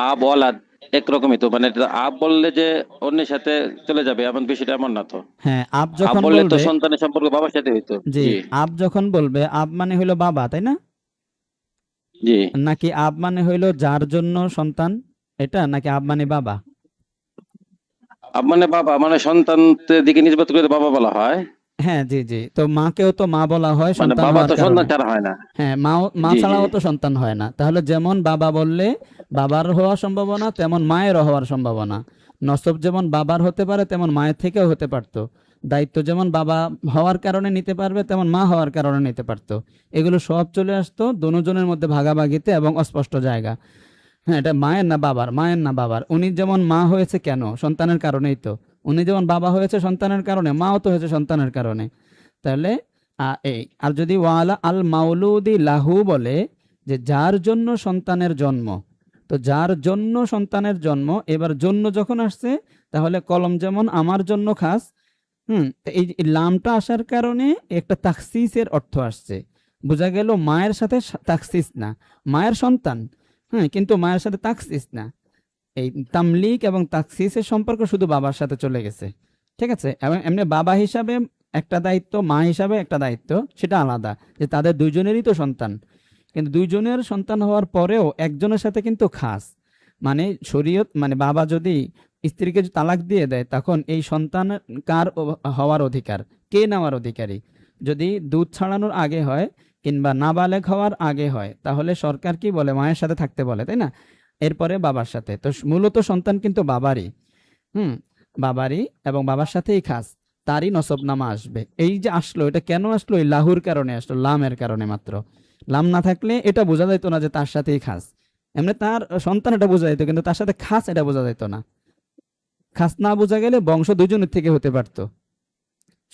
আব ওয়ালাদ, একরকমই তো, মানে এটা আব বললে যে অন্যের সাথে চলে যাবে এমন বিষয়টা এমন না তো। হ্যাঁ, আব আব যখন বললে তো বলবে, সন্তানের সম্পর্ক বাবার সাথে হইতো। জি, জি আব যখন বলবে, আব মানে হইলো বাবা, তাই না? জি। নাকি আব মানে হইলো যার জন্য সন্তান, এটা নাকি আব মানে বাবা? আব মানে বাবা, মানে সন্তানের দিকে নিষ্পত্তি করে বাবা বলা হয়। হ্যাঁ, জি জি, তো মাকেও তো মা বলা হয় মানে সন্তান বাবা হওয়ার তো সন্তান কারণে। ছাড়া হয় না। হ্যাঁ, মা জি জি। ছাড়াও তো সন্তান হয় না। তাহলে যেমন বাবা বললে বাবার হওয়ার সম্ভাবনা, তেমন মায়েরও হওয়ার সম্ভাবনা। নসব যেমন বাবার হতে পারে, তেমন মায়ের থেকেও হতে পারতো। দায়িত্ব যেমন বাবা হওয়ার কারণে নিতে পারবে, তেমন মা হওয়ার কারণে নিতে পারতো। এগুলো সব চলে আসতো দুজনের মধ্যে ভাগাভাগিতে এবং অস্পষ্ট জায়গা। হ্যাঁ, এটা মায়ের না বাবার, মায়ের না বাবার। উনি যেমন মা হয়েছে কেন? সন্তানের কারণেই তো। উনি যেমন বাবা হয়েছে সন্তানের কারণে, মাও তো হয়েছে সন্তানের কারণে। তাহলে এই আর যদি ওয়ালা আল মাউলুদি লাহু বলে, যে যার জন্য সন্তানের জন্ম, তো যার জন্য সন্তানের জন্ম, এবার জন্য যখন আসছে, তাহলে কলম যেমন আমার জন্য খাস, তো এই এই লামটা আসার কারণে একটা তাখসিসের অর্থ আসছে। বোঝা গেল মায়ের সাথে তাখসিস না, মায়ের সন্তান, হ্যাঁ, কিন্তু মায়ের সাথে তাখসিস না। এই তামলিক এবং তাখসিসের সম্পর্ক শুধু বাবার সাথে চলে গেছে। ঠিক আছে, এবং এমনি বাবা হিসাবে একটা দায়িত্ব, মা হিসাবে একটা দায়িত্ব, সেটা আলাদা, যে তাদের দুইজনেরই তো সন্তান। কিন্তু দুইজনের সন্তান হওয়ার পরেও একজনের সাথে কিন্তু খাস, মানে শরীয়ত, মানে বাবা যদি স্ত্রীকে তালাক দিয়ে দেয়, তখন এই সন্তান কার হওয়ার অধিকার, কে নেওয়ার অধিকারী? যদি দুধ ছাড়ানোর আগে হয় কিংবা নাবালেগ হওয়ার আগে হয়, তাহলে সরকার কি বলে? মায়ের সাথে থাকতে বলে, তাই না? এরপরে বাবার সাথে। তো মূলত সন্তান কিন্তু বাবারই, হুম, বাবারই, এবং বাবার সাথেই খাস, তারই নসবনামা আসবে। এই যে আসলো, এটা কেন আসলো? এই লাহুর কারণে আসলো, লামের কারণে মাত্র। লাম না থাকলে এটা বোঝা যেত না যে তার সাথেই খাস। এমনি তার সন্তান এটা বোঝা যেত, কিন্তু তার সাথে খাস এটা বোঝা যেত না। খাস না বোঝা গেলে বংশ দুজনের থেকে হতে পারতো,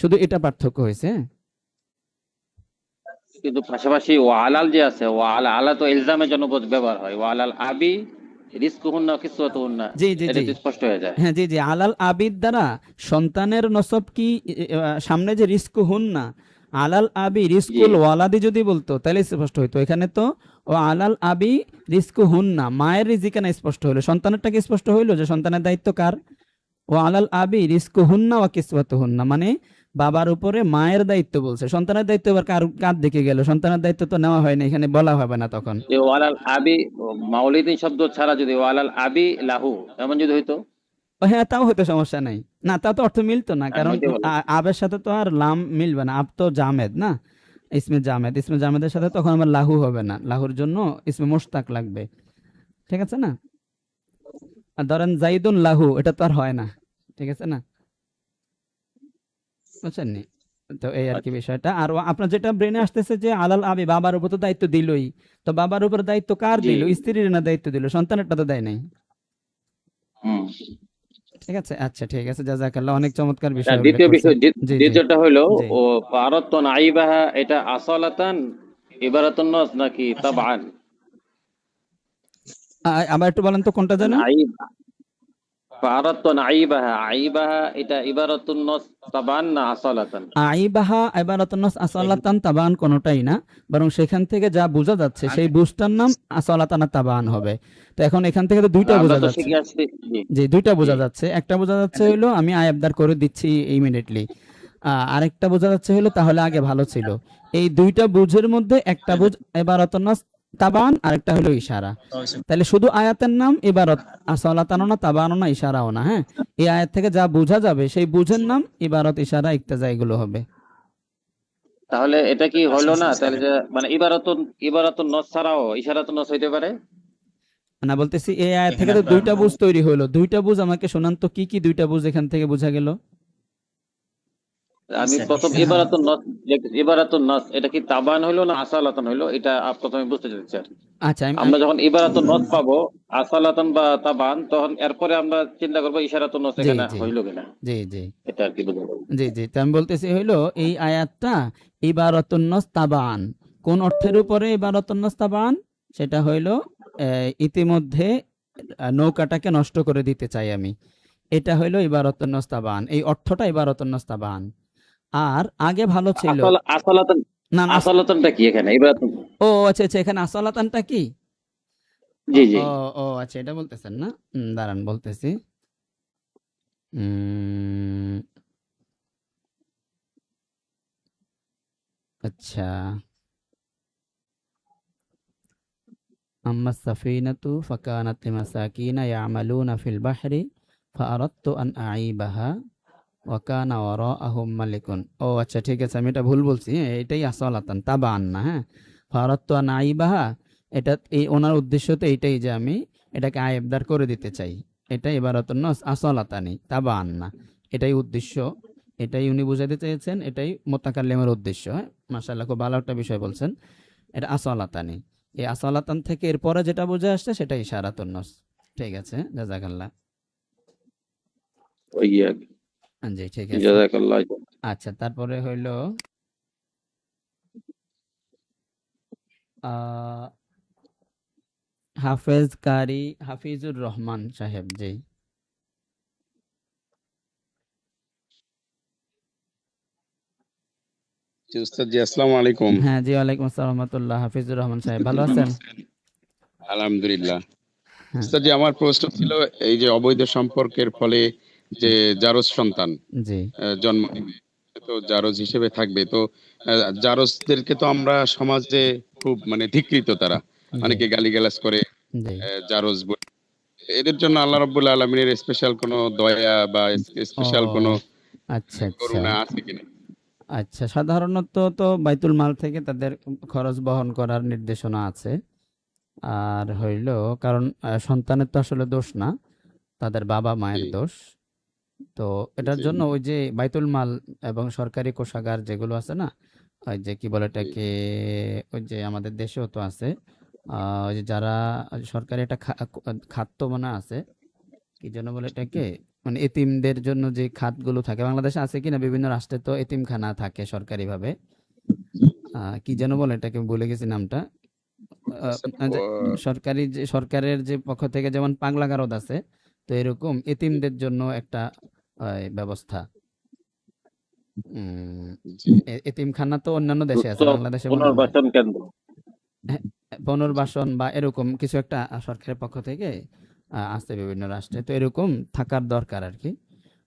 শুধু এটা পার্থক্য হয়েছে। কিন্তু পাশাপাশি ওয়ালাল যে আছে, ওয়ালা আলা তো ইলজামের জন্য ব্যবহার হয়। ওয়ালাল আবি রিজকুহুন্না কিসওয়াতুহুন্না, জি জি এটা জি, তো স্পষ্ট হয়ে যায়। হ্যাঁ, জি জি, আলাল আবিদ দ্বারা সন্তানের নসব কি, সামনে যে রিস্ক হুন না, আলাল আবি জি। রিস্কুল ওয়ালাদি যদি বলতো তাহলে স্পষ্ট হইতো। এখানে তো ও আলাল আবি রিস্ক হুন না, মায়ের রিজিকানা স্পষ্ট হইলো, সন্তানেরটাকে স্পষ্ট হইলো যে সন্তানের দায়িত্ব কার। ও আলাল আবি রিস্ক হুন্না ওয়া কিসওয়াতু হুন্না, মানে বাবার উপরে মায়ের দায়িত্ব বলছে। সন্তানের দায়িত্ব এবার কার কার দিকে গেল? সন্তানের দায়িত্ব তো নেওয়া হয়নি, এখানে বলা হবে না তখন। যে ওয়ালাল আবি, মাউলিদিন শব্দ ছাড়া যদি ওয়ালাল আবি লাহু এমন যদি হইতো, ও হ্যাঁ, তাও হয়তো সমস্যা নাই। না, তা তো অর্থ মিলতো না, আমি কারণ ওইটাই বললাম। আবের সাথে তো আর লাম মিলবে না। আব তো জামেদ না, ইসমে জামেদ, ইসমে জামেদের সাথে তখন আমার লাহু হবে না, লাহুর জন্য ইসমে মুশতাক লাগবে। ঠিক আছে না? আর ধরেন জাইদুন লাহু, এটা তো আর হয় না। ঠিক আছে না? বুঝছেন নি? তো এই আর কি আচ্ছা। বিষয়টা। আর আপনার যেটা ব্রেনে আসতেছে যে আলাল আবি, বাবার উপর তো দায়িত্ব দিলই, তো বাবার উপর দায়িত্ব কার জি। দিল? স্ত্রীর না দায়িত্ব দিল, সন্তানেরটা তো দেয় নাই। হুম। ঠিক আছে, আচ্ছা, ঠিক আছে, জাযাকাল্লাহ, অনেক চমৎকার আর বিষয় উল্লেখ দ্বিতীয় করছেন। বিষয়, জি জি দ্বিতীয়টা হলো জি। ও ফারাত্তুন আইবাহা, এটা আসলাতান ইবারাতুন নাস নাকি তাবআন? আবার একটু বলেন তো কোনটা মানে যেন? আইব, ফারাত্তুন আইবাহা, আইবাহা এটা ইবারাতুন নাস তাবআন না আসলাতান? আইবাহা ইবারাতুন্নাস আসলাতান তাবান কোনোটাই না, বরং সেখান থেকে যা বোঝা যাচ্ছে সেই বুঝটার নাম আসলাতানা তাবান হবে। তো এখন এখান থেকে তো দুইটা আমরা বোঝা তো যাচ্ছে। শিখে আসছি। জি যে দুইটা জি। বোঝা যাচ্ছে, একটা বোঝা যাচ্ছে হইলো আমি আয়াবদার করে দিচ্ছি ইমিডিয়েটলি, আরেকটা বোঝা যাচ্ছে হইলো তাহলে আগে ভালো ছিল। এই দুইটা বুঝের মধ্যে একটা বুঝ ইবারাতুন্নাস তাবান, আরেকটা হলো ইশারা। তাহলে শুধু আয়াতের নাম ইবারত, আসলাতানো না, তাবানো না, ইশারাও না। হ্যাঁ, এই আয়াত থেকে যা বোঝা যাবে সেই বুঝের নাম ইবারত, ইশারা, ইক্তেজা, এগুলো হবে। তাহলে এটা কি হলো না তাহলে যে মানে ইবারাতুন, ইবারাতুন নাস ছাড়াও ইশারাতুন নাস হইতে পারে? না, বলতেছি এই আয়াত থেকে তো দুইটা বুঝ তৈরি হলো। দুইটা বুঝ আমাকে শোনান তো, কি কি দুইটা বুঝ এখান থেকে বোঝা গেল? আমি প্রথম ইবারাতুন নাস, ইবারাতুন নাস এটা কি তাবান হইলো না আসালাতান হইলো, এটা প্রথমে বুঝতে চাচ্ছি আর কি। আচ্ছা, আমি আমরা যখন ইবারাতুন নাস পাবো, আসালাতান বা তাবান, তখন এরপরে আমরা চিন্তা করবো ইশারাতুন নাস জি এখানে জি হইলো কিনা। জি জি এটা আর কি বুঝতে পারবো। জি জি, তো আমি বলতেছি হইলো এই আয়াতটা ইবারাতুন্নাস তাবান, কোন অর্থের উপরে ইবারাতুন্নাস তাবান? সেটা হইলো ইতিমধ্যে নৌকাটাকে নষ্ট করে দিতে চাই আমি, এটা হইলো ইবারাতুন্নাস তাবান, এই অর্থটা ইবারাতুন্নাস তাবান। আর আগে ভালো ছিল। আসালাতান, না না, আসালাতানটা কি এখানে ইবারাতুন? ও আচ্ছা আচ্ছা, এখানে আসলাতানটা কি? ও জি জি ও ও আচ্ছা, এটা বলতেছেন না? দাঁড়ান বলতেছি। উম, আচ্ছা, আম্মা সাফিনাতু ফাকানাত লিমাসাকিনা ইয়ামালুনা ফিল বাহরি ফাআরাদতু আন আইবাহা ওয়া কানা ওয়ারাআহুম মালিকুন। ও আচ্ছা, ঠিক আছে, আমি এটা ভুল বলছি। হ্যাঁ, এটাই আসলাতান, তাবাআন না। হ্যাঁ, ফাআরাদতু আন আইবাহা, এটা এই ওনার উদ্দেশ্য তো এইটাই যে আমি এটাকে আয়েবদার করে দিতে চাই। এটা ইবারাতুন নাস আসলাতানি, তাবাআন না। এটাই উদ্দেশ্য, এটাই উনি বুঝাতে চেয়েছেন, এটাই মুতাকাল্লিমের উদ্দেশ্য। হ্যাঁ, মাশাআল্লাহ, খুব ভালো একটা বিষয় বলছেন। এটা আসলাতানি, এই আসলাতান থেকে এরপরে যেটা বুঝে আসছে সেটা ইশারাতুন নাস। ঠিক আছে, জাযাকাল্লাহ। ওইয়াক জি, ঠিক আছে। জাযাকাল্লাহ। আচ্ছা, তারপরে হইল আহ হাফেজ কারি হাফিজুর রহমান সাহেব। জি, জি উস্তাদ জি, আসসালামু আলাইকুম। হ্যাঁ, জি, ওয়ালাইকুম আসসালাম রহমতুল্লাহ। হাফিজুর রহমান সাহেব, ভালো আছেন? আলহামদুলিল্লাহ। হ্যাঁ, উস্তাদ জি, আমার প্রশ্ন ছিল এই যে অবৈধ সম্পর্কের ফলে যে জারজ সন্তান জি, জন্ম নেবে, তো জারজ হিসেবে থাকবে, তো জারজদেরকে তো আমরা সমাজে খুব মানে ধিক্কৃত, তারা জি, অনেকে গালিগালাজ করে জি। জারজ বলে। এদের জন্য আল্লাহ রাব্বুল আলামিনের স্পেশাল কোনো দয়া বা স্পেশাল কোনো ও আচ্ছা, আচ্ছা, করুণা আছে কিনা? আচ্ছা। সাধারণত তো বাইতুল মাল থেকে তাদের খরচ বহন করার নির্দেশনা আছে। আর হইল, কারণ সন্তানের তো আসলে দোষ না, তাদের বাবা জি মায়ের দোষ। তো এটার জি জন্য ওই যে বাইতুল মাল এবং সরকারি কোষাগার যেগুলো আছে না, ওই যে কি বলে জি এটাকে, ওই যে আমাদের দেশেও তো আছে, ওই যে যারা সরকারি একটা খাত মনে আছে, কি যেন বলে এটাকে, মানে এতিমদের জন্য যে খাতগুলো থাকে, বাংলাদেশে আছে কিনা, বিভিন্ন রাষ্ট্রে তো এতিমখানা থাকে সরকারিভাবে। কি যেন বলে এটাকে, ভুলে গেছি নামটা। আচ্ছা, যে সরকারি, যে সরকারের যে পক্ষ থেকে যেমন পাগলা গারদ আছে, তো এরকম এতিমদের জন্য একটা ব্যবস্থা। উম, জি এতিমখানা তো অন্যান্য দেশে আছে, দুস্থ বাংলাদেশে মনে হয় নাই। পুনর্বাসন কেন্দ্র। হ্যাঁ, পুনর্বাসন বা এরকম কিছু একটা সরকারের পক্ষ থেকে আছে বিভিন্ন রাষ্ট্রে, তো এরকম থাকার দরকার আর কি।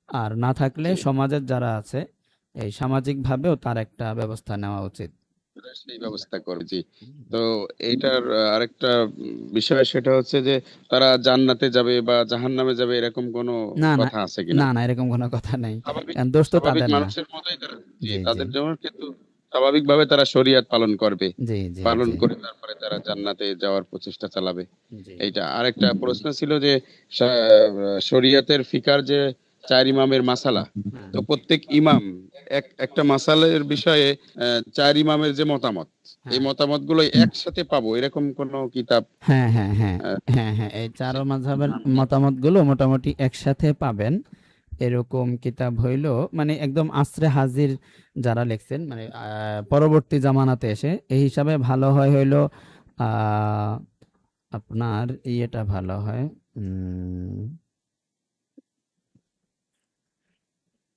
আর না থাকলে জি সমাজের যারা আছে, এই সামাজিক ভাবেও তার একটা ব্যবস্থা নেওয়া উচিত। সেই ব্যবস্থা করবে। জি, তো এইটার আরেকটা বিষয়, সেটা হচ্ছে যে তারা জান্নাতে যাবে বা জাহান্নামে যাবে, এরকম কোনো না, না, কথা আছে কিনা? না, না, এরকম কোনো কথা নেই। স্বাভাবিক কারণ দোষ তো স্বাভাবিক তাদের না। মানুষের মতোই তারা, জি জি, জি, তাদের জন্য কিন্তু স্বাভাবিকভাবে তারা শরীয়ত পালন করবে, জি, জি, পালন জি, করে তারপরে তারা জান্নাতে যাওয়ার প্রচেষ্টা চালাবে। জি। এইটা আরেকটা প্রশ্ন ছিল যে শরীয়তের ফিকার যে চার ইমামের মাসালা, হ্যাঁ, তো প্রত্যেক ইমাম একটা মাসালের বিষয়ে চার ইমামের যে মতামত, এই হ্যাঁ, মতামতগুলো একসাথে পাবো এরকম কোন কিতাব? হ্যাঁ, হ্যাঁ, হ্যাঁ, আহ, হ্যাঁ, হ্যাঁ, এই চারো মাযহাবের মতামতগুলো মোটামুটি একসাথে পাবেন। এরকম কিতাব হইল, মানে একদম আসরে হাজির যারা লিখছেন, মানে পরবর্তী জামানাতে এসে, এই হিসাবে ভালো হয় হইল আহ, আপনার ইয়েটা ভালো হয়। উম,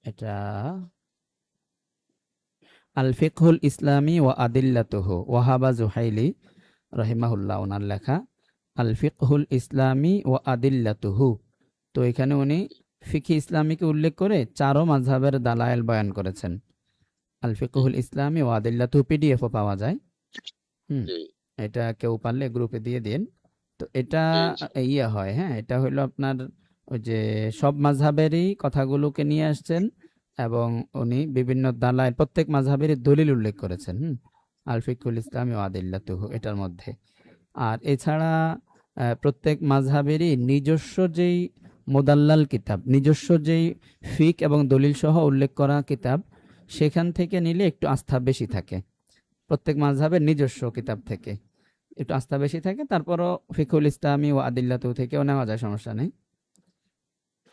এটা আল ফিকহুল ইসলামী ওয়া আদিল্লাতুহু, ওয়াহাবা জুহাইলি রহিমাহুল্লাহ, ওনার লেখা আল ফিকহুল ইসলামী ওয়া আদিল্লাতুহু। তো এখানে উনি ফিকি ইসলামীকে উল্লেখ করে চারো মাযহাবের দালায়েল বয়ান করেছেন। আল জি ফিকহুল ইসলামী ওয়া আদিল্লাতুহু পিডিএফও পাওয়া যায়। হুম, জি এটা কেউ পারলে গ্রুপে দিয়ে দিন। তো এটা জি ইনশাআল্লাহ। ইয়ে হয়, হ্যাঁ, এটা হইলো আপনার ওই যে সব মাযহাবেরই কথাগুলোকে নিয়ে আসছেন, এবং উনি বিভিন্ন দালায়েল প্রত্যেক মাযহাবেরই দলিল উল্লেখ করেছেন। আল ফিকহুল ইসলামী ওয়া আদিল্লাতুহু এটার মধ্যে। আর এছাড়া প্রত্যেক মাযহাবেরই নিজস্ব যেই মোদাল্লাল কিতাব, নিজস্ব যেই ফিক এবং দলিল সহ উল্লেখ করা কিতাব, সেখান থেকে নিলে একটু আস্থা বেশি থাকে। প্রত্যেক মাযহাবের নিজস্ব কিতাব থেকে একটু আস্থা বেশি থাকে, তারপরও ফিকহুল ইসলামী ও আদিল্লাতু থেকেও নেওয়া যায়, সমস্যা নেই।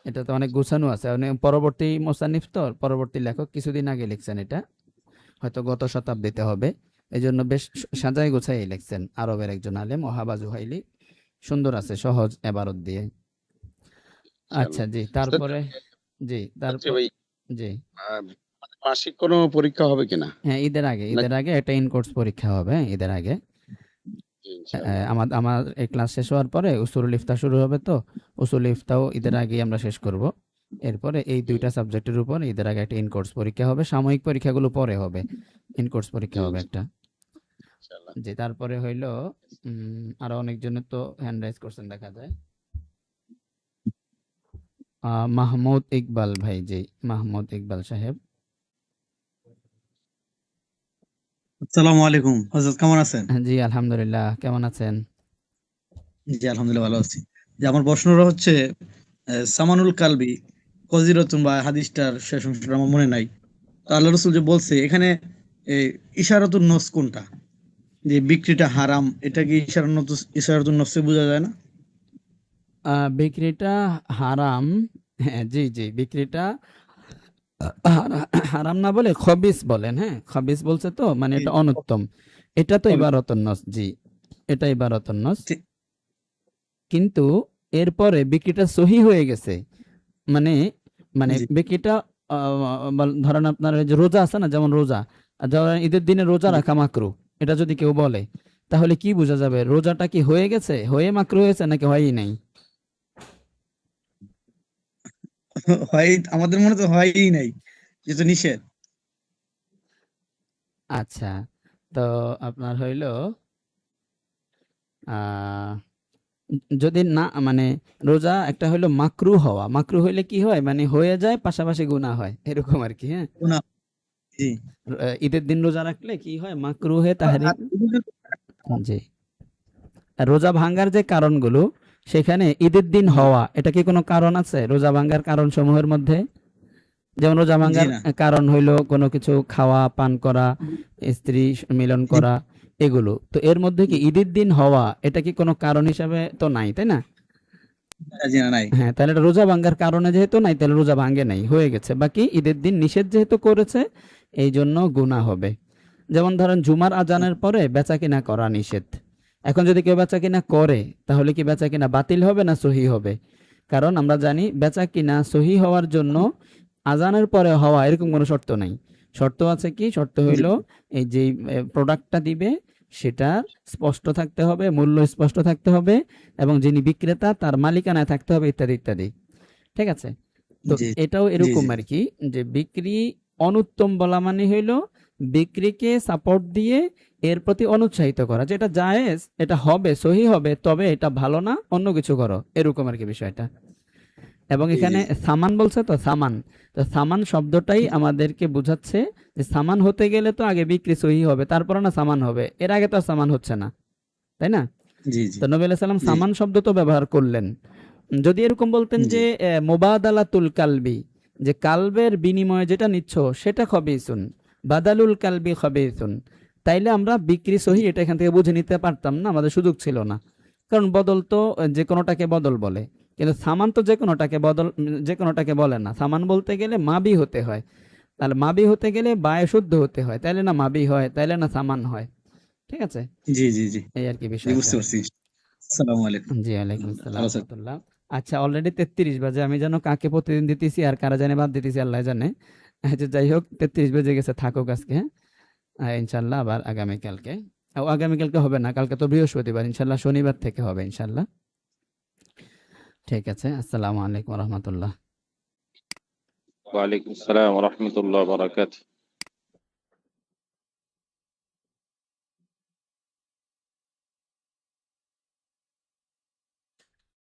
এটা তো অনেক গুছানো আছে, অনেক পরবর্তী মোসান্নিফ, তো পরবর্তী লেখক কিছুদিন আগে লিখছেন, এটা হয়তো গত শতাব্দীতে হবে। এই জন্য বেশ সাজাই গোছাই লিখছেন, আরবের একজন আলেম ওহাবা জুহাইলি। সুন্দর আছে, সহজ এবারত দিয়ে। আচ্ছা, ইনশাআল্লাহ। জি, উস্তাদ, তারপরে, জি, আচ্ছা তারপর, ভাই, জি, আহ, মাসিক কোনো পরীক্ষা হবে কিনা হ্যাঁ, ঈদের আগে, নাকি? ঈদের আগে একটা ইন কোর্স পরীক্ষা হবে, হ্যাঁ, ঈদের আগে। জি, ইনশাআল্লাহ। আমার আমার এই ক্লাস শেষ হওয়ার পরে উসুলুল ইফতা শুরু হবে, তো উসুলুল ইফতাও ঈদের আগেই আমরা শেষ করব। এরপরে এই জি, দুইটা সাবজেক্টের উপর ঈদের আগে একটা ইন কোর্স পরীক্ষা হবে, সাময়িক পরীক্ষাগুলো পরে হবে, ইন কোর্স পরীক্ষা জি, হবে একটা। ইনশাআল্লাহ। যে তারপরে হইলো আরো অনেকজনের তো হ্যান্ড রাইজ করছেন দেখা যায়। মাহমুদ ইকবাল ভাই, জি মাহমুদ ইকবাল সাহেব। আসসালামু আলাইকুম হযরত, কেমন আছেন? জি আলহামদুলিল্লাহ, কেমন আছেন? জি আলহামদুলিল্লাহ ভালো আছি। যে আমার প্রশ্নটা হচ্ছে সামানুল কালবি ফজিলতুন বা হাদিসটার শেষ অংশটা আমার মনে নাই। তো আল্লাহ রাসূল যে বলছে এখানে এই ইশারাতুন নফস কোনটা, যে বিক্রিটা হারাম, এটা কি ইশারাতুন নফসে বোঝা যায় না? বিক্রিটা হারাম, হ্যাঁ জি জি, বিক্রিটা হারাম না বলে খবিস বলেন, হ্যাঁ খবিস বলছে তো মানে জি, এটা অনুত্তম। এটা তো হবে। ইবারতুন নস, জি এটা ইবারতুন নস। ঠিক। কিন্তু এরপরে বিক্রিটা সহি হয়ে গেছে, মানে মানে জি বিক্রিটা ধরেন আপনার ওই যে রোজা আছে না, যেমন রোজা, ধরেন ঈদের দিনে রোজা জি। রাখা মাকরু, এটা যদি কেউ বলে তাহলে কি বোঝা যাবে, রোজাটা কি হয়ে গেছে, হয়ে মাকরু হয়েছে নাকি হয়ই নাই? হয়, আমাদের মনে তো হয়ই নাই, যেহেতু নিষেধ। আচ্ছা, তো আপনার হইলো আহ যদি না মানে রোজা একটা হইলো মাকরু হওয়া, মাকরু হইলে কি হয় মানে হয়ে যায় পাশাপাশি গুনাহ হয় এরকম আর কি, হ্যাঁ। না। জি। ঈদের দিন রোজা রাখলে কি হয়, মাকরুহে তাহরিম, আর জি। আর রোজা ভাঙ্গার যে কারণগুলো, সেখানে ঈদের দিন জি হওয়া এটা কি কোনো কারণ আছে রোজা ভাঙ্গার কারণ সমূহের মধ্যে? যেমন রোজা জি ভাঙ্গার না। কারণ হইলো কোনো কিছু খাওয়া পান করা, স্ত্রী মিলন জি করা, এগুলো তো এর মধ্যে কি ঈদের দিন হওয়া এটা কি কোনো কারণ হিসাবে তো নাই, তাই না? জি না, নাই। হ্যাঁ, তাহলে এটা রোজা ভাঙ্গার কারণে যেহেতু নাই, তাহলে রোজা ভাঙ্গে নাই, হয়ে গেছে। বাকি ঈদের দিন নিষেধ যেহেতু করেছে, এই জন্য গুনাহ হবে। যেমন ধরেন জুমার আজানের পরে বেচা কিনা করা নিষেধ। এখন যদি কেউ বেচা কিনা করে, তাহলে কি বেচা কিনা বাতিল হবে না সহি হবে? কারণ আমরা জানি বেচা কিনা সহি হওয়ার জন্য আজানের পরে হওয়া এরকম কোনো শর্ত নাই। শর্ত আছে কি, শর্ত জি হইল এই যে প্রোডাক্টটা দিবে সেটা স্পষ্ট থাকতে হবে, মূল্য স্পষ্ট থাকতে হবে, এবং যিনি বিক্রেতা তার মালিকানায় থাকতে হবে, ইত্যাদি ইত্যাদি। ঠিক আছে? তো জি এটাও জি এরকম জি আর কি, যে বিক্রি অনুত্তম বলা মানে হইল বিক্রিকে সাপোর্ট দিয়ে এর প্রতি অনুৎসাহিত করা, যেটা জায়েজ, এটা হবে সহি হবে, তবে এটা ভালো না, অন্য কিছু করো, এরকম আর কি বিষয়টা। এবং জি জি এখানে সামান বলছে তো সামান, তো সামান শব্দটাই আমাদেরকে বোঝাচ্ছে যে সামান হতে গেলে তো আগে বিক্রি সহি হবে, তারপরে না সামান হবে, এর আগে তো আর সামান হচ্ছে না, তাই না? জি জি তো নবী আলাইহিস সালাম জি সামান শব্দ তো ব্যবহার করলেন। যদি এরকম বলতেন জি যে মোবাদালাতুল কালবি, যে কালবের বিনিময়ে যেটা নিচ্ছ সেটা খবিসুন, বাদালুল কালবি খবিসুন, তাইলে আমরা বিক্রি সহি এটা এখান থেকে বুঝে নিতে পারতাম না, আমাদের সুযোগ ছিল না। কারণ বদল তো যে কোনোটাকে বদল বলে, কিন্তু সামান তো যে কোনোটাকে বদল যে কোনোটাকে বলে না। সামান বলতে গেলে মাবি হতে হয়, তাহলে মাবি হতে গেলে বায়ে শুদ্ধ হতে হয়, তাইলে না মাবি হয়, তাইলে না সামান হয়। ঠিক আছে, জি জি জি এই আর কি জি, বিষয়টা। বুঝতে পারছি। আসসালামু আলাইকুম। জি ওয়ালাইকুম আসসালাম ভালো থাকবেন। রহমতুল্লাহ। আচ্ছা, অলরেডি 33 বাজে, আমি যেন কাকে প্রতিদিন দিতেছি আর কারা জানে বাদ দিতেছি আল্লাহ জানে। আচ্ছা যাই হোক, 33 বেজে গেছে, থাকুক আজকে, হ্যাঁ। ইনশাল্লাহ আবার আগামীকালকে, আগামীকালকে হবে না, কালকে তো বৃহস্পতিবার, ইনশাল্লাহ শনিবার থেকে হবে ইনশাল্লাহ। ঠিক আছে, আসসালামু আলাইকুম রহমতুল্লাহ। ওয়ালাইকুম আসসালাম ওয়া রাহমাতুল্লাহি ওয়া বারাকাতুহু।